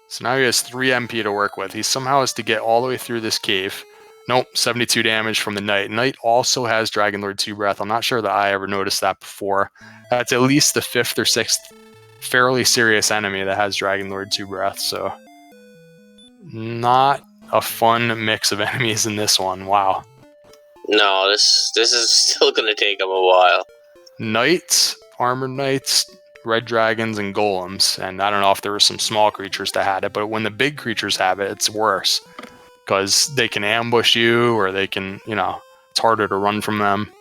So now he has 3 MP to work with. He somehow has to get all the way through this cave. Nope, 72 damage from the Knight. Knight also has Dragon Lord 2 Breath. I'm not sure that I ever noticed that before. That's at least the 5th or 6th fairly serious enemy that has Dragon Lord 2 Breath, so not a fun mix of enemies in this one. Wow. No, this is still going to take him a while. Knights, Armored Knights, Red Dragons, and Golems. And I don't know if there were some small creatures that had it, but when the big creatures have it, it's worse. Because they can ambush you, or they can, it's harder to run from them.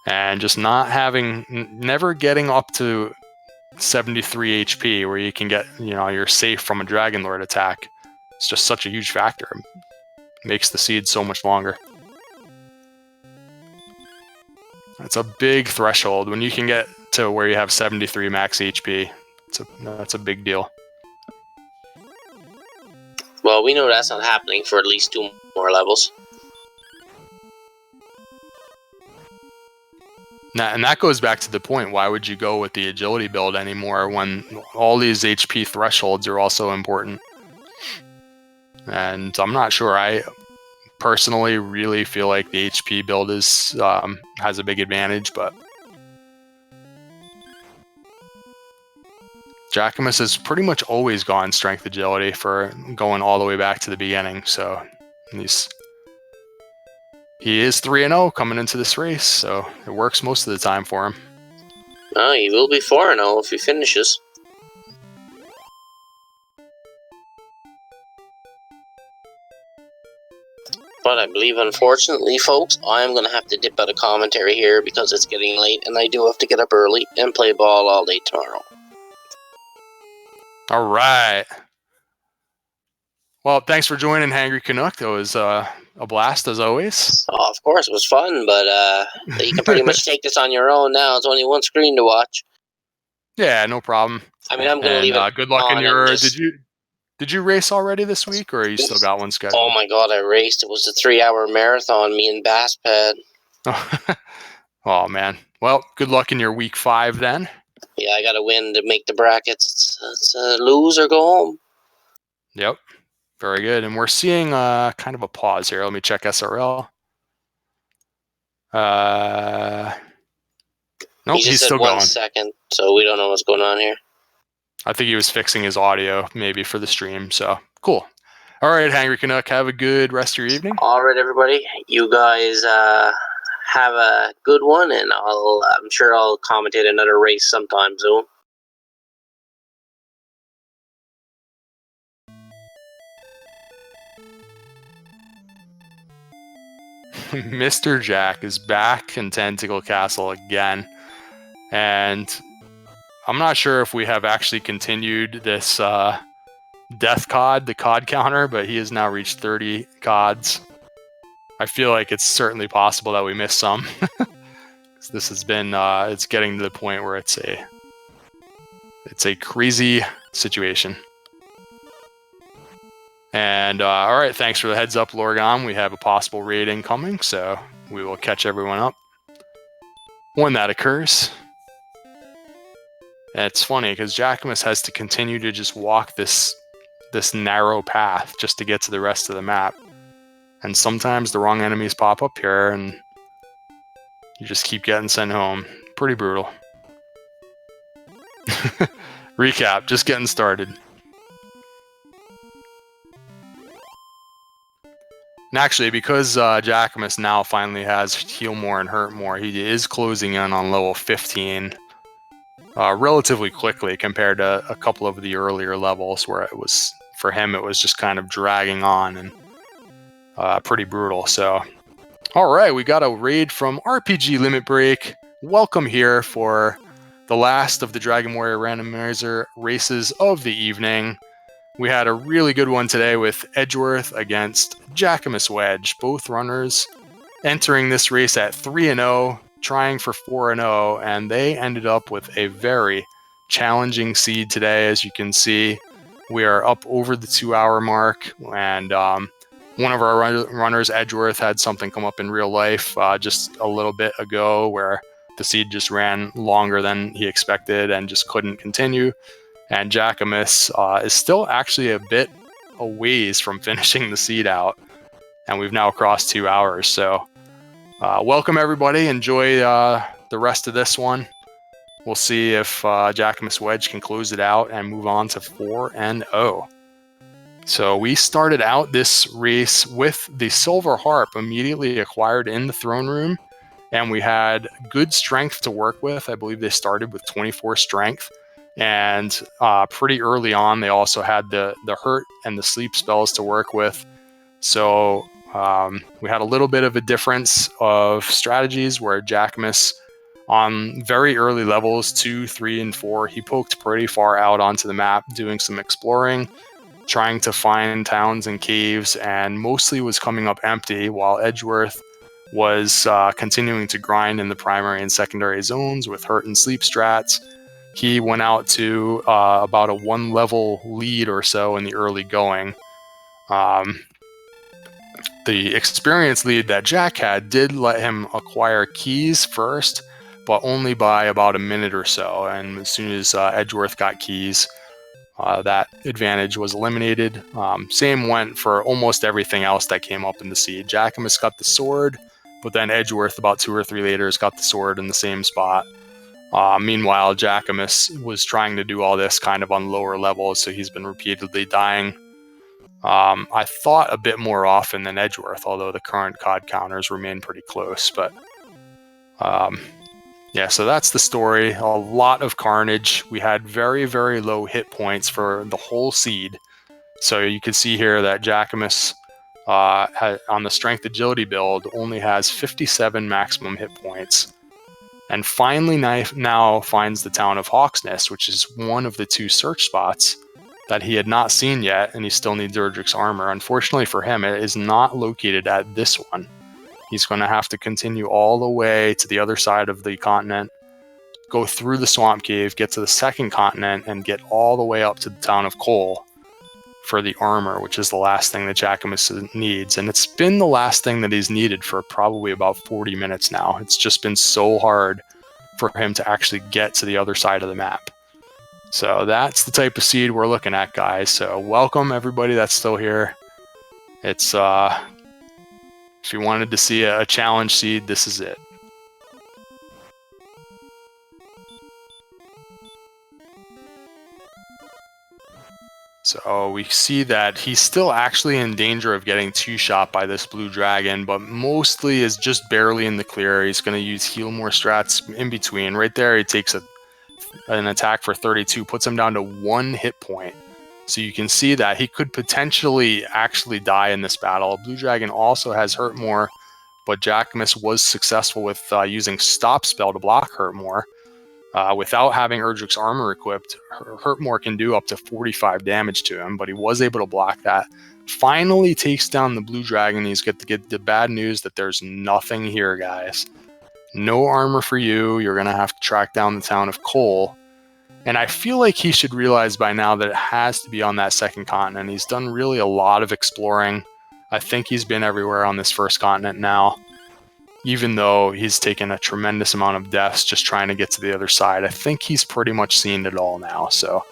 And just never getting up to 73 HP where you can get, you're safe from a Dragon Lord attack. It's just such a huge factor. It makes the seed so much longer. That's a big threshold. When you can get to where you have 73 max HP, that's a big deal. Well, we know that's not happening for at least 2 more levels. And that goes back to the point, why would you go with the agility build anymore when all these HP thresholds are also important? And I'm not sure. I personally really feel like the HP build has a big advantage, but Jackimus has pretty much always gone strength agility for going all the way back to the beginning, so he is 3-0 coming into this race, so it works most of the time for him. Oh, he will be 4-0 if he finishes. But I believe, unfortunately, folks, I am going to have to dip out of commentary here because it's getting late, and I do have to get up early and play ball all day tomorrow. All right. Well, thanks for joining Hangry Canuck. That was a blast, as always. Oh, of course, it was fun, but you can pretty much take this on your own now. It's only one screen to watch. Yeah, no problem. I mean, I'm going to leave it. Good luck in your. Just... Did you race already this week, or you still got one scheduled? Oh my God, I raced. It was a 3-hour marathon. Me and Bass Pad. Oh man. Well, good luck in your week 5 then. Yeah, I got to win to make the brackets. It's lose or go home. Yep. Very good. And we're seeing kind of a pause here. Let me check SRL. Nope, he's still going. 1 second, so we don't know what's going on here. I think he was fixing his audio maybe for the stream, so cool. All right, Hangry Canuck, have a good rest of your evening. All right, everybody. You guys have a good one, and I'm sure I'll commentate another race sometime soon. Mr. Jack is back in Tentacle Castle again, and I'm not sure if we have actually continued this death COD, the COD counter, but he has now reached 30 CODs. I feel like it's certainly possible that we missed some. This has been, it's getting to the point where it's a crazy situation. And all right, thanks for the heads up, Lorgon. We have a possible raid incoming, so we will catch everyone up when that occurs. And it's funny because Jackimus has to continue to just walk this narrow path just to get to the rest of the map. And sometimes the wrong enemies pop up here and you just keep getting sent home. Pretty brutal. Recap, just getting started. And actually, because Jackimus now finally has Heal More and Hurt More, he is closing in on level 15 relatively quickly compared to a couple of the earlier levels where it was, for him, it was just kind of dragging on and pretty brutal. So, all right, we got a raid from RPG Limit Break. Welcome here for the last of the Dragon Warrior Randomizer races of the evening. We had a really good one today with Edgeworth against JackimusWedge, both runners entering this race at 3-0, trying for 4-0, and they ended up with a very challenging seed today. As you can see, we are up over the 2-hour mark, and one of our runners, Edgeworth, had something come up in real life just a little bit ago where the seed just ran longer than he expected and just couldn't continue. And Jackimus is still actually a bit a ways from finishing the seed out. And we've now crossed 2 hours. So welcome, everybody. Enjoy the rest of this one. We'll see if JackimusWedge can close it out and move on to 4-0. So we started out this race with the Silver Harp immediately acquired in the throne room. And we had good strength to work with. I believe they started with 24 strength. And pretty early on, they also had the hurt and the sleep spells to work with. So we had a little bit of a difference of strategies where Jackimus, on very early levels, 2, 3, and 4, he poked pretty far out onto the map, doing some exploring, trying to find towns and caves, and mostly was coming up empty, while Edgeworth was continuing to grind in the primary and secondary zones with hurt and sleep strats. He went out to about a 1-level lead or so in the early going. The experience lead that Jack had did let him acquire keys first, but only by about a minute or so. And as soon as Edgeworth got keys, that advantage was eliminated. Same went for almost everything else that came up in the seed. Jackimus got the sword, but then Edgeworth, about 2 or 3 later, got the sword in the same spot. Meanwhile, Jackimus was trying to do all this kind of on lower levels, so he's been repeatedly dying. I thought a bit more often than Edgeworth, although the current COD counters remain pretty close. But yeah, so that's the story. A lot of carnage. We had very, very low hit points for the whole seed. So you can see here that Jackimus, on the Strength Agility build, only has 57 maximum hit points. And finally now finds the town of Hawksnest, which is one of the 2 search spots that he had not seen yet, and he still needs Erdrick's armor. Unfortunately for him, it is not located at this one. He's going to have to continue all the way to the other side of the continent, go through the swamp cave, get to the second continent, and get all the way up to the town of Cole for the armor, which is the last thing that Jackimus needs. And it's been the last thing that he's needed for probably about 40 minutes now. It's just been so hard for him to actually get to the other side of the map. So that's the type of seed we're looking at, guys. So welcome everybody that's still here. It's if you wanted to see a challenge seed, this is it. So we see that he's still actually in danger of getting 2-shot by this blue dragon, but mostly is just barely in the clear. He's going to use heal more strats in between. Right there, he takes an attack for 32, puts him down to 1 hit point. So you can see that he could potentially actually die in this battle. Blue dragon also has hurt more, but Jackimus was successful with using stop spell to block hurt more. Without having Erdrick's armor equipped, Hurtmore can do up to 45 damage to him, but he was able to block that. Finally takes down the blue dragon. He's got to get the bad news that there's nothing here, guys. No armor for you. You're going to have to track down the town of Cole. And I feel like he should realize by now that it has to be on that second continent. He's done really a lot of exploring. I think he's been everywhere on this first continent now, even though he's taken a tremendous amount of deaths just trying to get to the other side. I think he's pretty much seen it all now. So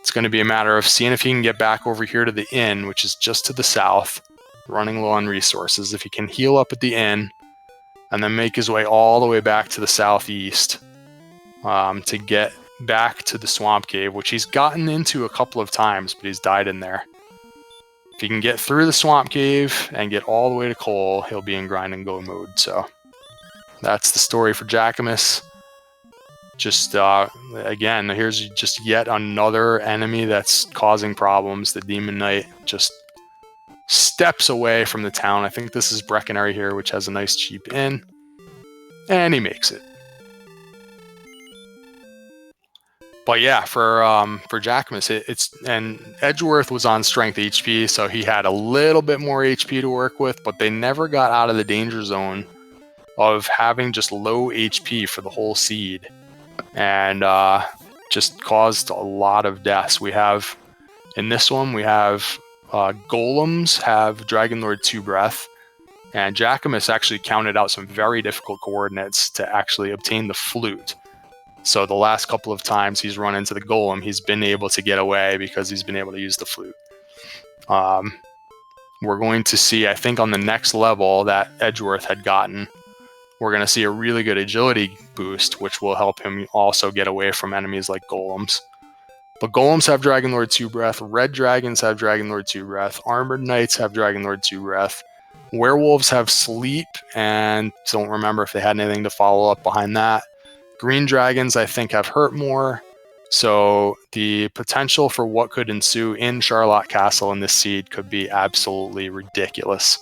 it's going to be a matter of seeing if he can get back over here to the inn, which is just to the south, running low on resources. If he can heal up at the inn and then make his way all the way back to the southeast to get back to the swamp cave, which he's gotten into a couple of times, but he's died in there. If he can get through the swamp cave and get all the way to Cole, he'll be in grind and go mode. So that's the story for Jackimus. Just again, here's just yet another enemy that's causing problems. The Demon Knight just steps away from the town. I think this is Breckenary here, which has a nice cheap inn, and he makes it. But yeah, for Jackimus, and Edgeworth was on strength HP, so he had a little bit more HP to work with, but they never got out of the danger zone of having just low HP for the whole seed, and just caused a lot of deaths. We have, in this one, we have golems have Dragonlord 2 Breath, and Jackimus actually counted out some very difficult coordinates to actually obtain the flute. So the last couple of times he's run into the golem, he's been able to get away because he's been able to use the flute. We're going to see, I think on the next level that Edgeworth had gotten, we're going to see a really good agility boost, which will help him also get away from enemies like golems. But golems have Dragonlord 2 Breath, red dragons have Dragonlord 2 Breath, armored knights have Dragonlord 2 Breath, werewolves have sleep, and don't remember if they had anything to follow up behind that. Green dragons, I think, have hurt more. So the potential for what could ensue in Charlock Castle in this seed could be absolutely ridiculous.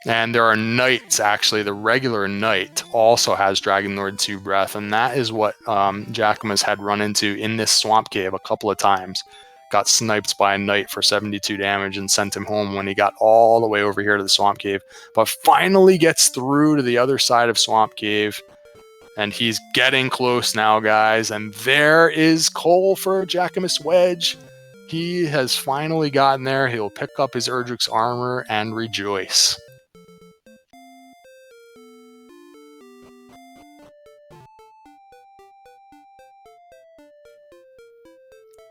And there are knights, actually. The regular knight also has Dragonlord 2 Breath, and that is what Jackimus had run into in this swamp cave a couple of times. Got sniped by a knight for 72 damage and sent him home when he got all the way over here to the swamp cave, but finally gets through to the other side of swamp cave, and he's getting close now, guys, and there is Cole for JackimusWedge. He has finally gotten there. He'll pick up his Erdrick's armor and rejoice.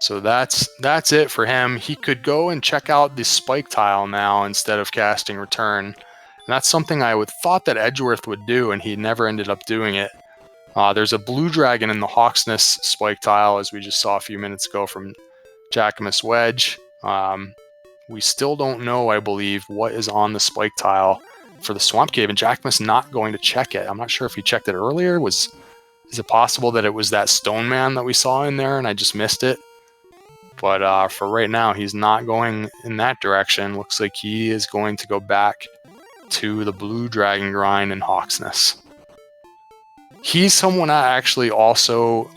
So that's it for him. He could go and check out the spike tile now instead of casting return. And that's something I would thought that Edgeworth would do, and he never ended up doing it. There's a blue dragon in the Hawksness spike tile, as we just saw a few minutes ago from JackimusWedge. We still don't know, I believe, what is on the spike tile for the swamp cave, and Jackimus not going to check it. I'm not sure if he checked it earlier. Is it possible that it was that stone man that we saw in there and I just missed it? But for right now, he's not going in that direction. Looks like he is going to go back to the Blue Dragon Grind in Hawksness. He's someone that actually also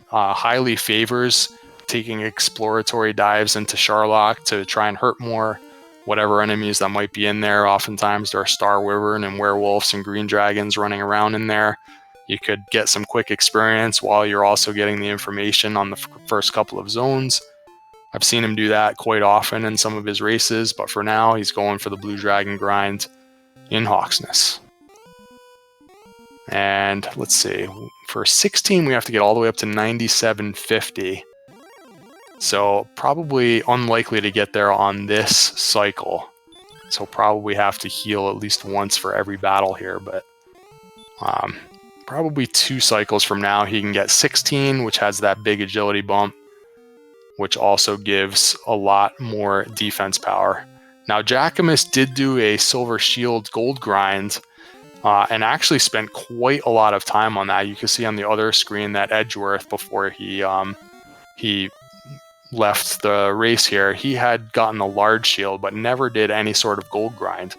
highly favors taking exploratory dives into Charlock to try and hurt more whatever enemies that might be in there. Oftentimes there are Star Wyvern and werewolves and green dragons running around in there. You could get some quick experience while you're also getting the information on the first couple of zones. I've seen him do that quite often in some of his races, but for now, he's going for the Blue Dragon Grind in Hawksness. And let's see, for 16, we have to get all the way up to 9750. So probably unlikely to get there on this cycle. So probably have to heal at least once for every battle here, but probably 2 cycles from now, he can get 16, which has that big agility bump, which also gives a lot more defense power. Now, Jackimus did do a Silver Shield gold grind and actually spent quite a lot of time on that. You can see on the other screen that Edgeworth, before he left the race here, he had gotten a large shield, but never did any sort of gold grind.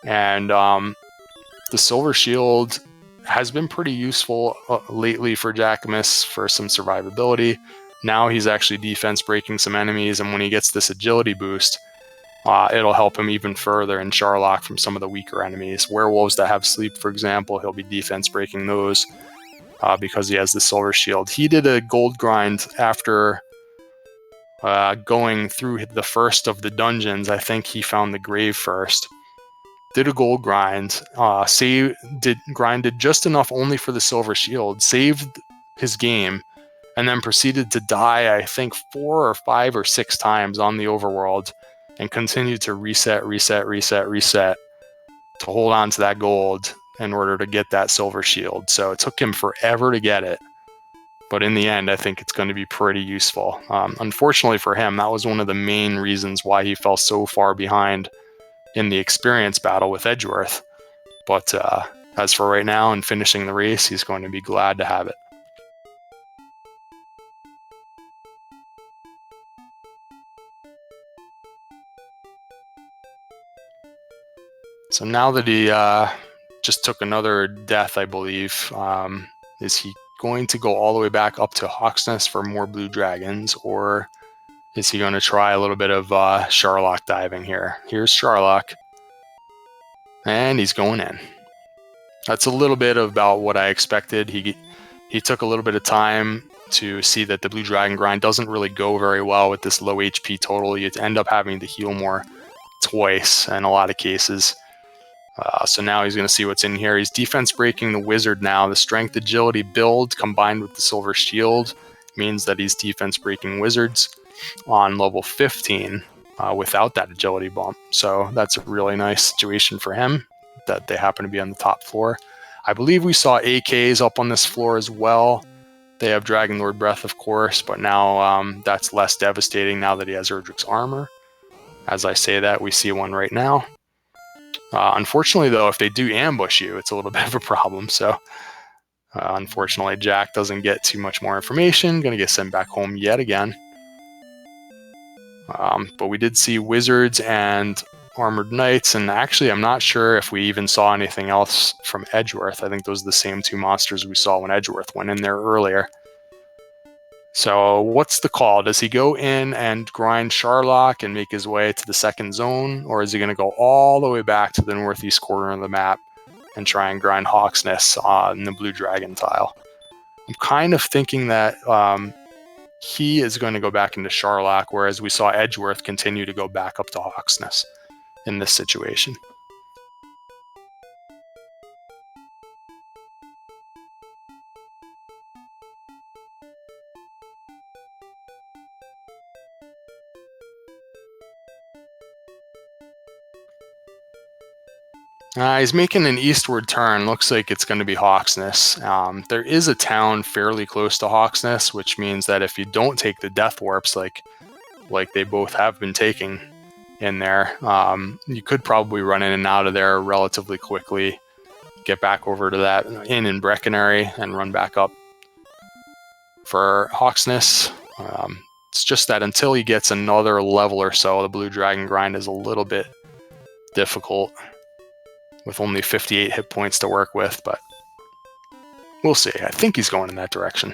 And the Silver Shield has been pretty useful lately for Jackimus for some survivability. Now he's actually defense breaking some enemies, and when he gets this agility boost, it'll help him even further in Charlock from some of the weaker enemies. Werewolves that have sleep, for example, he'll be defense breaking those because he has the silver shield. He did a gold grind after going through the first of the dungeons. I think he found the grave first. Did a gold grind, grinded just enough only for the silver shield, saved his game, and then proceeded to die, I think, 4 or 5 or 6 times on the overworld, and continued to reset to hold on to that gold in order to get that silver shield. So it took him forever to get it, but in the end, I think it's going to be pretty useful. Unfortunately for him, that was one of the main reasons why he fell so far behind in the experience battle with Edgeworth. But as for right now and finishing the race, he's going to be glad to have it. So now that he just took another death, I believe, is he going to go all the way back up to Hawksnest for more blue dragons, or is he going to try a little bit of Charlock diving here? Here's Charlock, and he's going in. That's a little bit about what I expected. He took a little bit of time to see that the blue dragon grind doesn't really go very well with this low HP total. You end up having to heal more twice in a lot of cases. So now he's going to see what's in here. He's defense breaking the wizard now. The strength agility build combined with the silver shield means that he's defense breaking wizards on level 15 without that agility bump. So that's a really nice situation for him that they happen to be on the top floor. I believe we saw AKs up on this floor as well. They have Dragon Lord Breath, of course, but now that's less devastating now that he has Erdrick's armor. As I say that, we see one right now. Unfortunately, though, if they do ambush you, it's a little bit of a problem. So, unfortunately, Jack doesn't get too much more information. Going to get sent back home yet again. But we did see wizards and armored knights, and actually, I'm not sure if we even saw anything else from Edgeworth. I think those are the same 2 monsters we saw when Edgeworth went in there earlier. So what's the call? Does he go in and grind Charlock and make his way to the second zone, or is he going to go all the way back to the northeast corner of the map and try and grind Hawksnest on the blue dragon tile? I'm kind of thinking that he is going to go back into Charlock, whereas we saw Edgeworth continue to go back up to Hawksnest in this situation. He's making an eastward turn. Looks like it's going to be Hawksnest. There is a town fairly close to Hawksnest, which means that if you don't take the death warps like they both have been taking in there, you could probably run in and out of there relatively quickly, get back over to that inn in Breckenary, and run back up for Hawksnest. It's just that until he gets another level or so, the blue dragon grind is a little bit difficult, with only 58 hit points to work with, but we'll see. I think he's going in that direction.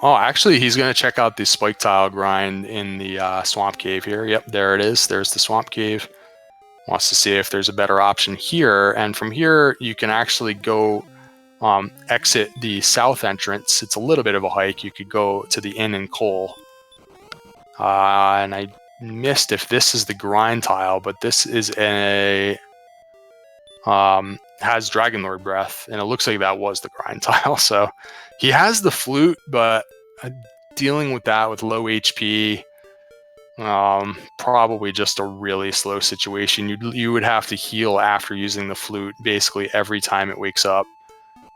Actually, he's going to check out the spike tile grind in the swamp cave here. Yep, there it is. There's the swamp cave. Wants to see if there's a better option here, and from here you can actually go exit the south entrance. It's a little bit of a hike. You could go to the inn in Cole. And I missed if this is the grind tile, but this is has Dragon Lord Breath, and it looks like that was the grind tile. So he has the flute, but dealing with that with low HP, probably just a really slow situation. You would have to heal after using the flute basically every time it wakes up.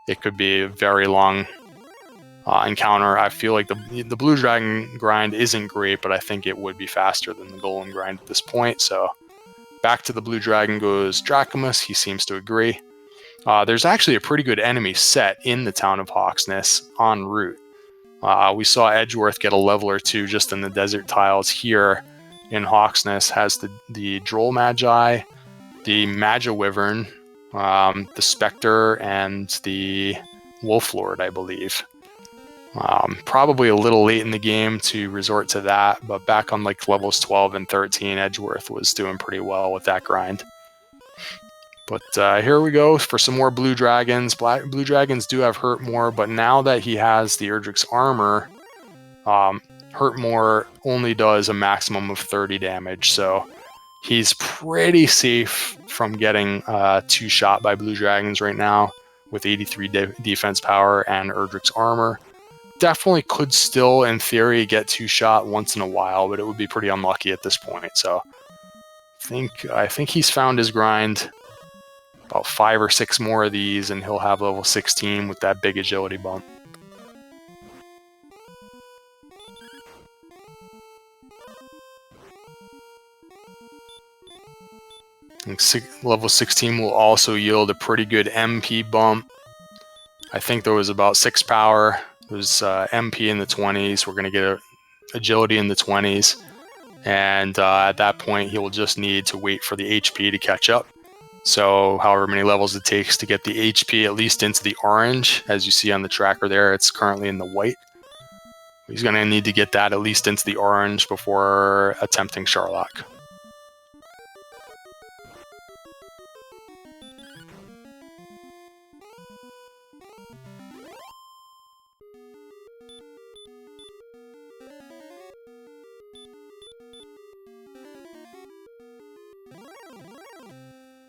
It could be a very long encounter. I feel like the blue dragon grind isn't great, but I think it would be faster than the golem grind at this point. So back to the blue dragon goes Jackimus. He seems to agree. There's actually a pretty good enemy set in the town of Hawksnest en route. We saw Edgeworth get a level or 2 just in the desert tiles. Here in Hawksnest has the Droll Magi, the Magi Wyvern, the Spectre and the Wolf Lord, I believe. Probably a little late in the game to resort to that, but back on like levels 12 and 13, Edgeworth was doing pretty well with that grind. But here we go for some more Blue Dragons. Blue Dragons do have Hurt More, but now that he has the Erdrick's armor, Hurt More only does a maximum of 30 damage, so he's pretty safe from getting 2-shot by Blue Dragons right now with 83 defense power and Erdrick's armor. Definitely could still, in theory, get 2-shot once in a while, but it would be pretty unlucky at this point. So I think he's found his grind. About 5 or 6 more of these, and he'll have level 16 with that big agility bump. Level 16 will also yield a pretty good MP bump. I think there was about 6 power. There's MP in the 20s. We're going to get agility in the 20s. And at that point, he will just need to wait for the HP to catch up. So however many levels it takes to get the HP at least into the orange. As you see on the tracker there, it's currently in the white. He's going to need to get that at least into the orange before attempting Charlock.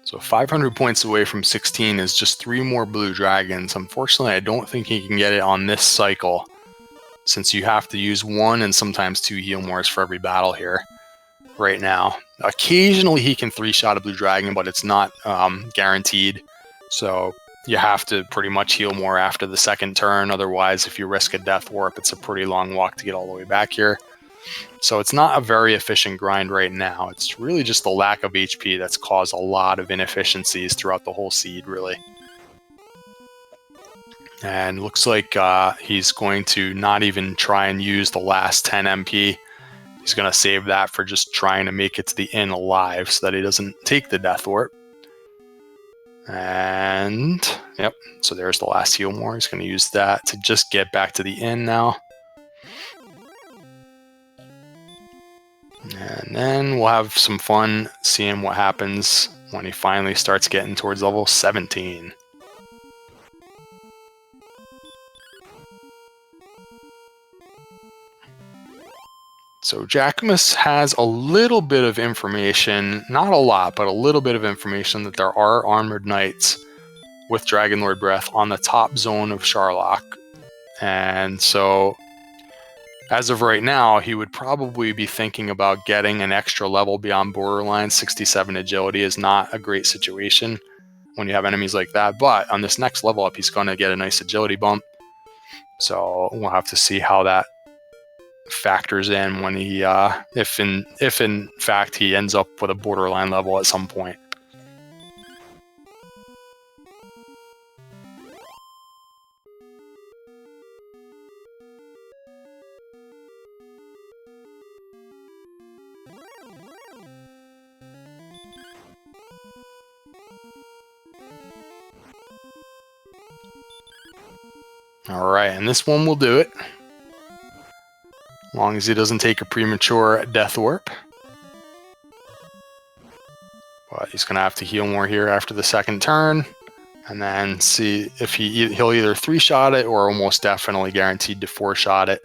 So 500 points away from 16 is just 3 more Blue Dragons. Unfortunately, I don't think he can get it on this cycle, since you have to use 1 and sometimes 2 heal mores for every battle here right now. Occasionally he can 3-shot a Blue Dragon, but it's not guaranteed. So you have to pretty much heal more after the second turn. Otherwise, if you risk a Death Warp, it's a pretty long walk to get all the way back here. So it's not a very efficient grind right now. It's really just the lack of HP that's caused a lot of inefficiencies throughout the whole seed, really. And looks like he's going to not even try and use the last 10 MP. He's going to save that for just trying to make it to the inn alive so that he doesn't take the Death Warp. And, yep, so there's the last heal more. He's going to use that to just get back to the inn now. And then we'll have some fun seeing what happens when he finally starts getting towards level 17. So Jackimus has a little bit of information, not a lot, but a little bit of information that there are armored knights with Dragonlord Breath on the top zone of Charlock. And so as of right now, he would probably be thinking about getting an extra level beyond borderline. 67 agility is not a great situation when you have enemies like that. But on this next level up, he's going to get a nice agility bump. So we'll have to see how that factors in when he, if in fact he ends up with a borderline level at some point. Alright, and this one will do it. As long as he doesn't take a premature Death Warp. But he's going to have to heal more here after the second turn. And then see if he'll either 3-shot it or almost definitely guaranteed to 4-shot it.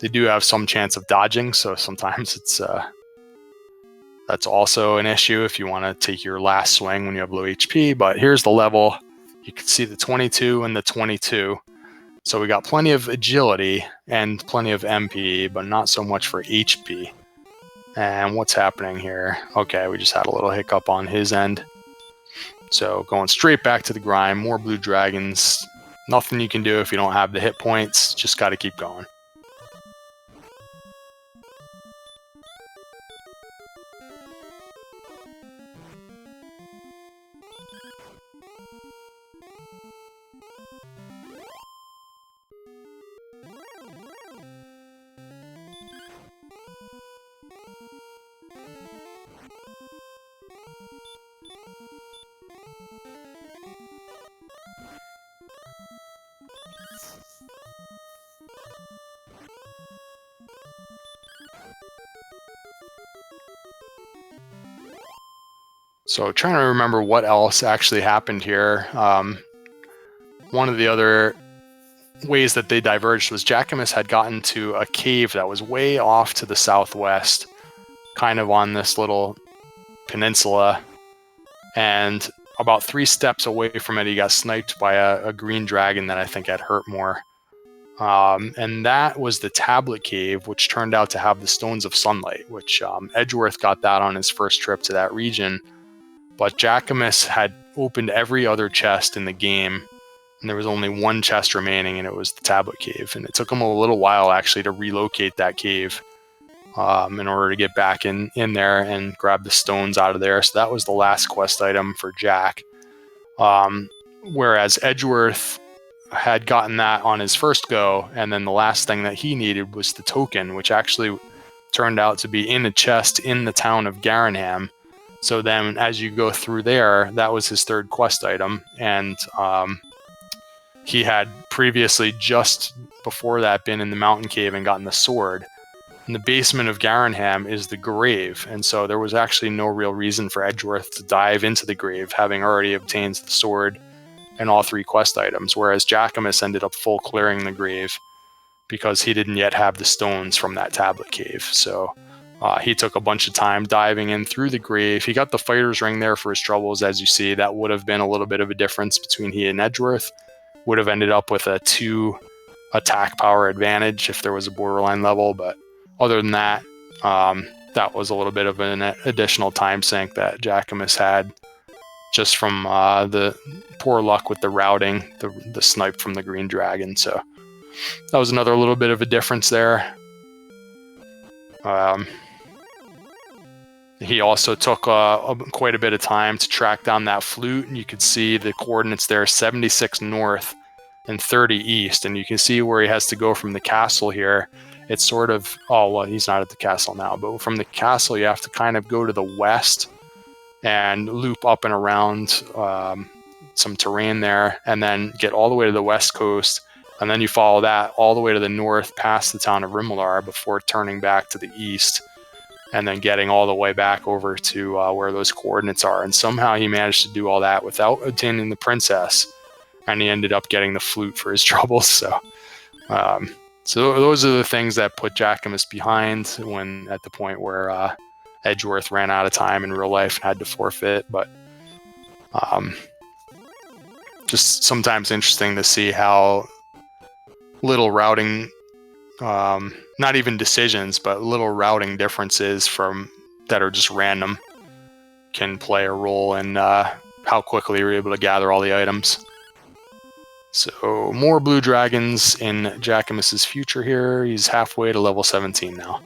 They do have some chance of dodging, so sometimes it's that's also an issue if you want to take your last swing when you have low HP. But here's the level. You can see the 22 and the 22. So we got plenty of agility and plenty of MP, but not so much for HP. And what's happening here? Okay, we just had a little hiccup on his end. So going straight back to the grind, more Blue Dragons. Nothing you can do if you don't have the hit points. Just got to keep going. So trying to remember what else actually happened here. One of the other ways that they diverged was Jackimus had gotten to a cave that was way off to the southwest, kind of on this little peninsula, and about 3 steps away from it, he got sniped by a green dragon that I think had hurt more. And that was the Tablet Cave, which turned out to have the Stones of Sunlight, which Edgeworth got that on his first trip to that region. But Jackimus had opened every other chest in the game, and there was only one chest remaining, and it was the Tablet Cave. And it took him a little while, actually, to relocate that cave in order to get back in there and grab the stones out of there. So that was the last quest item for Jack. Whereas Edgeworth had gotten that on his first go, and then the last thing that he needed was the token, which actually turned out to be in a chest in the town of Garenham. So then as you go through there, that was his third quest item, and he had previously, just before that, been in the mountain cave and gotten the sword. In the basement of Garenham is the grave, and so there was actually no real reason for Edgeworth to dive into the grave, having already obtained the sword and all 3 quest items, whereas Jackimus ended up full clearing the grave because he didn't yet have the stones from that Tablet Cave. So he took a bunch of time diving in through the grave. He got the fighter's ring there for his troubles, as you see. That would have been a little bit of a difference between he and Edgeworth. Would have ended up with a 2 attack power advantage if there was a borderline level, but other than that, that was a little bit of an additional time sink that Jackimus had just from the poor luck with the routing, the snipe from the green dragon. So that was another little bit of a difference there. He also took quite a bit of time to track down that flute, and you could see the coordinates there, 76 north and 30 east, and you can see where he has to go from the castle here. It's sort of, oh, well, he's not at the castle now, but from the castle you have to kind of go to the west and loop up and around some terrain there, and then get all the way to the west coast, and then you follow that all the way to the north past the town of Rimular before turning back to the east, and then getting all the way back over to where those coordinates are. And somehow he managed to do all that without obtaining the princess, and he ended up getting the flute for his troubles. So those are the things that put Jackimus behind when at the point where Edgeworth ran out of time in real life and had to forfeit. But just sometimes interesting to see how little routing, not even decisions, but little routing differences from that are just random can play a role in how quickly you're able to gather all the items. So more blue dragons in Jackimus's future here. He's halfway to level 17 now.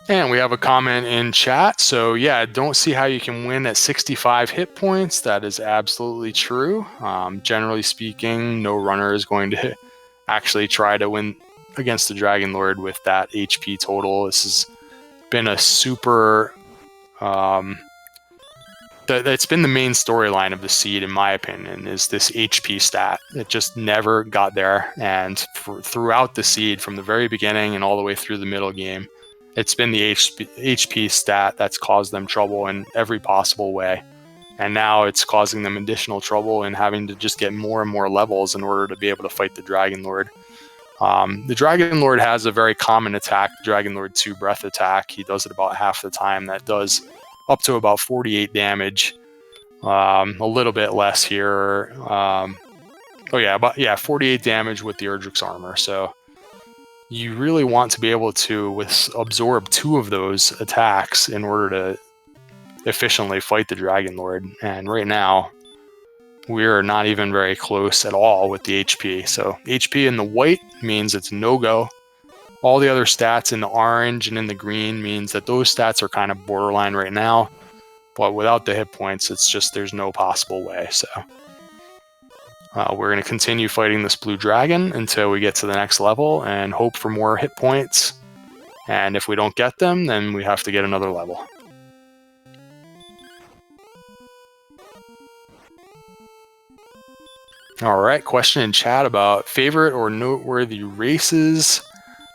And we have a comment in chat. So yeah, don't see how you can win at 65 hit points. That is absolutely true. Generally speaking, no runner is going to actually try to win against the Dragon Lord with that HP total. This has been a super... that's been the main storyline of the seed, in my opinion, is this HP stat. It just never got there. And throughout the seed, from the very beginning and all the way through the middle game, it's been the HP stat that's caused them trouble in every possible way. And now it's causing them additional trouble in having to just get more and more levels in order to be able to fight the Dragon Lord. The Dragon Lord has a very common attack, Dragon Lord 2 Breath Attack. He does it about half the time. That does up to about 48 damage. A little bit less here. 48 damage with the Erdrick's Armor. So you really want to be able to absorb 2 of those attacks in order to efficiently fight the Dragon Lord. And right now, we're not even very close at all with the HP. So HP in the white means it's no-go. All the other stats in the orange and in the green means that those stats are kind of borderline right now. But without the hit points, it's just there's no possible way. So We're going to continue fighting this blue dragon until we get to the next level and hope for more hit points. And if we don't get them, then we have to get another level. All right, question in chat about favorite or noteworthy races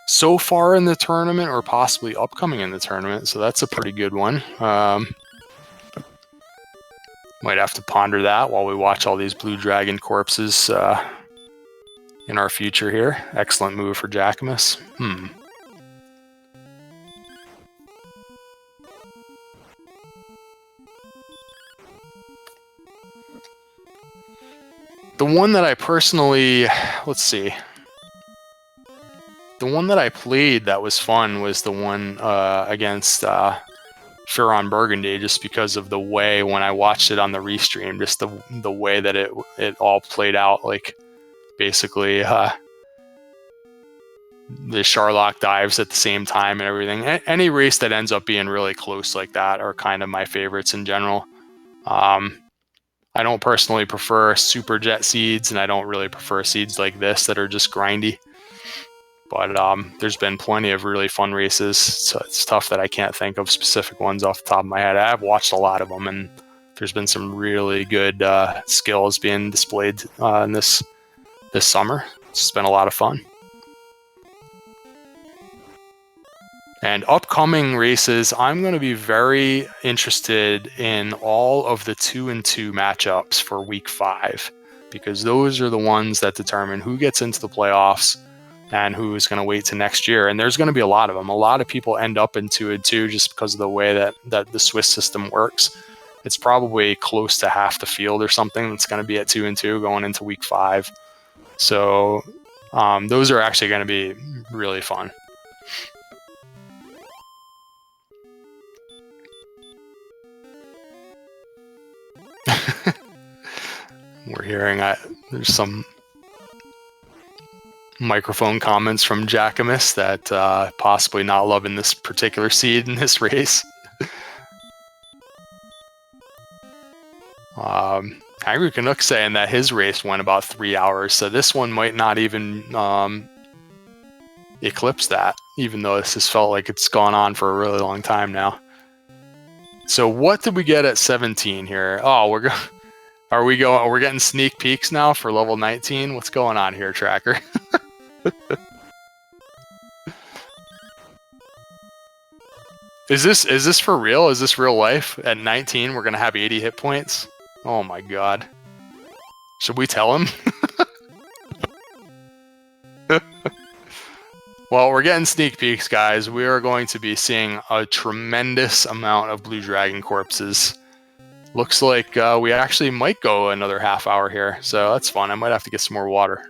so far in the tournament or possibly upcoming in the tournament. So that's a pretty good one. Might have to ponder that while we watch all these blue dragon corpses in our future here. Excellent move for Jackimus. The one that I personally, let's see. The one that I played that was fun was the one against Furon Burgundy, just because of the way when I watched it on the restream, just the way that it all played out. Like basically, the Charlock dives at the same time and everything. Any race that ends up being really close like that are kind of my favorites in general. I don't personally prefer super jet seeds, and I don't really prefer seeds like this that are just grindy. But there's been plenty of really fun races, so it's tough that I can't think of specific ones off the top of my head. I've watched a lot of them, and there's been some really good skills being displayed in this summer. It's been a lot of fun. And upcoming races, I'm going to be very interested in all of the 2-2 matchups for week 5, because those are the ones that determine who gets into the playoffs and who is going to wait to next year. And there's going to be a lot of them. A lot of people end up in 2-2 just because of the way that the Swiss system works. It's probably close to half the field or something that's going to be at 2-2 going into week 5. So those are actually going to be really fun. We're hearing there's some microphone comments from Jackimus that possibly not loving this particular seed in this race. Hangry Canuck saying that his race went about 3 hours, so this one might not even eclipse that, even though this has felt like it's gone on for a really long time now. So what did we get at 17 here? Oh, we're getting sneak peeks now for level 19? What's going on here, Tracker? Is this for real? Is this real life? At 19, we're gonna have 80 hit points? Oh my god. Should we tell him? Well, we're getting sneak peeks, guys. We are going to be seeing a tremendous amount of blue dragon corpses. Looks like we actually might go another half hour here, so that's fun. I might have to get some more water.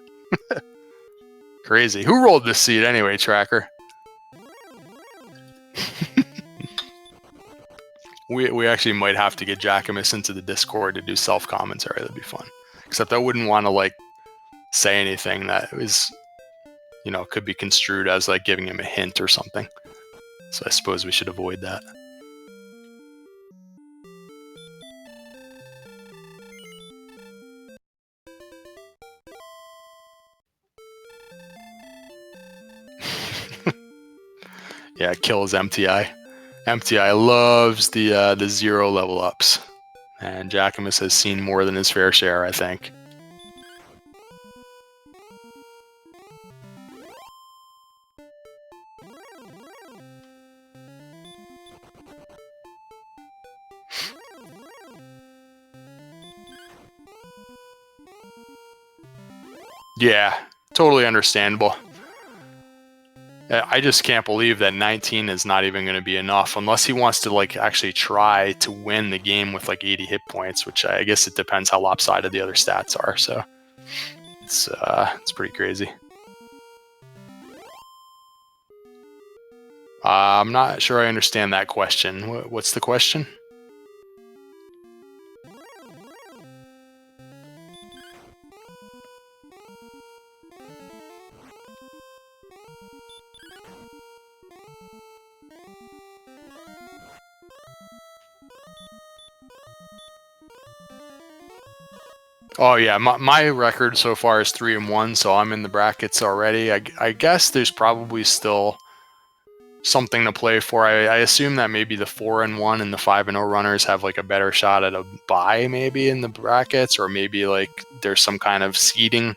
Crazy. Who rolled this seed anyway, Tracker? We actually might have to get Jackimus into the Discord to do self-commentary. That'd be fun. Except I wouldn't want to, like, say anything that was, you know, could be construed as, like, giving him a hint or something. So I suppose we should avoid that. Yeah, kills MTI. MTI loves the 0 level ups, and Jackimus has seen more than his fair share, I think. Yeah, totally understandable. I just can't believe that 19 is not even going to be enough unless he wants to, like, actually try to win the game with like 80 hit points, which I guess it depends how lopsided the other stats are. So it's pretty crazy. I'm not sure I understand that question. What's the question? Oh yeah, my record so far is 3-1, so I'm in the brackets already. I guess there's probably still something to play for. I assume that maybe the 4-1 and the 5-0 runners have like a better shot at a bye maybe in the brackets, or maybe like there's some kind of seeding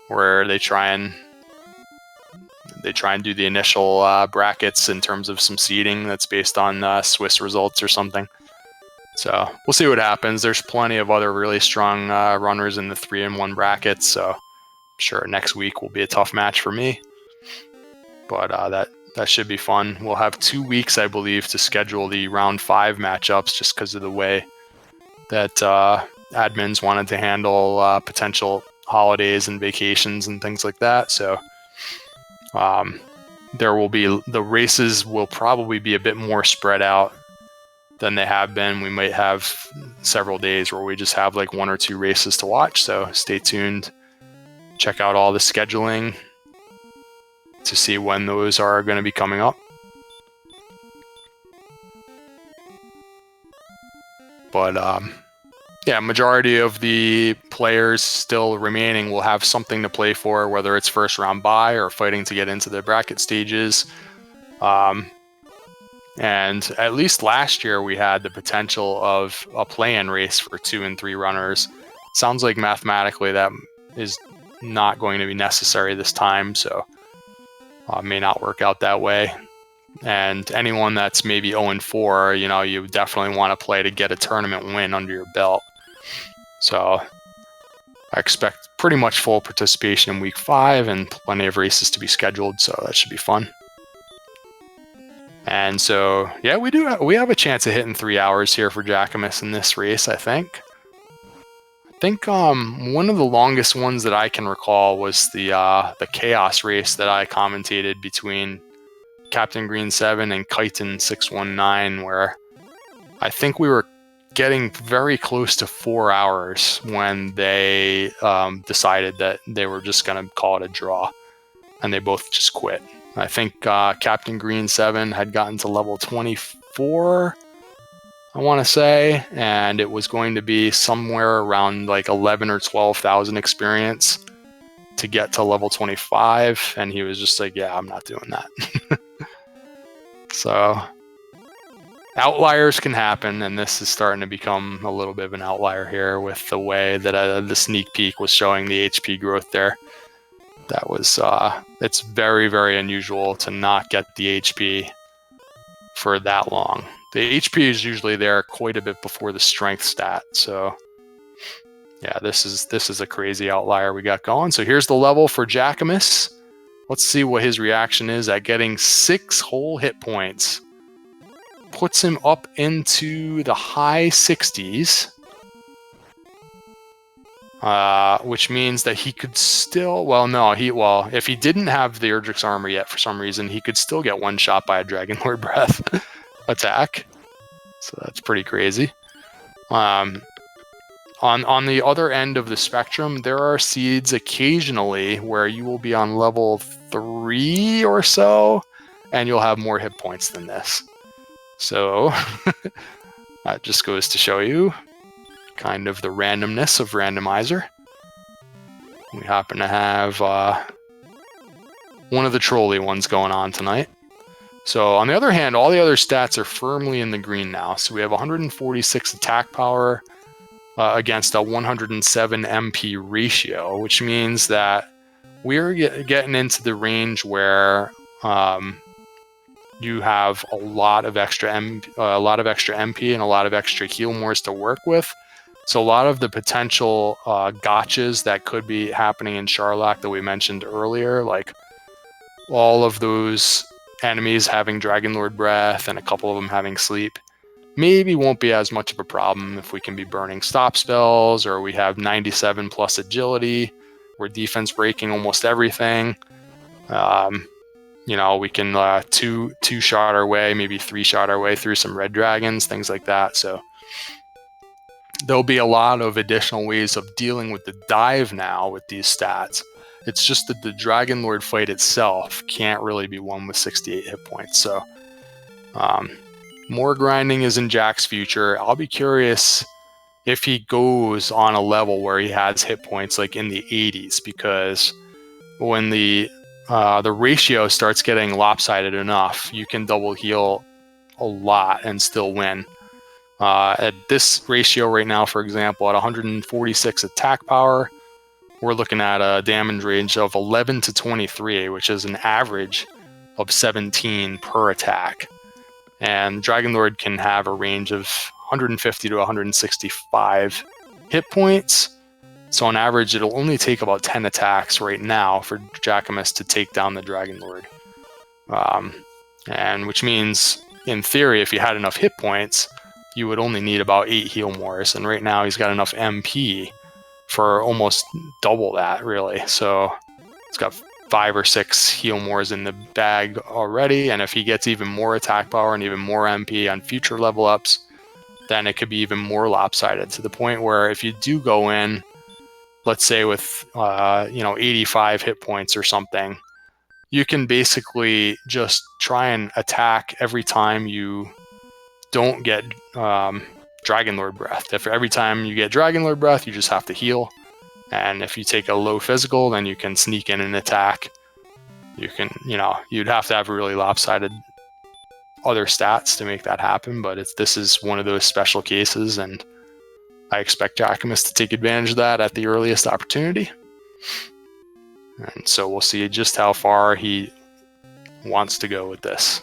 where they try and do the initial brackets in terms of some seeding that's based on Swiss results or something. So we'll see what happens. There's plenty of other really strong runners in the 3-1 brackets, so I'm sure next week will be a tough match for me. But that should be fun. We'll have 2 weeks, I believe, to schedule the round 5 matchups, just because of the way that admins wanted to handle potential holidays and vacations and things like that. So the races will probably be a bit more spread out than they have been. We might have several days where we just have like 1 or 2 races to watch. So stay tuned. Check out all the scheduling to see when those are going to be coming up. But yeah, majority of the players still remaining will have something to play for, whether it's first round bye or fighting to get into the bracket stages. And at least last year we had the potential of a play-in race for 2 and 3 runners. Sounds like mathematically that is not going to be necessary this time, so may not work out that way. And anyone that's maybe 0-4, you definitely want to play to get a tournament win under your belt. So I expect pretty much full participation in week 5 and plenty of races to be scheduled, so that should be fun. And so, yeah, we have a chance of hitting 3 hours here for Jackimus in this race, I think. One of the longest ones that I can recall was the Chaos race that I commentated between Captain Green 7 and Kyton 619, where I think we were getting very close to 4 hours when they decided that they were just going to call it a draw, and they both just quit. I think Captain Green 7 had gotten to level 24, I want to say, and it was going to be somewhere around like 11 or 12,000 experience to get to level 25, and he was just like, yeah, I'm not doing that. So outliers can happen, and this is starting to become a little bit of an outlier here with the way that the sneak peek was showing the HP growth there. That was it's very, very unusual to not get the HP for that long. The HP is usually there quite a bit before the strength stat. So yeah, this is a crazy outlier we got going. So here's the level for Jackimus. Let's see what his reaction is at getting 6 whole hit points. Puts him up into the high 60s. Which means that he could still, if he didn't have the Erdrick's armor yet for some reason, he could still get one shot by a Dragon Lord Breath attack. So that's pretty crazy. On the other end of the spectrum, there are seeds occasionally where you will be on level 3 or so, and you'll have more hit points than this. So that just goes to show you kind of the randomness of Randomizer. We happen to have one of the trolley ones going on tonight. So on the other hand, all the other stats are firmly in the green now. So we have 146 attack power against a 107 MP ratio, which means that we're getting into the range where you have a lot of extra MP and a lot of extra heal mores to work with. So a lot of the potential gotchas that could be happening in Charlock that we mentioned earlier, like all of those enemies having Dragon Lord Breath and a couple of them having sleep, maybe won't be as much of a problem if we can be burning stop spells, or we have 97 plus agility. We're defense breaking almost everything. We can two shot our way, maybe 3 shot our way through some red dragons, things like that. So there'll be a lot of additional ways of dealing with the dive now with these stats. It's just that the Dragon Lord fight itself can't really be won with 68 hit points. So more grinding is in Jack's future. I'll be curious if he goes on a level where he has hit points like in the 80s, because when the ratio starts getting lopsided enough, you can double heal a lot and still win. At this ratio right now, for example, at 146 attack power, we're looking at a damage range of 11 to 23, which is an average of 17 per attack. And Dragon Lord can have a range of 150 to 165 hit points. So on average, it'll only take about 10 attacks right now for Jackimus to take down the Dragon Lord. And which means, in theory, if you had enough hit points, you would only need about 8 heal mores. And right now he's got enough MP for almost double that, really. So he's got 5 or 6 heal mores in the bag already. And if he gets even more attack power and even more MP on future level ups, then it could be even more lopsided, to the point where if you do go in, let's say with 85 hit points or something, you can basically just try and attack every time you don't get Dragon Lord Breath. If every time you get Dragon Lord Breath, you just have to heal. And if you take a low physical, then you can sneak in and attack. You can, you'd have to have really lopsided other stats to make that happen, but this is one of those special cases, and I expect Jackimus to take advantage of that at the earliest opportunity. And so we'll see just how far he wants to go with this.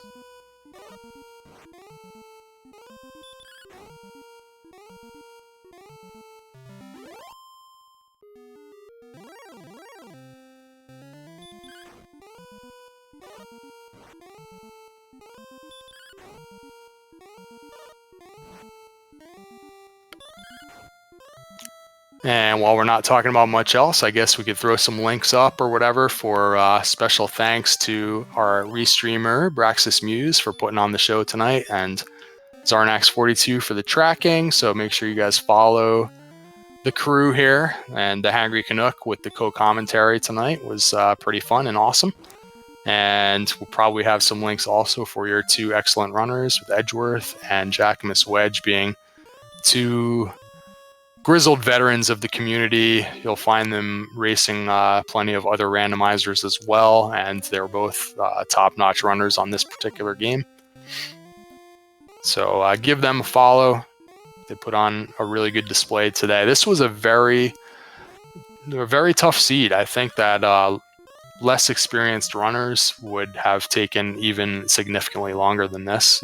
And while we're not talking about much else, I guess we could throw some links up or whatever for special thanks to our restreamer, Braxis Muse, for putting on the show tonight, and Zarnax42 for the tracking. So make sure you guys follow the crew here. And the Hangry Canuck with the co-commentary tonight was pretty fun and awesome. And we'll probably have some links also for your 2 excellent runners, with Edgeworth and JackimusWedge being 2 grizzled veterans of the community. You'll find them racing plenty of other randomizers as well, and they're both top-notch runners on this particular game. So give them a follow. They put on a really good display today. This was a very tough seed. I think that less experienced runners would have taken even significantly longer than this.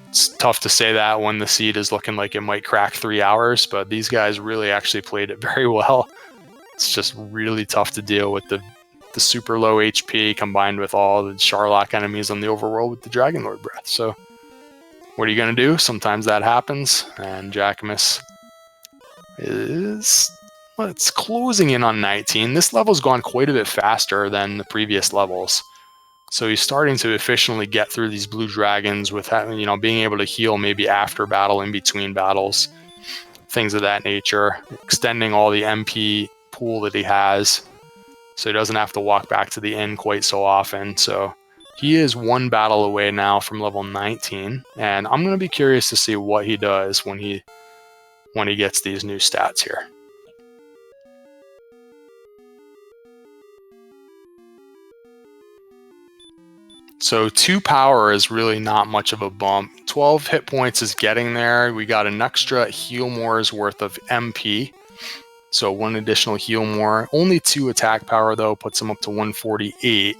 It's tough to say that when the seed is looking like it might crack 3 hours, but these guys really actually played it very well. It's just really tough to deal with the super low HP combined with all the Charlock enemies on the overworld with the Dragon Lord Breath. So what are you going to do? Sometimes that happens, and Jackimus it's closing in on 19. This level's gone quite a bit faster than the previous levels. So he's starting to efficiently get through these blue dragons with being able to heal maybe after battle, in between battles, things of that nature, extending all the MP pool that he has, so he doesn't have to walk back to the inn quite so often. So he is 1 battle away now from level 19, and I'm going to be curious to see what he does when he gets these new stats here. So 2 power is really not much of a bump. 12 hit points is getting there. We got an extra heal more's worth of MP. So 1 additional heal more. Only 2 attack power though, puts him up to 148.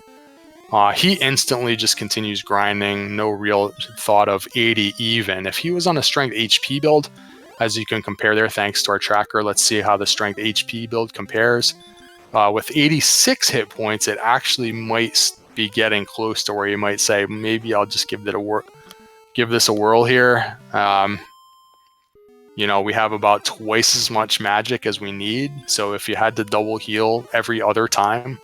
He instantly just continues grinding. No real thought of 80 even. If he was on a strength HP build, as you can compare there thanks to our tracker, let's see how the strength HP build compares. With 86 hit points, it actually might be getting close to where you might say, maybe I'll just give this a whirl here. We have about twice as much magic as we need, so if you had to double heal every other time,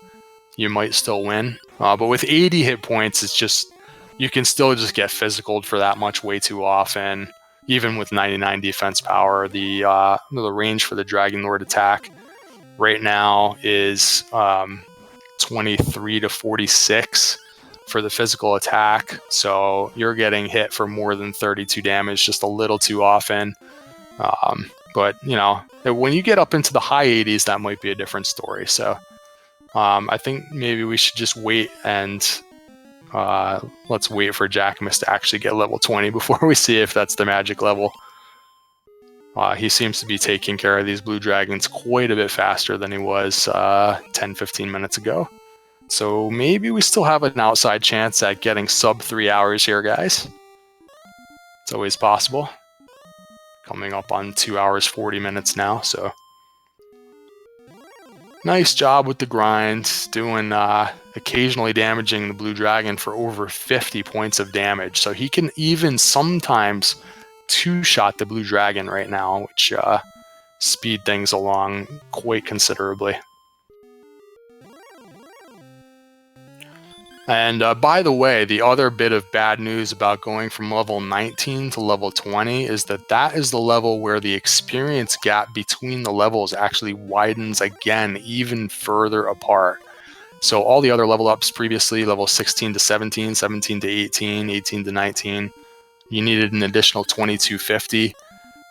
you might still win. But with 80 hit points, it's just, you can still just get physicaled for that much way too often. Even with 99 defense power, the range for the Dragon Lord attack right now is 23 to 46 for the physical attack, so you're getting hit for more than 32 damage just a little too often. But, you know, when you get up into the high 80s, that might be a different story. So I think maybe we should just wait and let's wait for Jackimus to actually get level 20 before we see if that's the magic level. He seems to be taking care of these blue dragons quite a bit faster than he was 10-15 minutes ago. So maybe we still have an outside chance at getting sub 3 hours here, guys. It's always possible. Coming up on 2 hours 40 minutes now, so nice job with the grind, doing occasionally damaging the blue dragon for over 50 points of damage. So he can even sometimes two-shot the blue dragon right now, which speed things along quite considerably. And by the way, the other bit of bad news about going from level 19 to level 20 is that is the level where the experience gap between the levels actually widens again, even further apart. So all the other level ups previously, level 16 to 17, 17 to 18, 18 to 19, you needed an additional 2250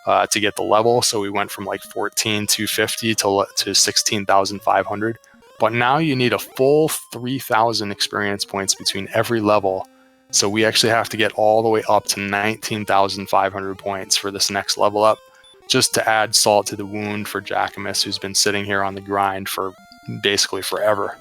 to get the level. So we went from like 14,250 to 16,500. But now you need a full 3,000 experience points between every level. So we actually have to get all the way up to 19,500 points for this next level up, just to add salt to the wound for Jackimus, who's been sitting here on the grind for basically forever.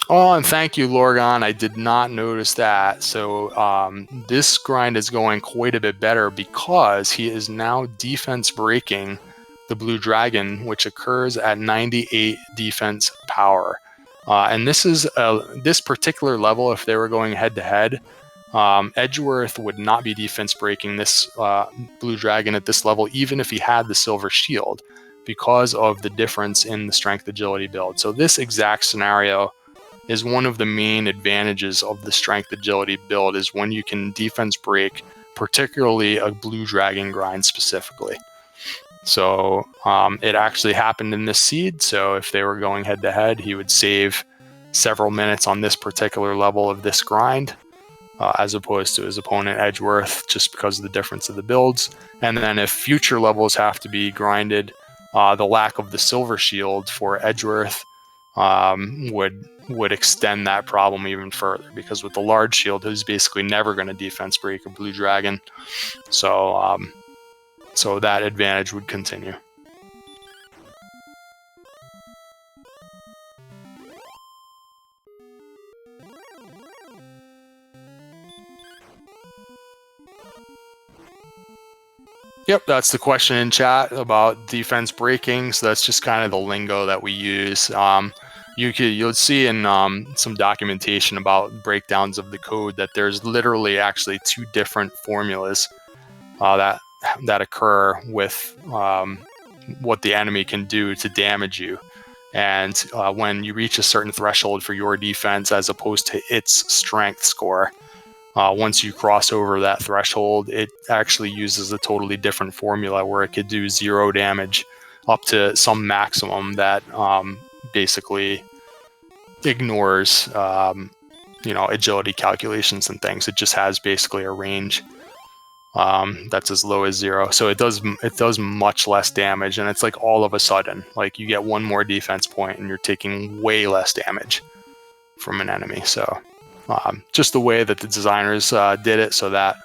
Oh, and thank you, Lorgon. I did not notice that. So this grind is going quite a bit better because he is now defense breaking the blue dragon, which occurs at 98 defense power. And this is this particular level. If they were going head to head, Edgeworth would not be defense breaking this blue dragon at this level, even if he had the silver shield, because of the difference in the strength agility build. So this exact scenario is one of the main advantages of the strength agility build, is when you can defense break, particularly a blue dragon grind specifically. So it actually happened in this seed. So if they were going head to head, he would save several minutes on this particular level of this grind, as opposed to his opponent Edgeworth, just because of the difference of the builds. And then if future levels have to be grinded, the lack of the silver shield for Edgeworth would extend that problem even further, because with the large shield, he's basically never going to defense break a blue dragon. So so that advantage would continue. Yep, that's the question in chat about defense breaking. So that's just kind of the lingo that we use. You'll see in some documentation about breakdowns of the code that there's literally actually two different formulas that occur with what the enemy can do to damage you. And when you reach a certain threshold for your defense as opposed to its strength score, once you cross over that threshold, it actually uses a totally different formula where it could do 0 damage up to some maximum that basically ignores agility calculations and things. It just has basically a range that's as low as 0. So it does much less damage, and it's like all of a sudden, like you get one more defense point and you're taking way less damage from an enemy. So just the way that the designers did it, so that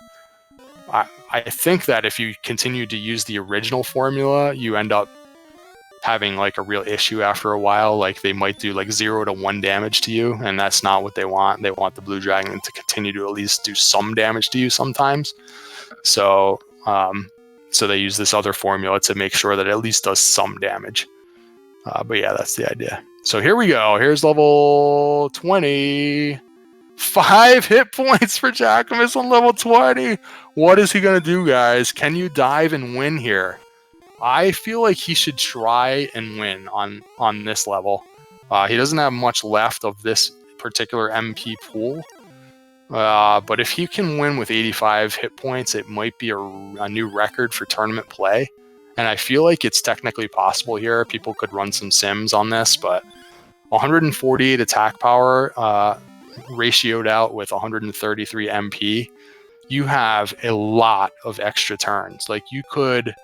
I think that if you continue to use the original formula, you end up having like a real issue after a while. Like they might do like 0 to 1 damage to you, and that's not what they want. They want the blue dragon to continue to at least do some damage to you sometimes. So so they use this other formula to make sure that it at least does some damage. But yeah, that's the idea. So here we go. Here's level 20. 5 hit points for Jackimus on level 20. What is he going to do, guys? Can you dive and win here? I feel like he should try and win on this level. He doesn't have much left of this particular MP pool. But if he can win with 85 hit points, it might be a new record for tournament play. And I feel like it's technically possible here. People could run some sims on this, but 148 attack power ratioed out with 133 MP. You have a lot of extra turns. Like you could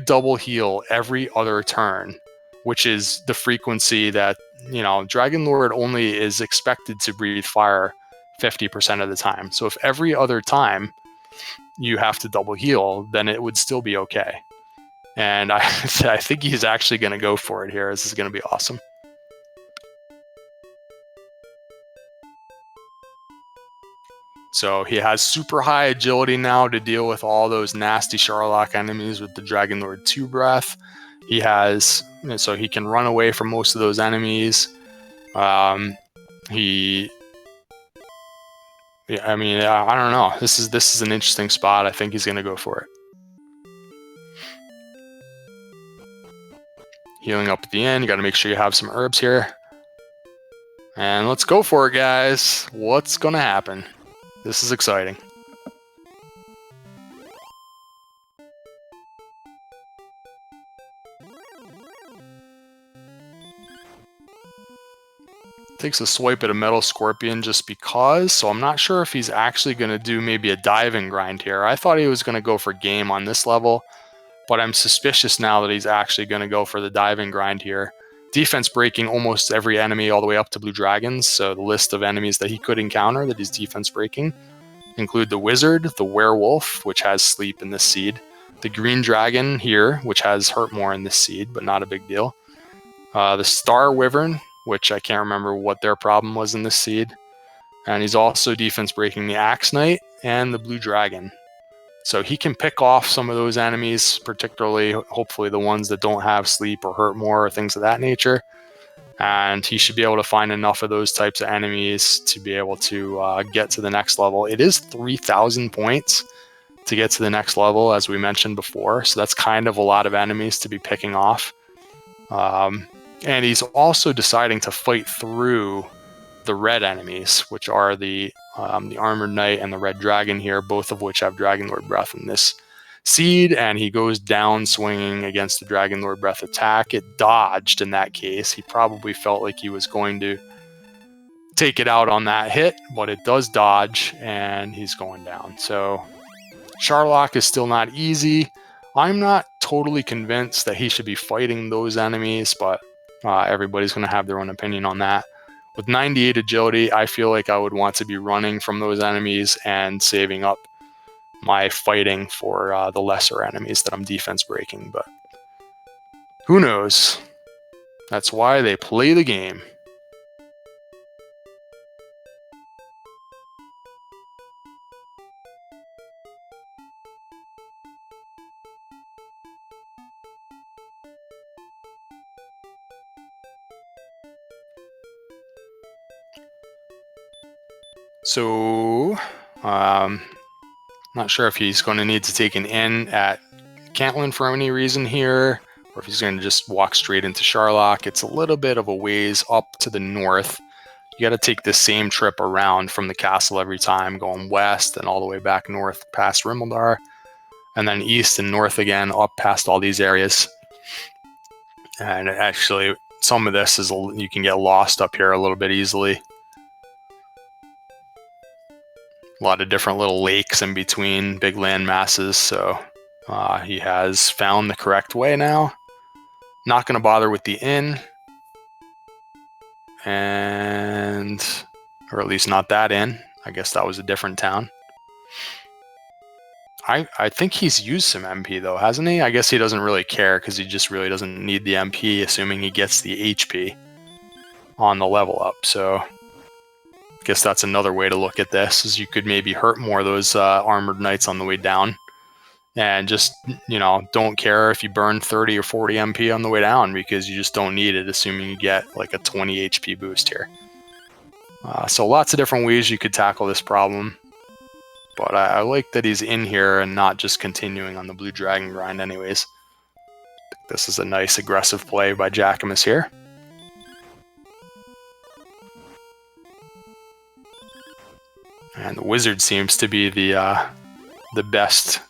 double heal every other turn, which is the frequency that, you know, Dragon Lord only is expected to breathe fire 50% of the time. So if every other time you have to double heal, then it would still be okay. And I think he's actually going to go for it here. This is going to be awesome. So he has super high agility now to deal with all those nasty Charlock enemies with the Dragon Lord 2 breath. He has, so he can run away from most of those enemies. I mean, I don't know. This is an interesting spot. I think he's going to go for it. Healing up at the end. You got to make sure you have some herbs here. And let's go for it, guys. What's going to happen? This is exciting. Takes a swipe at a Metal Scorpion just because, so I'm not sure if he's actually going to do maybe a diving grind here. I thought he was going to go for game on this level, but I'm suspicious now that he's actually going to go for the diving grind here. Defense breaking almost every enemy all the way up to Blue Dragons, so the list of enemies that he could encounter that he's defense breaking include the Wizard, the Werewolf, which has Sleep in this seed, the Green Dragon here, which has Hurt More in this seed, but not a big deal, the Star Wyvern, which I can't remember what their problem was in this seed, and he's also defense breaking the Axe Knight and the Blue Dragon. So he can pick off some of those enemies, particularly, hopefully, the ones that don't have Sleep or Hurt More or things of that nature. And he should be able to find enough of those types of enemies to be able to get to the next level. It is 3,000 points to get to the next level, as we mentioned before. So that's kind of a lot of enemies to be picking off. And he's also deciding to fight through the red enemies, which are the Armored Knight and the Red Dragon here, both of which have Dragon Lord Breath in this seed, and he goes down swinging against the Dragon Lord Breath attack. It dodged in that case. He probably felt like he was going to take it out on that hit, but it does dodge, and he's going down. So Charlock is still not easy. I'm not totally convinced that he should be fighting those enemies, but everybody's going to have their own opinion on that. With 98 agility, I feel like I would want to be running from those enemies and saving up my fighting for the lesser enemies that I'm defense breaking, but who knows? That's why they play the game. So, not sure if he's going to need to take an in at Cantlin for any reason here, or if he's going to just walk straight into Charlock. It's a little bit of a ways up to the north. You got to take the same trip around from the castle every time, going west and all the way back north past Rimmildar, and then east and north again, up past all these areas. And actually, some of this is you can get lost up here a little bit easily. A lot of different little lakes in between big land masses, so he has found the correct way now. Not going to bother with the inn, or at least not that inn. I guess that was a different town. I think he's used some MP though, hasn't he? I guess he doesn't really care because he just really doesn't need the MP, assuming he gets the HP on the level up. So I guess that's another way to look at this, is you could maybe hurt more of those armored knights on the way down, and just, don't care if you burn 30 or 40 MP on the way down, because you just don't need it, assuming you get like a 20 HP boost here. So lots of different ways you could tackle this problem, but I like that he's in here and not just continuing on the Blue Dragon grind anyways. I think this is a nice aggressive play by Jackimus here. And the Wizard seems to be the best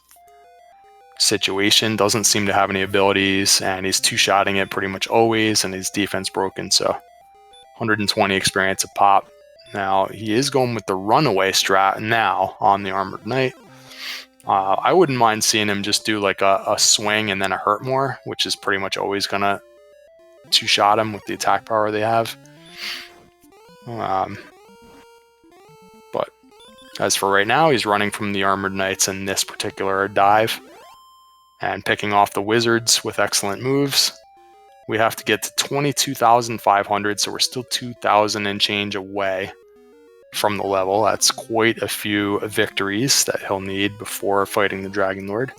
situation. Doesn't seem to have any abilities, and he's two-shotting it pretty much always, and his defense broken, so 120 experience a pop. Now, he is going with the runaway strat now on the Armored Knight. I wouldn't mind seeing him just do like a swing and then a hurt more, which is pretty much always going to two-shot him with the attack power they have. But as for right now, he's running from the Armored Knights in this particular dive and picking off the Wizards with excellent moves. We have to get to 22,500, so we're still 2,000 and change away from the level. That's quite a few victories that he'll need before fighting the Dragon Lord.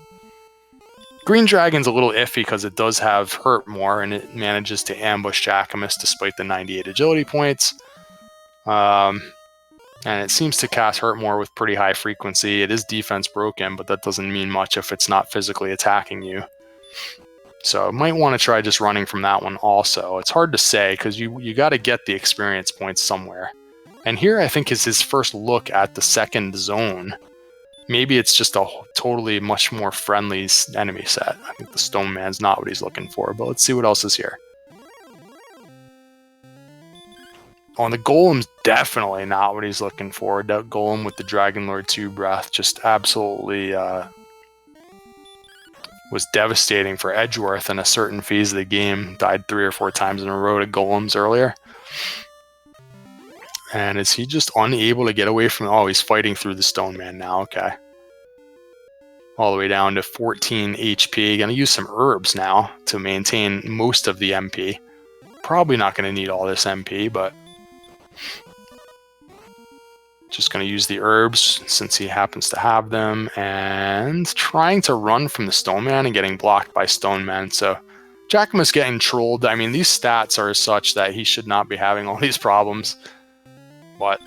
Green Dragon's a little iffy because it does have hurt more, and it manages to ambush Jackimus despite the 98 agility points. And it seems to cast hurt more with pretty high frequency. It is defense broken, but that doesn't mean much if it's not physically attacking you. So might want to try just running from that one also. It's hard to say because you got to get the experience points somewhere. And here I think is his first look at the second zone. Maybe it's just a totally much more friendly enemy set. I think the Stone Man's not what he's looking for, but let's see what else is here. Oh, and the Golem's definitely not what he's looking for. The Golem with the Dragon Lord 2 breath just absolutely was devastating for Edgeworth in a certain phase of the game. Died 3 or 4 times in a row to Golems earlier. And is he just unable to get away from... Oh, he's fighting through the Stone Man now. Okay. All the way down to 14 HP. Going to use some herbs now to maintain most of the MP. Probably not going to need all this MP, but... just going to use the herbs since he happens to have them. And trying to run from the Stone Man and getting blocked by Stone Men. So Jackimus getting trolled. I mean, these stats are such that he should not be having all these problems. But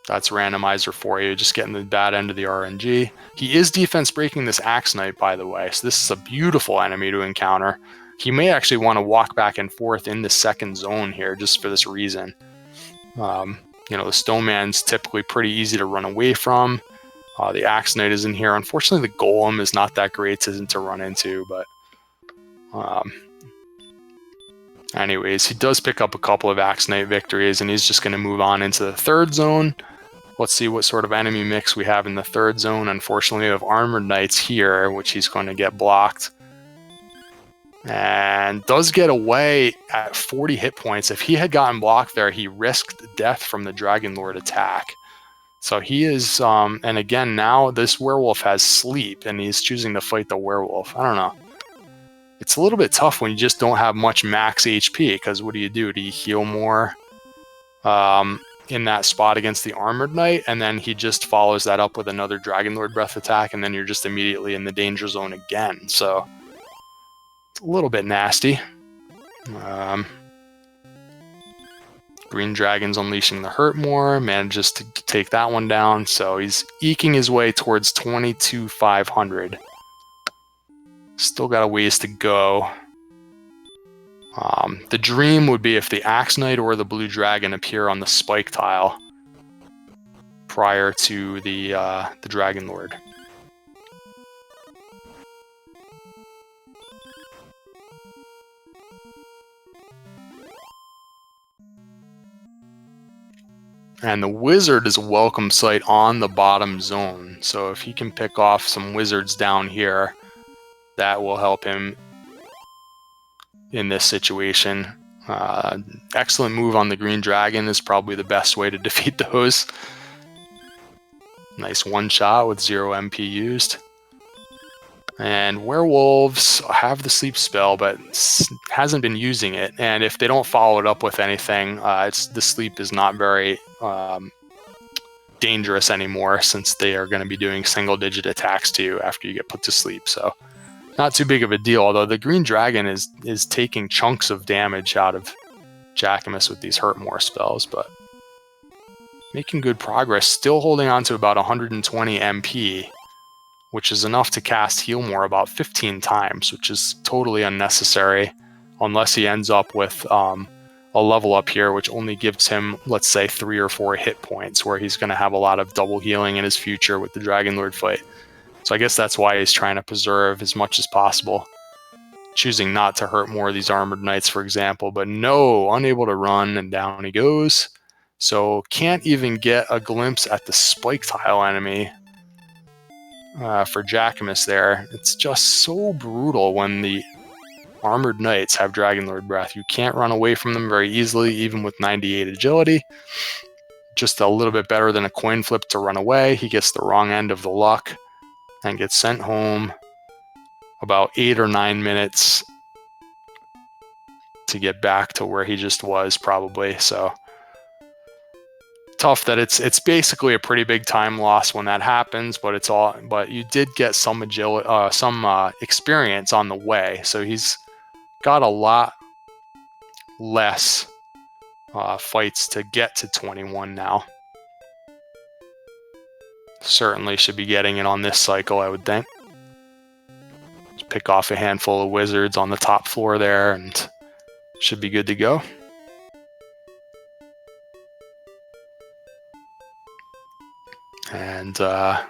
that's Randomizer for you, just getting the bad end of the RNG. He is defense breaking this Axe Knight, by the way, so this is a beautiful enemy to encounter. He may actually want to walk back and forth in the second zone here, just for this reason. You know, the Stone Man's typically pretty easy to run away from. The Axe Knight is in here. Unfortunately, the Golem is not that great to run into, but... anyways, he does pick up a couple of Axe Knight victories, and he's just going to move on into the third zone. Let's see what sort of enemy mix we have in the third zone. Unfortunately, we have Armored Knights here, which he's going to get blocked. And does get away at 40 hit points. If he had gotten blocked there, he risked death from the Dragon Lord attack. So he is, and again, now this werewolf has sleep, and he's choosing to fight the werewolf. I don't know. It's a little bit tough when you just don't have much max HP, because what do? Do you heal more in that spot against the Armored Knight, and then he just follows that up with another Dragon Lord breath attack, and then you're just immediately in the danger zone again. So it's a little bit nasty. Green Dragon's unleashing the hurt more, manages to take that one down, so he's eking his way towards 22,500. Still got a ways to go. The dream would be if the Axe Knight or the Blue Dragon appear on the spike tile prior to the Dragon Lord. And the Wizard is a welcome sight on the bottom zone. So if he can pick off some Wizards down here, that will help him in this situation. Excellent move on the Green Dragon is probably the best way to defeat those. Nice one shot with 0 MP used. And Werewolves have the sleep spell, but hasn't been using it. And if they don't follow it up with anything, the sleep is not very dangerous anymore, since they are going to be doing single-digit attacks to you after you get put to sleep. So not too big of a deal, although the Green Dragon is taking chunks of damage out of Jackimus with these Hurt More spells, but making good progress. Still holding on to about 120 MP, which is enough to cast Heal More about 15 times, which is totally unnecessary, unless he ends up with a level up here, which only gives him, let's say, 3 or 4 hit points, where he's going to have a lot of double healing in his future with the Dragon Lord fight. So I guess that's why he's trying to preserve as much as possible. choosing not to hurt more of these armored knights, for example. But no, unable to run, and down he goes. So can't even get a glimpse at the spike tile enemy for Jackimus there. It's just so brutal when the armored knights have Dragon Lord Breath. You can't run away from them very easily, even with 98 agility. Just a little bit better than a coin flip to run away. He gets the wrong end of the luck and gets sent home about 8 or 9 minutes to get back to where he just was, probably. So tough that it's basically a pretty big time loss when that happens, but you did get some agility, some experience on the way. So he's got a lot less fights to get to 21 now. Certainly should be getting it on this cycle, I would think. Just pick off a handful of wizards on the top floor there and should be good to go. And has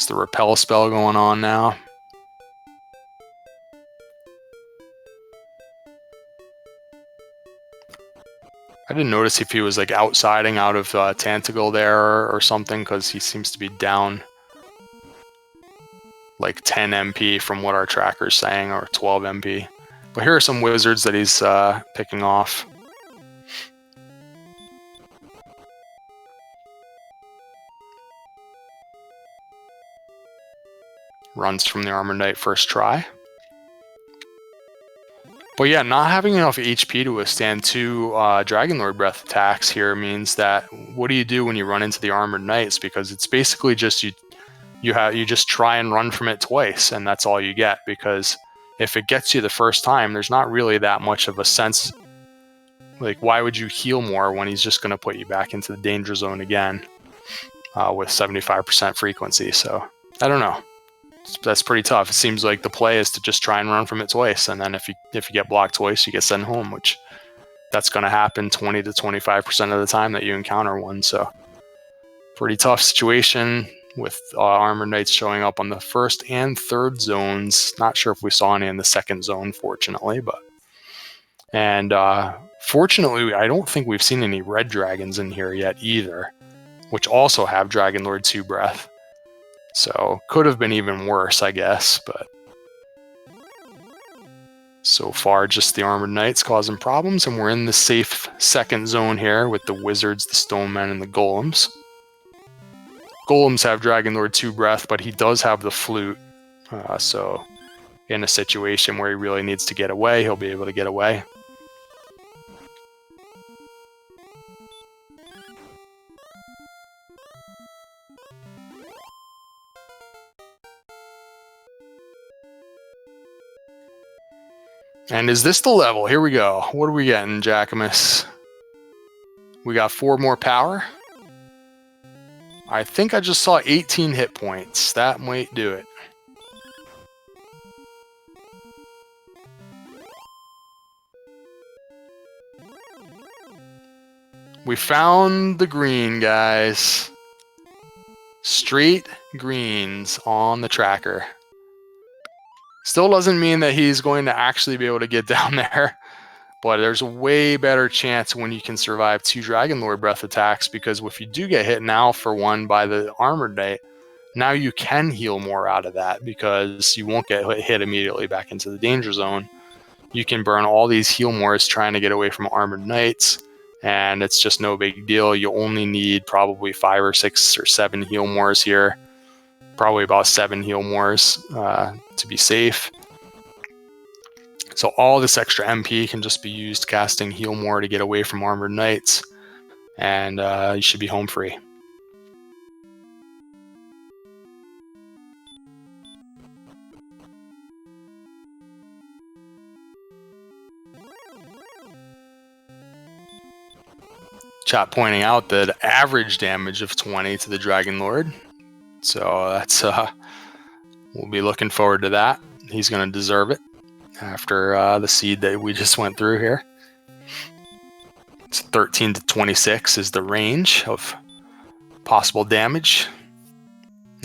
the repel spell going on now. I didn't notice if he was like outsiding out of Tantagle there or something, because he seems to be down like 10 MP from what our tracker's saying, or 12 MP. But here are some wizards that he's picking off. Runs from the Armored Knight first try. But yeah, not having enough HP to withstand 2 Dragon Lord Breath attacks here means that what do you do when you run into the Armored Knights? Because it's basically just you just try and run from it twice, and that's all you get. Because if it gets you the first time, there's not really that much of a sense. Like, why would you heal more when he's just going to put you back into the danger zone again with 75% frequency? So I don't know. That's pretty tough. It seems like the play is to just try and run from it twice, and then if you get blocked twice, you get sent home, which that's going to happen 20 to 25% of the time that you encounter one. So pretty tough situation with Armored Knights showing up on the first and third zones. Not sure if we saw any in the second zone, fortunately, and fortunately, I don't think we've seen any red dragons in here yet either, which also have Dragon Lord 2 Breath. So could have been even worse, I guess, but so far just the Armored Knights causing problems, and we're in the safe second zone here with the Wizards, the Stonemen, and the Golems. Golems have Dragon Lord 2 Breath, but he does have the Flute, so in a situation where he really needs to get away, he'll be able to get away. And is this the level? Here we go. What are we getting, Jackimus? We got 4 more power. I think I just saw 18 hit points. That might do it. We found the green, guys. Straight greens on the tracker. Still doesn't mean that he's going to actually be able to get down there, but there's a way better chance when you can survive 2 Dragon Lord Breath attacks, because if you do get hit now for one by the Armored Knight, now you can heal more out of that, because you won't get hit immediately back into the danger zone. You can burn all these heal mores trying to get away from Armored Knights, and it's just no big deal. You only need probably 5 or 6 or 7 heal mores here. Probably about 7 heal mores to be safe. So all this extra MP can just be used casting heal more to get away from Armored Knights, and you should be home free. Chat pointing out that average damage of 20 to the Dragon Lord. So that's we'll be looking forward to that. He's going to deserve it after the seed that we just went through here. It's 13 to 26 is the range of possible damage.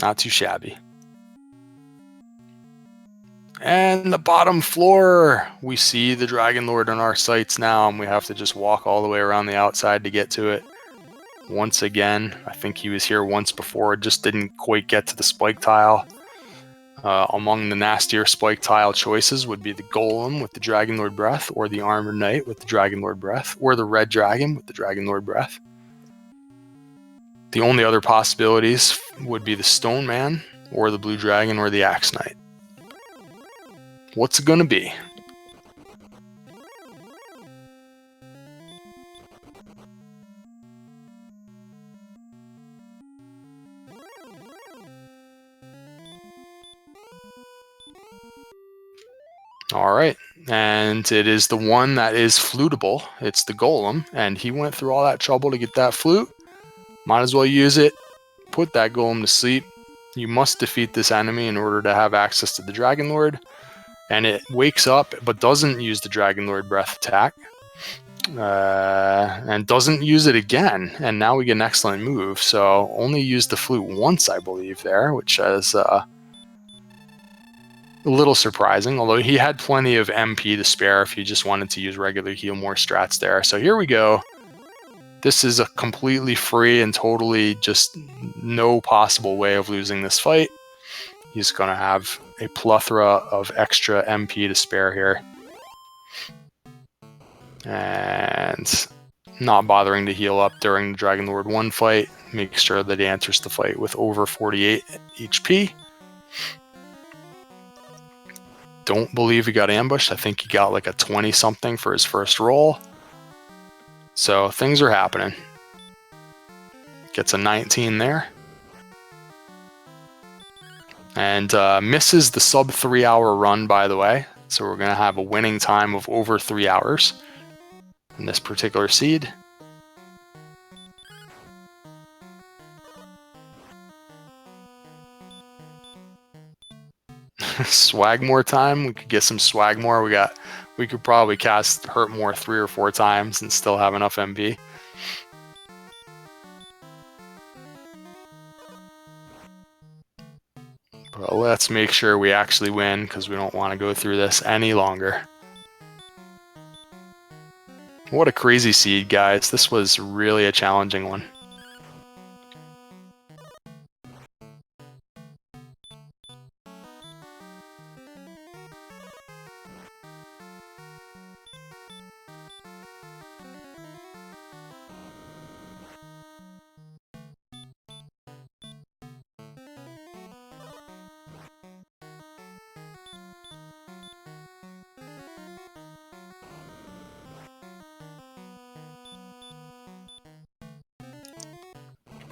Not too shabby. And the bottom floor, we see the Dragon Lord in our sights now, and we have to just walk all the way around the outside to get to it. Once again, I think he was here once before, just didn't quite get to the spike tile. Among the nastier spike tile choices would be the Golem with the Dragon Lord Breath, or the Armored Knight with the Dragon Lord Breath, or the Red Dragon with the Dragon Lord Breath. The only other possibilities would be the Stone Man, or the Blue Dragon, or the Axe Knight. What's it gonna be? Alright, and it is the one that is flutable. It's the Golem, and he went through all that trouble to get that flute. Might as well use it. Put that Golem to sleep. You must defeat this enemy in order to have access to the Dragon Lord. And it wakes up, but doesn't use the Dragon Lord Breath attack. And doesn't use it again. And now we get an excellent move. So only used the flute once, I believe, there, which is a little surprising. Although he had plenty of MP to spare if he just wanted to use regular heal more strats there. So here we go. This is a completely free and totally just no possible way of losing this fight. He's going to have a plethora of extra MP to spare here. And not bothering to heal up during the Dragon Lord 1 fight. Make sure that he enters the fight with over 48 HP. Don't believe he got ambushed. I think he got like a 20-something for his first roll. So things are happening. Gets a 19 there. And misses the sub 3 hour run, by the way. So we're going to have a winning time of over 3 hours in this particular seed. Swagmore time. We could get some Swagmore. We could probably cast Hurt More 3 or 4 times and still have enough MP. But let's make sure we actually win, because we don't want to go through this any longer. What a crazy seed, guys. This was really a challenging one.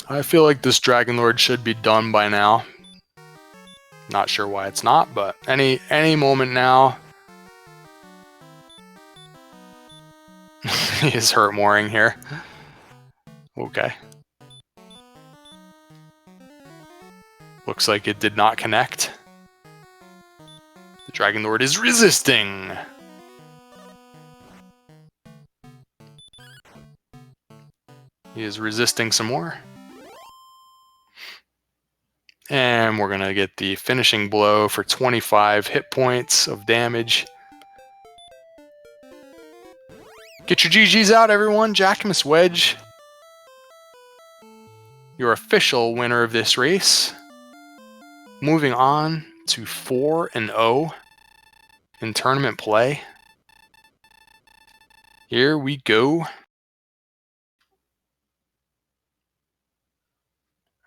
I feel like this Dragon Lord should be done by now. Not sure why it's not, but any moment now. He is Hurt Mooring here. Okay. Looks like it did not connect. The Dragon Lord is resisting. He is resisting some more. And we're going to get the finishing blow for 25 hit points of damage. Get your GGs out, everyone. JackimusWedge, your official winner of this race. Moving on to 4-0 in tournament play. Here we go.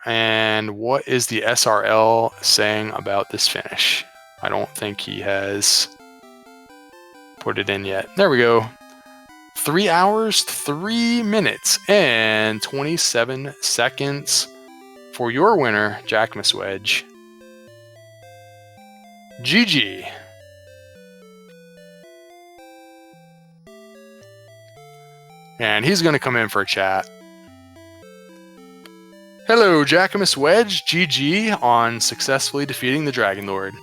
And what is the SRL saying about this finish? I don't think he has put it in yet. There we go. 3 hours, 3 minutes, and 27 seconds for your winner, JackimusWedge. GG. And he's going to come in for a chat. Hello, JackimusWedge. GG on successfully defeating the Dragon Lord.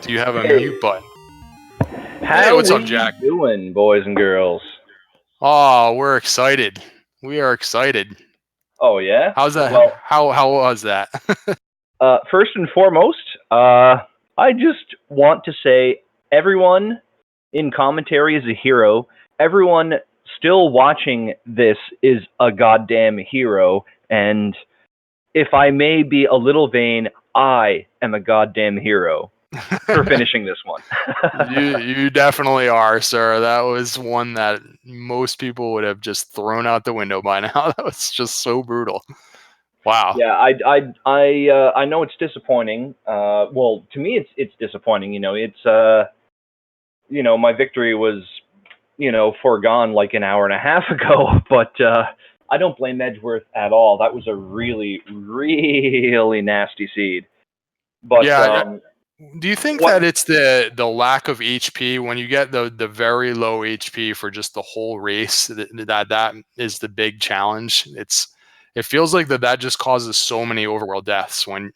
Do you have a mute button? How Hey, what's up, we Jack? doing, boys and girls? Oh, we're excited. We are excited. Oh yeah. How's that? Well, How was that? first and foremost, I just want to say everyone in commentary is a hero. Everyone still watching this is a goddamn hero. And if I may be a little vain, I am a goddamn hero for finishing this one. You definitely are, sir. That was one that most people would have just thrown out the window by now. That was just so brutal. Wow. Yeah, I know it's disappointing. Well, to me, it's disappointing. My victory was, foregone like an hour and a half ago. But I don't blame Edgeworth at all. That was a really, really nasty seed. But Yeah. Do you think what? that it's the lack of HP when you get the very low HP for just the whole race that is the big challenge? It feels like that just causes so many overworld deaths when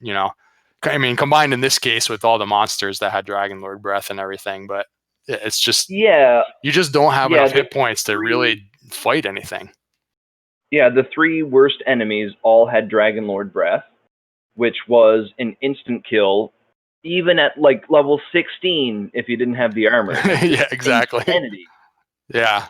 I mean combined in this case with all the monsters that had Dragon Lord breath and everything, but it's just Yeah, you just don't have yeah. enough hit points to really fight anything. Yeah, the three worst enemies all had Dragon Lord breath, which was an instant kill, even at like level 16 if you didn't have the armor. Yeah, exactly. Insanity. Yeah.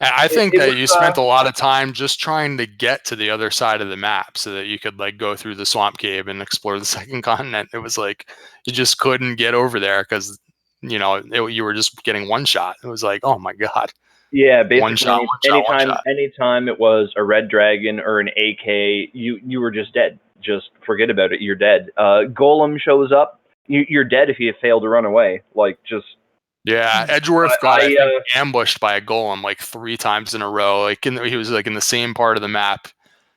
I think It that was you spent a lot of time just trying to get to the other side of the map so that you could like go through the swamp cave and explore the second continent. It was like you just couldn't get over there because you were just getting one shot. It was like, oh my god, Yeah, one basically shot, one shot, one shot. anytime it was a red dragon or an AK, you were just dead. Just forget about it. You're dead. Golem shows up, you're dead if you fail to run away. Like just Yeah, Edgeworth got I think I ambushed by a golem like 3 times in a row. Like he was like in the same part of the map.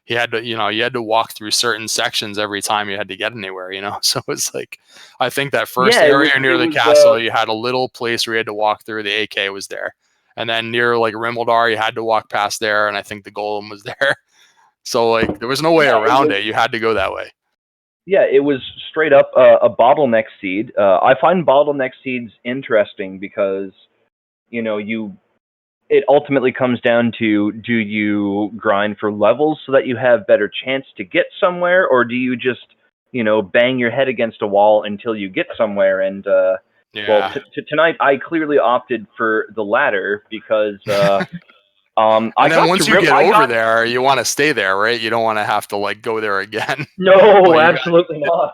He had to, you had to walk through certain sections every time you had to get anywhere, So it's like, I think that first area near the castle, you had a little place where you had to walk through. The AK was there, and then near like Rimmildar, you had to walk past there, and I think the golem was there. So like, there was no way around it. You had to go that way. Yeah, it was straight up a bottleneck seed. I find bottleneck seeds interesting because, it ultimately comes down to, do you grind for levels so that you have better chance to get somewhere, or do you just, bang your head against a wall until you get somewhere? And well, tonight I clearly opted for the latter because and then once you get over there, you want to stay there, right? You don't want to have to like go there again. No, absolutely not.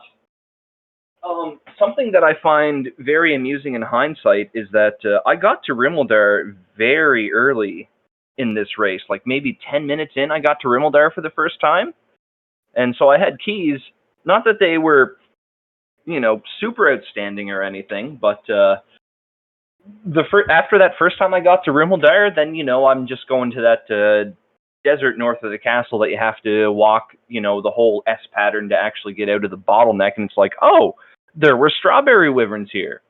Something that I find very amusing in hindsight is that I got to Rimmildar very early in this race. Like maybe 10 minutes in, I got to Rimmildar for the first time. And so I had keys. Not that they were, super outstanding or anything, but after that first time I got to Rimmildar, then, I'm just going to that desert north of the castle that you have to walk, the whole S pattern to actually get out of the bottleneck. And it's like, oh, there were strawberry wyverns here.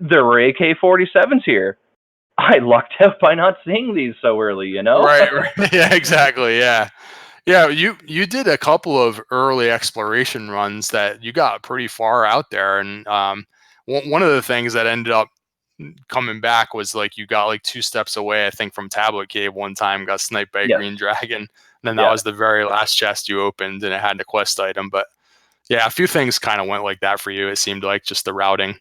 There were AK-47s here. I lucked out by not seeing these so early, Right. Yeah, exactly. Yeah. Yeah, you did a couple of early exploration runs that you got pretty far out there, and one of the things that ended up coming back was like you got like 2 steps away, I think, from Tablet Cave one time, got sniped by a green dragon, and then that was the very last chest you opened, and it had the quest item. But yeah, a few things kind of went like that for you. It seemed like just the routing.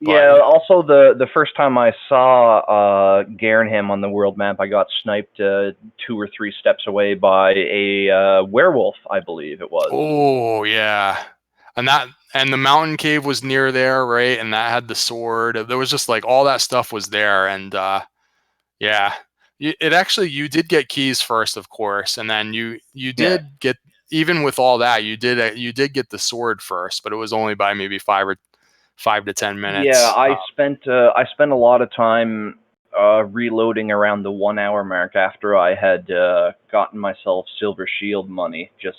Yeah, also the first time I saw Garenham on the world map, I got sniped 2 or 3 steps away by a werewolf, I believe it was. Oh, yeah. And the mountain cave was near there, right? And that had the sword. There was just like all that stuff was there. And yeah, you did get keys first, of course. And then you did get, even with all that, you did get the sword first, but it was only by maybe 5 to 10 minutes. Yeah, I spent a lot of time reloading around the 1 hour mark after I had gotten myself silver shield money, just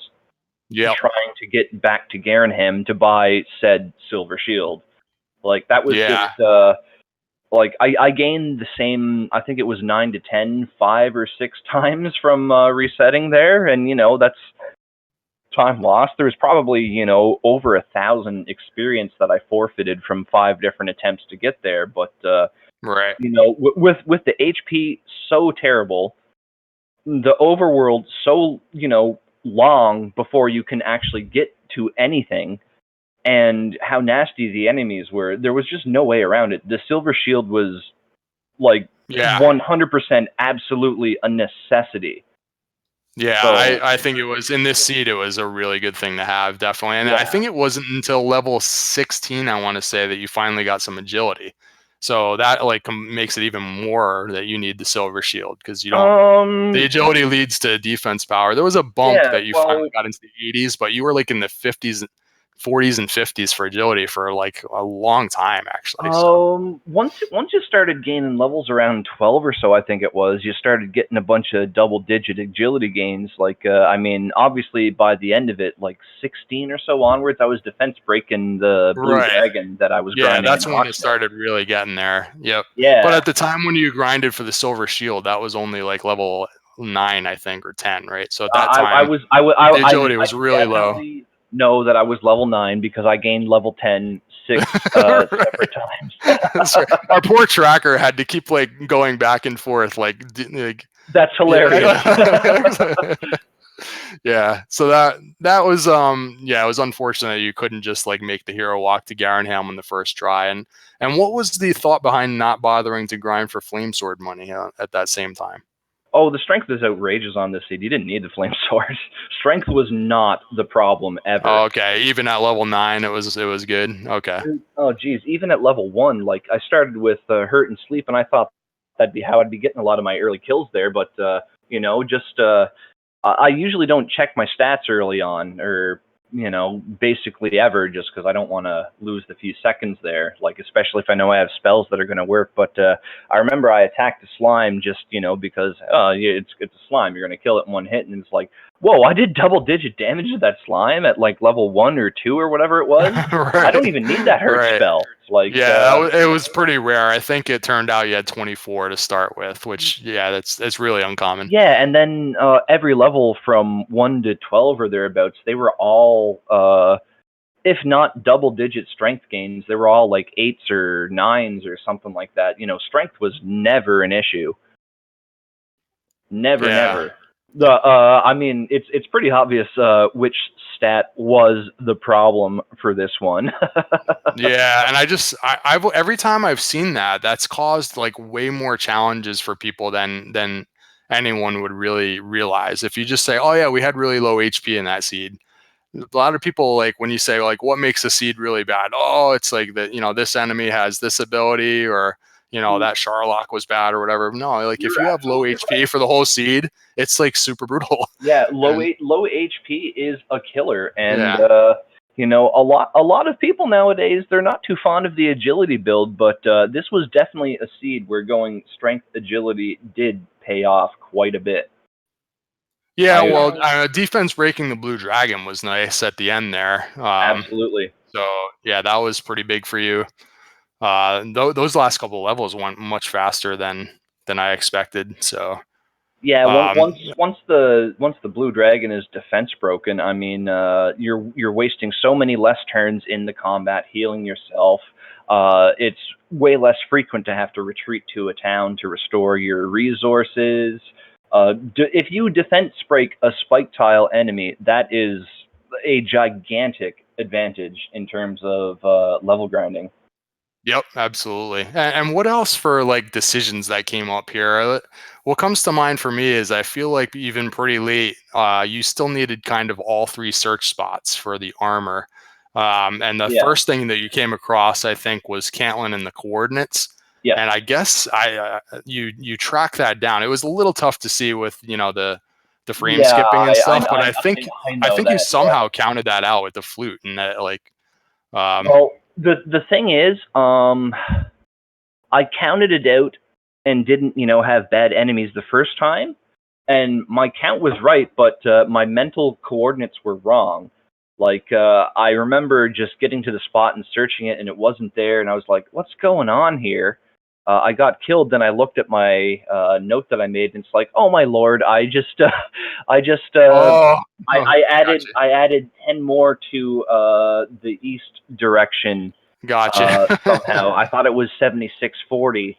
trying to get back to Garenham to buy said silver shield. Like that was just like I gained the same, I think it was 9 to 10, 5 or 6 times from resetting there, and that's time lost. There was probably, over 1,000 experience that I forfeited from 5 different attempts to get there, but Right. You know, with the HP so terrible, the overworld so, you know, long before you can actually get to anything, and how nasty the enemies were, there was just no way around it. The Silver Shield was like 100% absolutely a necessity. Yeah, So, I think it was in this seed. It was a really good thing to have, definitely. And I think it wasn't until level 16, I want to say, that you finally got some agility. So that like makes it even more that you need the Silver Shield, because you don't. The agility leads to defense power. There was a bump that you finally got into the 80s, but you were like in the 50s, 40s, and 50s for agility for like a long time, actually. Once you started gaining levels around 12 or so, I think it was, you started getting a bunch of double-digit agility gains. Like, I mean, obviously by the end of it, like 16 or so onwards, I was defense breaking the blue dragon that I was grinding. Yeah, that's when it started really getting there. Yep. Yeah. But at the time when you grinded for the Silver Shield, that was only like level 9, I think, or 10, right? So at that time, the agility was really low. Know that I was level 9 because I gained level 10 6 separate times. Our poor tracker had to keep like going back and forth, like that's hilarious. Yeah, so that was it was unfortunate you couldn't just like make the hero walk to Garenham on the first try. And what was the thought behind not bothering to grind for Flame Sword money at that same time? Oh, the strength is outrageous on this seed. You didn't need the flame sword. Strength was not the problem ever. Oh, okay, even at level 9, it was good. Okay. Oh, geez, even at level 1, like I started with hurt and sleep, and I thought that'd be how I'd be getting a lot of my early kills there. But you know, just I usually don't check my stats early on, or you know, basically ever, just because I don't want to lose the few seconds there, like especially if I know I have spells that are going to work. But I remember I attacked the slime just, you know, because it's a slime, you're going to kill it in one hit, and it's like, whoa, I did double-digit damage to that slime at like level 1 or 2 or whatever it was. I don't even need that hurt spell. Like, it was pretty rare. I think it turned out you had 24 to start with, which that's really uncommon. Yeah, and then every level from 1 to 12 or thereabouts, they were all, if not double-digit strength gains, they were all like 8s or 9s or something like that. You know, strength was never an issue. Never. I mean, it's pretty obvious which stat was the problem for this one. Yeah, and I've every time I've seen that's caused like way more challenges for people than anyone would really realize. If you just say, "Oh yeah, we had really low HP in that seed," a lot of people, like when you say like, "What makes a seed really bad?" Oh, it's like that, you know, this enemy has this ability, or you know, that Charlock was bad or whatever. No, like if you have low HP for the whole seed, it's like super brutal. Yeah, low HP is a killer, and you know, a lot of people nowadays, they're not too fond of the agility build, but this was definitely a seed where going strength agility did pay off quite a bit. Yeah, well, defense breaking the blue dragon was nice at the end there. Absolutely. So yeah, that was pretty big for you. Those last couple of levels went much faster than I expected. So yeah, once the blue dragon is defense broken, I mean, you're wasting so many less turns in the combat healing yourself. It's way less frequent to have to retreat to a town to restore your resources. If you defense break a spike tile enemy, that is a gigantic advantage in terms of level grinding. Yep, absolutely. And what else for like decisions that came up here? What comes to mind for me is I feel like even pretty late, you still needed kind of all 3 search spots for the armor. And the first thing that you came across, I think, was Caitlin and the coordinates. Yeah. And I guess you track that down. It was a little tough to see with, you know, the frame skipping and stuff, but I think you somehow counted that out with the flute, and that like. Well, the thing is, I counted it out and didn't, you know, have bad enemies the first time, and my count was right, but my mental coordinates were wrong. Like, I remember just getting to the spot and searching it, and it wasn't there, and I was like, what's going on here? I got killed, then I looked at my note that I made, and it's like, oh my lord, I added 10 more to the east direction. Gotcha. Somehow I thought it was 7640,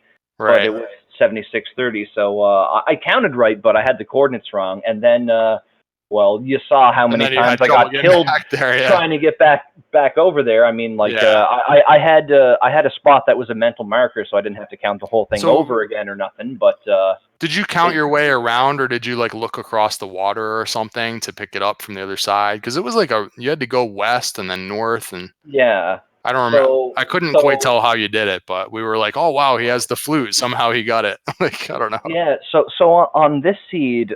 but it was 7630. So I counted right, but I had the coordinates wrong. And then, well, you saw how many times I got killed trying to get back over there. I mean, like, I had a spot that was a mental marker, so I didn't have to count the whole thing over again or nothing. But did you count your way around, or did you like look across the water or something to pick it up from the other side? Because it was like you had to go west and then north, and I don't remember. I couldn't quite tell how you did it, but we were like, oh wow, he has the flute. Somehow he got it. Like, I don't know. Yeah. So on this seed,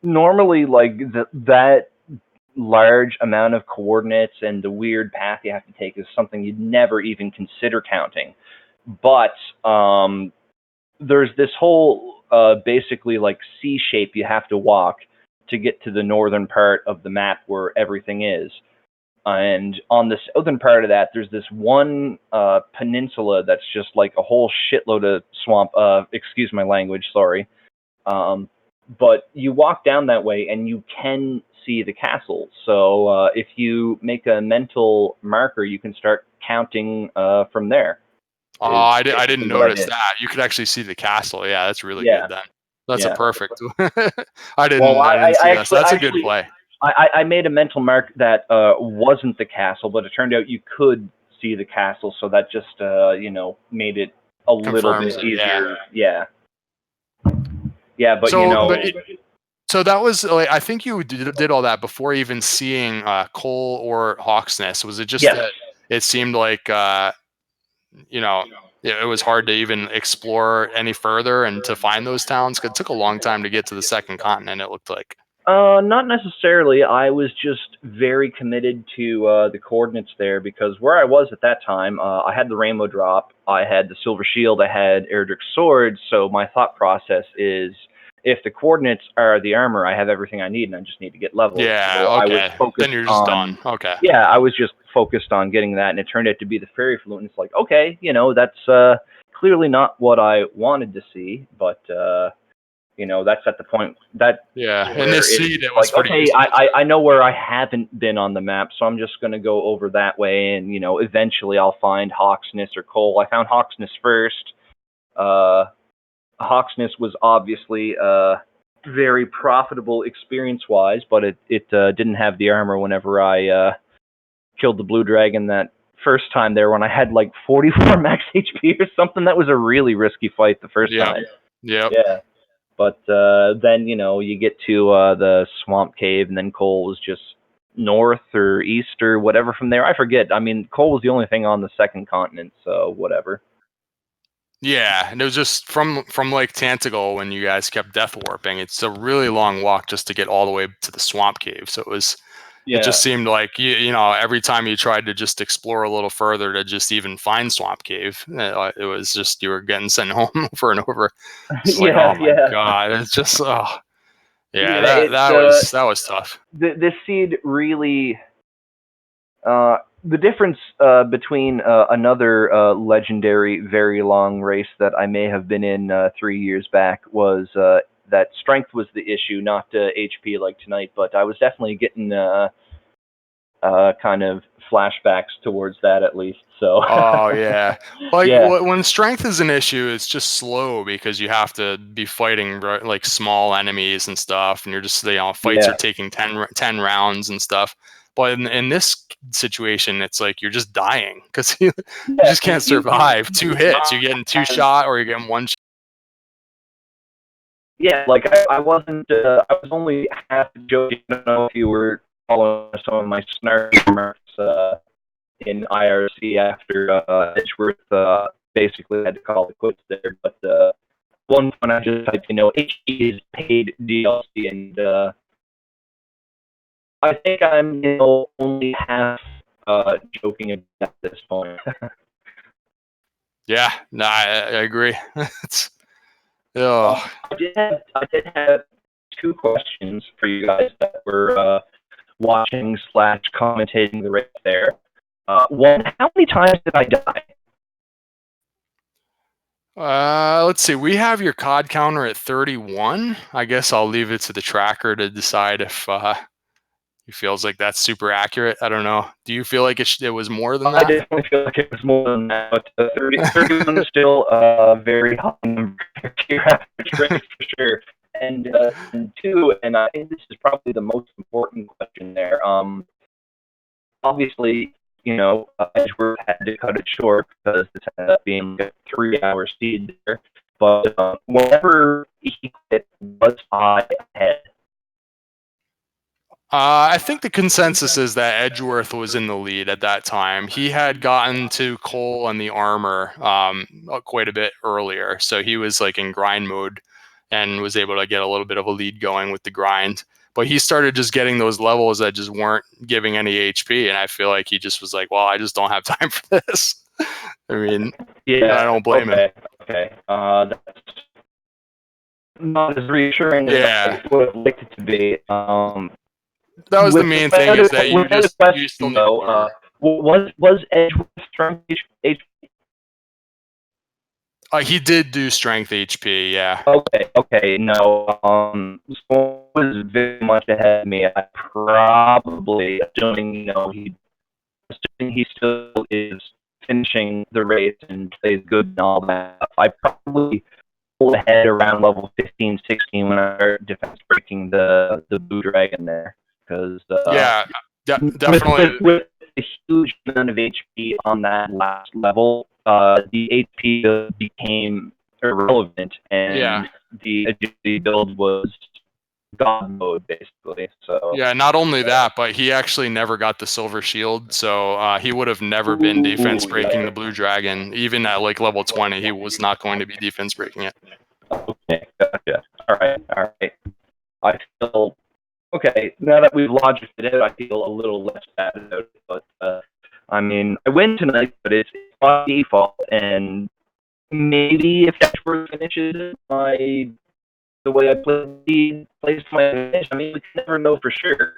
normally like that large amount of coordinates and the weird path you have to take is something you'd never even consider counting. But there's this whole basically like C shape you have to walk to get to the northern part of the map where everything is. And on the southern part of that, there's this one peninsula that's just like a whole shitload of swamp. Excuse my language, sorry. But you walk down that way and you can see the castle. So if you make a mental marker, you can start counting from there. Oh, I didn't notice that. You could actually see the castle. Yeah, that's really good then. That's a perfect. I didn't see that. So that's a good play. I made a mental mark that wasn't the castle, but it turned out you could see the castle, so that just made it a little bit easier. Yeah, but so, so that was like, I think you did all that before even seeing Cole or Hawksness. Was it just that it seemed like it was hard to even explore any further and to find those towns? 'Cause it took a long time to get to the second continent, it looked like. Not necessarily. I was just very committed to the coordinates there, because where I was at that time, I had the Rainbow Drop, I had the Silver Shield, I had Erdrick's Sword, so my thought process is, if the coordinates are the armor, I have everything I need, and I just need to get leveled. Yeah, so okay. I was focused then you're just done. Okay. Yeah, I was just focused on getting that, and it turned out to be the Fairy Flute, and it's like, okay, that's clearly not what I wanted to see, but that's at the point that in this seed it was like, okay, I know where I haven't been on the map, so I'm just gonna go over that way, and eventually I'll find Hawksness or Cole. I found Hawksness first. Hawksness was obviously very profitable experience-wise, but it didn't have the armor whenever I killed the blue dragon that first time there, when I had like 44 max HP or something. That was a really risky fight the first time. Yeah. But then, you get to the swamp cave, and then Cole was just north or east or whatever from there. I forget. I mean, Cole was the only thing on the second continent, so whatever. Yeah, and it was just from Lake Tantagal when you guys kept death warping. It's a really long walk just to get all the way to the swamp cave. So it was. It just seemed like every time you tried to just explore a little further to just even find Swamp Cave, it was just you were getting sent home over and over. It's like, oh my god, it's just that was tough. This seed really, the difference between another legendary very long race that I may have been in 3 years back was that strength was the issue, not HP like tonight, but I was definitely getting kind of flashbacks towards that, at least. So. Oh yeah, when strength is an issue, it's just slow because you have to be fighting like small enemies and stuff, and you're just fights are taking 10 rounds and stuff. But in this situation, it's like you're just dying because you just can't survive 2 hits. You're getting 2 shot or you're getting 1 shot. Yeah, like I wasn't. I was only half joking. I don't know if you were following some of my snarky remarks in IRC after Edgeworth basically had to call it quits there. But one point I just typed, HE is paid DLC, and I think I'm only half joking at this point. Yeah, no, I agree. It's. I did have 2 questions for you guys that were watching / commentating the race there. One, how many times did I die? Let's see. We have your COD counter at 31. I guess I'll leave it to the tracker to decide if He feels like that's super accurate. I don't know. Do you feel like it was more than I that? definitely feel like it was more than that, but 31 is still very high number to your average rate for sure. And two, and I think this is probably the most important question there. Obviously, Edgeworth had to cut it short because this ended up being a 3-hour seed there. But whenever he quit, was I ahead? I think the consensus is that Edgeworth was in the lead at that time. He had gotten to Cole and the armor quite a bit earlier, so he was like in grind mode and was able to get a little bit of a lead going with the grind. But he started just getting those levels that just weren't giving any HP, and I feel like he just was like, "Well, I just don't have time for this." I mean, Yeah, I don't blame him. Okay, that's not as reassuring as I would have liked it to be. That was the main thing, is that you still need armor. Was Edgeworth strength HP? He did do strength HP, yeah. Okay, no. So was very much ahead of me. I probably, assuming he still is finishing the race and plays good and all that. I probably pulled ahead around level 15, 16 when I started defense breaking the blue dragon there, because definitely with a huge amount of HP on that last level, the HP became irrelevant, and the agility build was god mode basically. So yeah, not only that, but he actually never got the silver shield, so he would have never been defense breaking the blue dragon. Even at like level 20, he was not going to be defense breaking it. Okay, gotcha. All right. I feel okay now that we've logicked it out. I feel a little less bad about it, but I mean, I win tonight, but it's by default, and maybe if Edgeworth finishes it the way I plays my finish, I mean, we can never know for sure.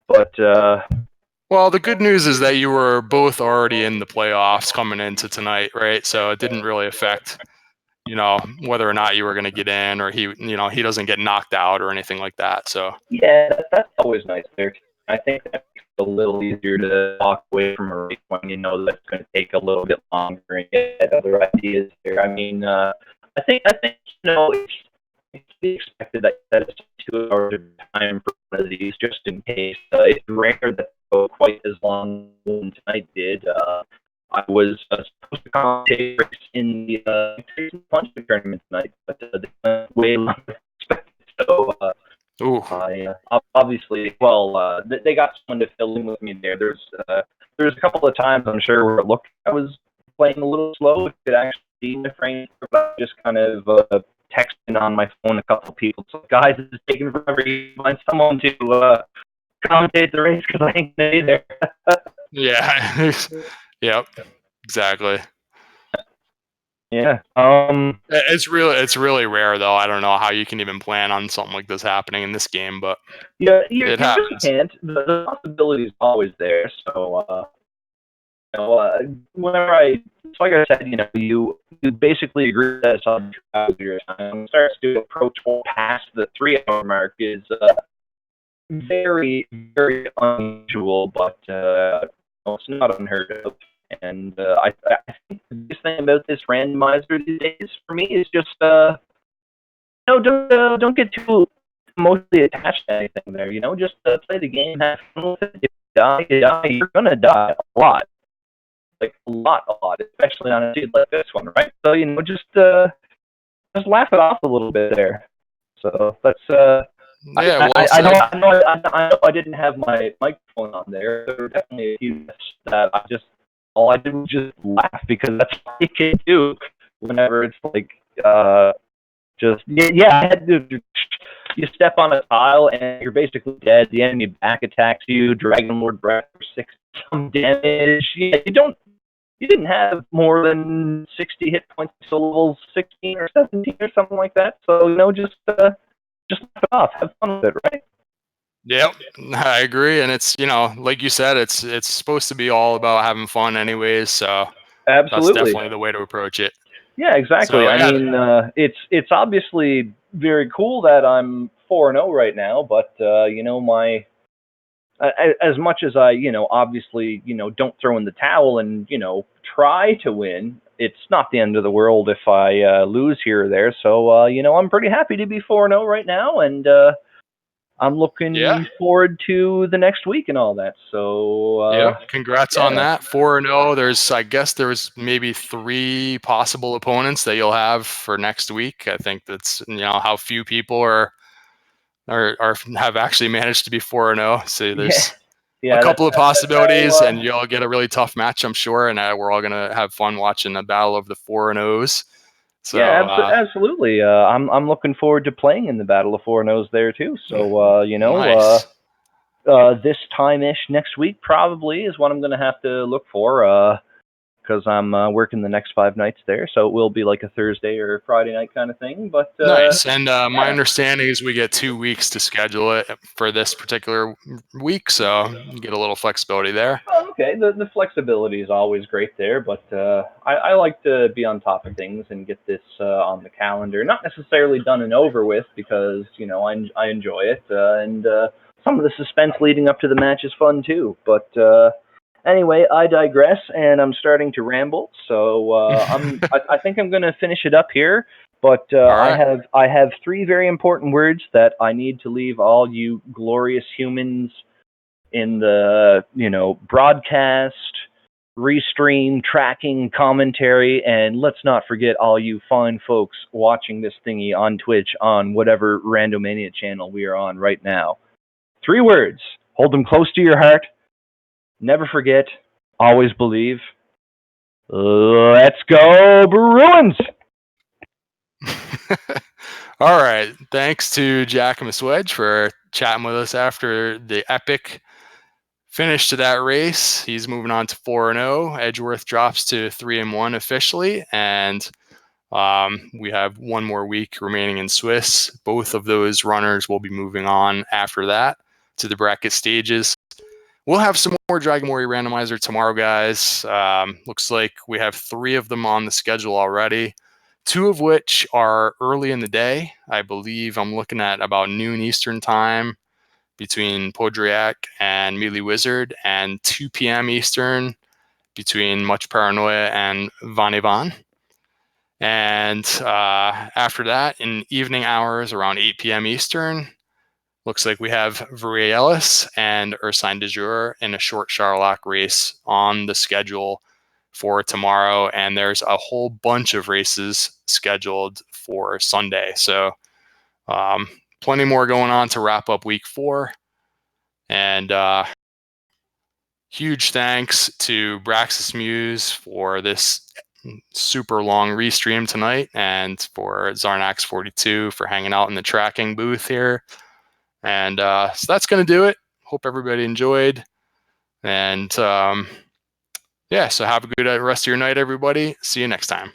But well, the good news is that you were both already in the playoffs coming into tonight, right? So it didn't really affect, whether or not you were going to get in, or he doesn't get knocked out or anything like that. So yeah, that's always nice there. I think that makes it a little easier to walk away from a race when you know that it's going to take a little bit longer and get other ideas there. I mean, I think it's to be expected that it's 2 hours of time for one of these, just in case. It's rare that they go quite as long as tonight did. I was supposed to commentate in the Punch tournament tonight, but they went way longer than expected. So obviously, they got someone to fill in with me there. There's a couple of times I'm sure where I was playing a little slow. It could actually see my frame, but just kind of texting on my phone a couple of people. So guys, this is taking forever. You find someone to commentate the race because I ain't gonna be there. yeah. Yep. Exactly. Yeah. It's really rare though. I don't know how you can even plan on something like this happening in this game, but yeah, you it really happens. can't. The possibility is always there. So whenever like I said, you basically agree that it's on 2 hours of your time. Starts to approach or past the 3-hour mark is very, very unusual, but it's not unheard of. And I think the biggest thing about this randomizer these days for me is just don't get too emotionally attached to anything there. Just play the game, have fun with it. If you die, you're gonna die a lot. Like a lot, especially on a seed like this one, right? So just laugh it off a little bit there. So that's yeah. I know I didn't have my microphone on there. There were definitely a few that all I did was just laugh, because that's all you can do whenever it's like I had to. You step on a tile and you're basically dead. The enemy back attacks you. Dragon Lord Breath for 6 some damage. Yeah, you didn't have more than 60 hit points until level 16 or 17 or something like that. So just laugh it off, have fun with it, right? Yep, I agree, and it's like you said, it's supposed to be all about having fun, anyways. So absolutely, that's definitely the way to approach it. Yeah, exactly. So, I mean, it's obviously very cool that I'm 4-0 right now, but as much as I, obviously, don't throw in the towel and, try to win, it's not the end of the world if I lose here or there. So, I'm pretty happy to be 4-0 right now, and I'm looking forward to the next week and all that. So, congrats on that. 4-0. I guess there's maybe 3 possible opponents that you'll have for next week. I think that's how few people have actually managed to be 4-0. So there's a couple of possibilities, and you'll get a really tough match, I'm sure. And we're all gonna have fun watching the battle of the 4-0s. So, absolutely. I'm looking forward to playing in the Battle of 4-0s there too. So, nice. This time-ish next week probably is what I'm going to have to look for, because I'm working the next 5 nights there. So it will be like a Thursday or Friday night kind of thing. But nice. And my understanding is we get 2 weeks to schedule it for this particular week, so you get a little flexibility there. Oh, okay. The flexibility is always great there, but I like to be on top of things and get this on the calendar. Not necessarily done and over with, because I enjoy it, and some of the suspense leading up to the match is fun too. But anyway, I digress, and I'm starting to ramble. So I think I'm going to finish it up here. But right. I have 3 very important words that I need to leave all you glorious humans in the broadcast, restream, tracking, commentary, and let's not forget all you fine folks watching this thingy on Twitch on whatever Randomania channel we are on right now. 3 words. Hold them close to your heart. Never forget. Always believe. Let's go, Bruins! All right. Thanks to JackimusWedge for chatting with us after the epic finish to that race. He's moving on to 4-0. Edgeworth drops to 3-1 officially, and we have 1 more week remaining in Swiss. Both of those runners will be moving on after that to the bracket stages. We'll have some more Dragon Warrior Randomizer tomorrow, guys. Looks like we have 3 of them on the schedule already, 2 of which are early in the day. I believe I'm looking at about noon Eastern time between Podriak and Melee Wizard, and 2 p.m. Eastern between Much Paranoia and Van Ivan. And after that, in evening hours around 8 p.m. Eastern, looks like we have Varielis and Ursine de Jour in a short Charlock race on the schedule for tomorrow. And there's a whole bunch of races scheduled for Sunday. So plenty more going on to wrap up week 4. And huge thanks to Braxis Muse for this super long restream tonight, and for Zarnax42 for hanging out in the tracking booth here. And so that's going to do it. Hope everybody enjoyed. And so have a good rest of your night, everybody. See you next time.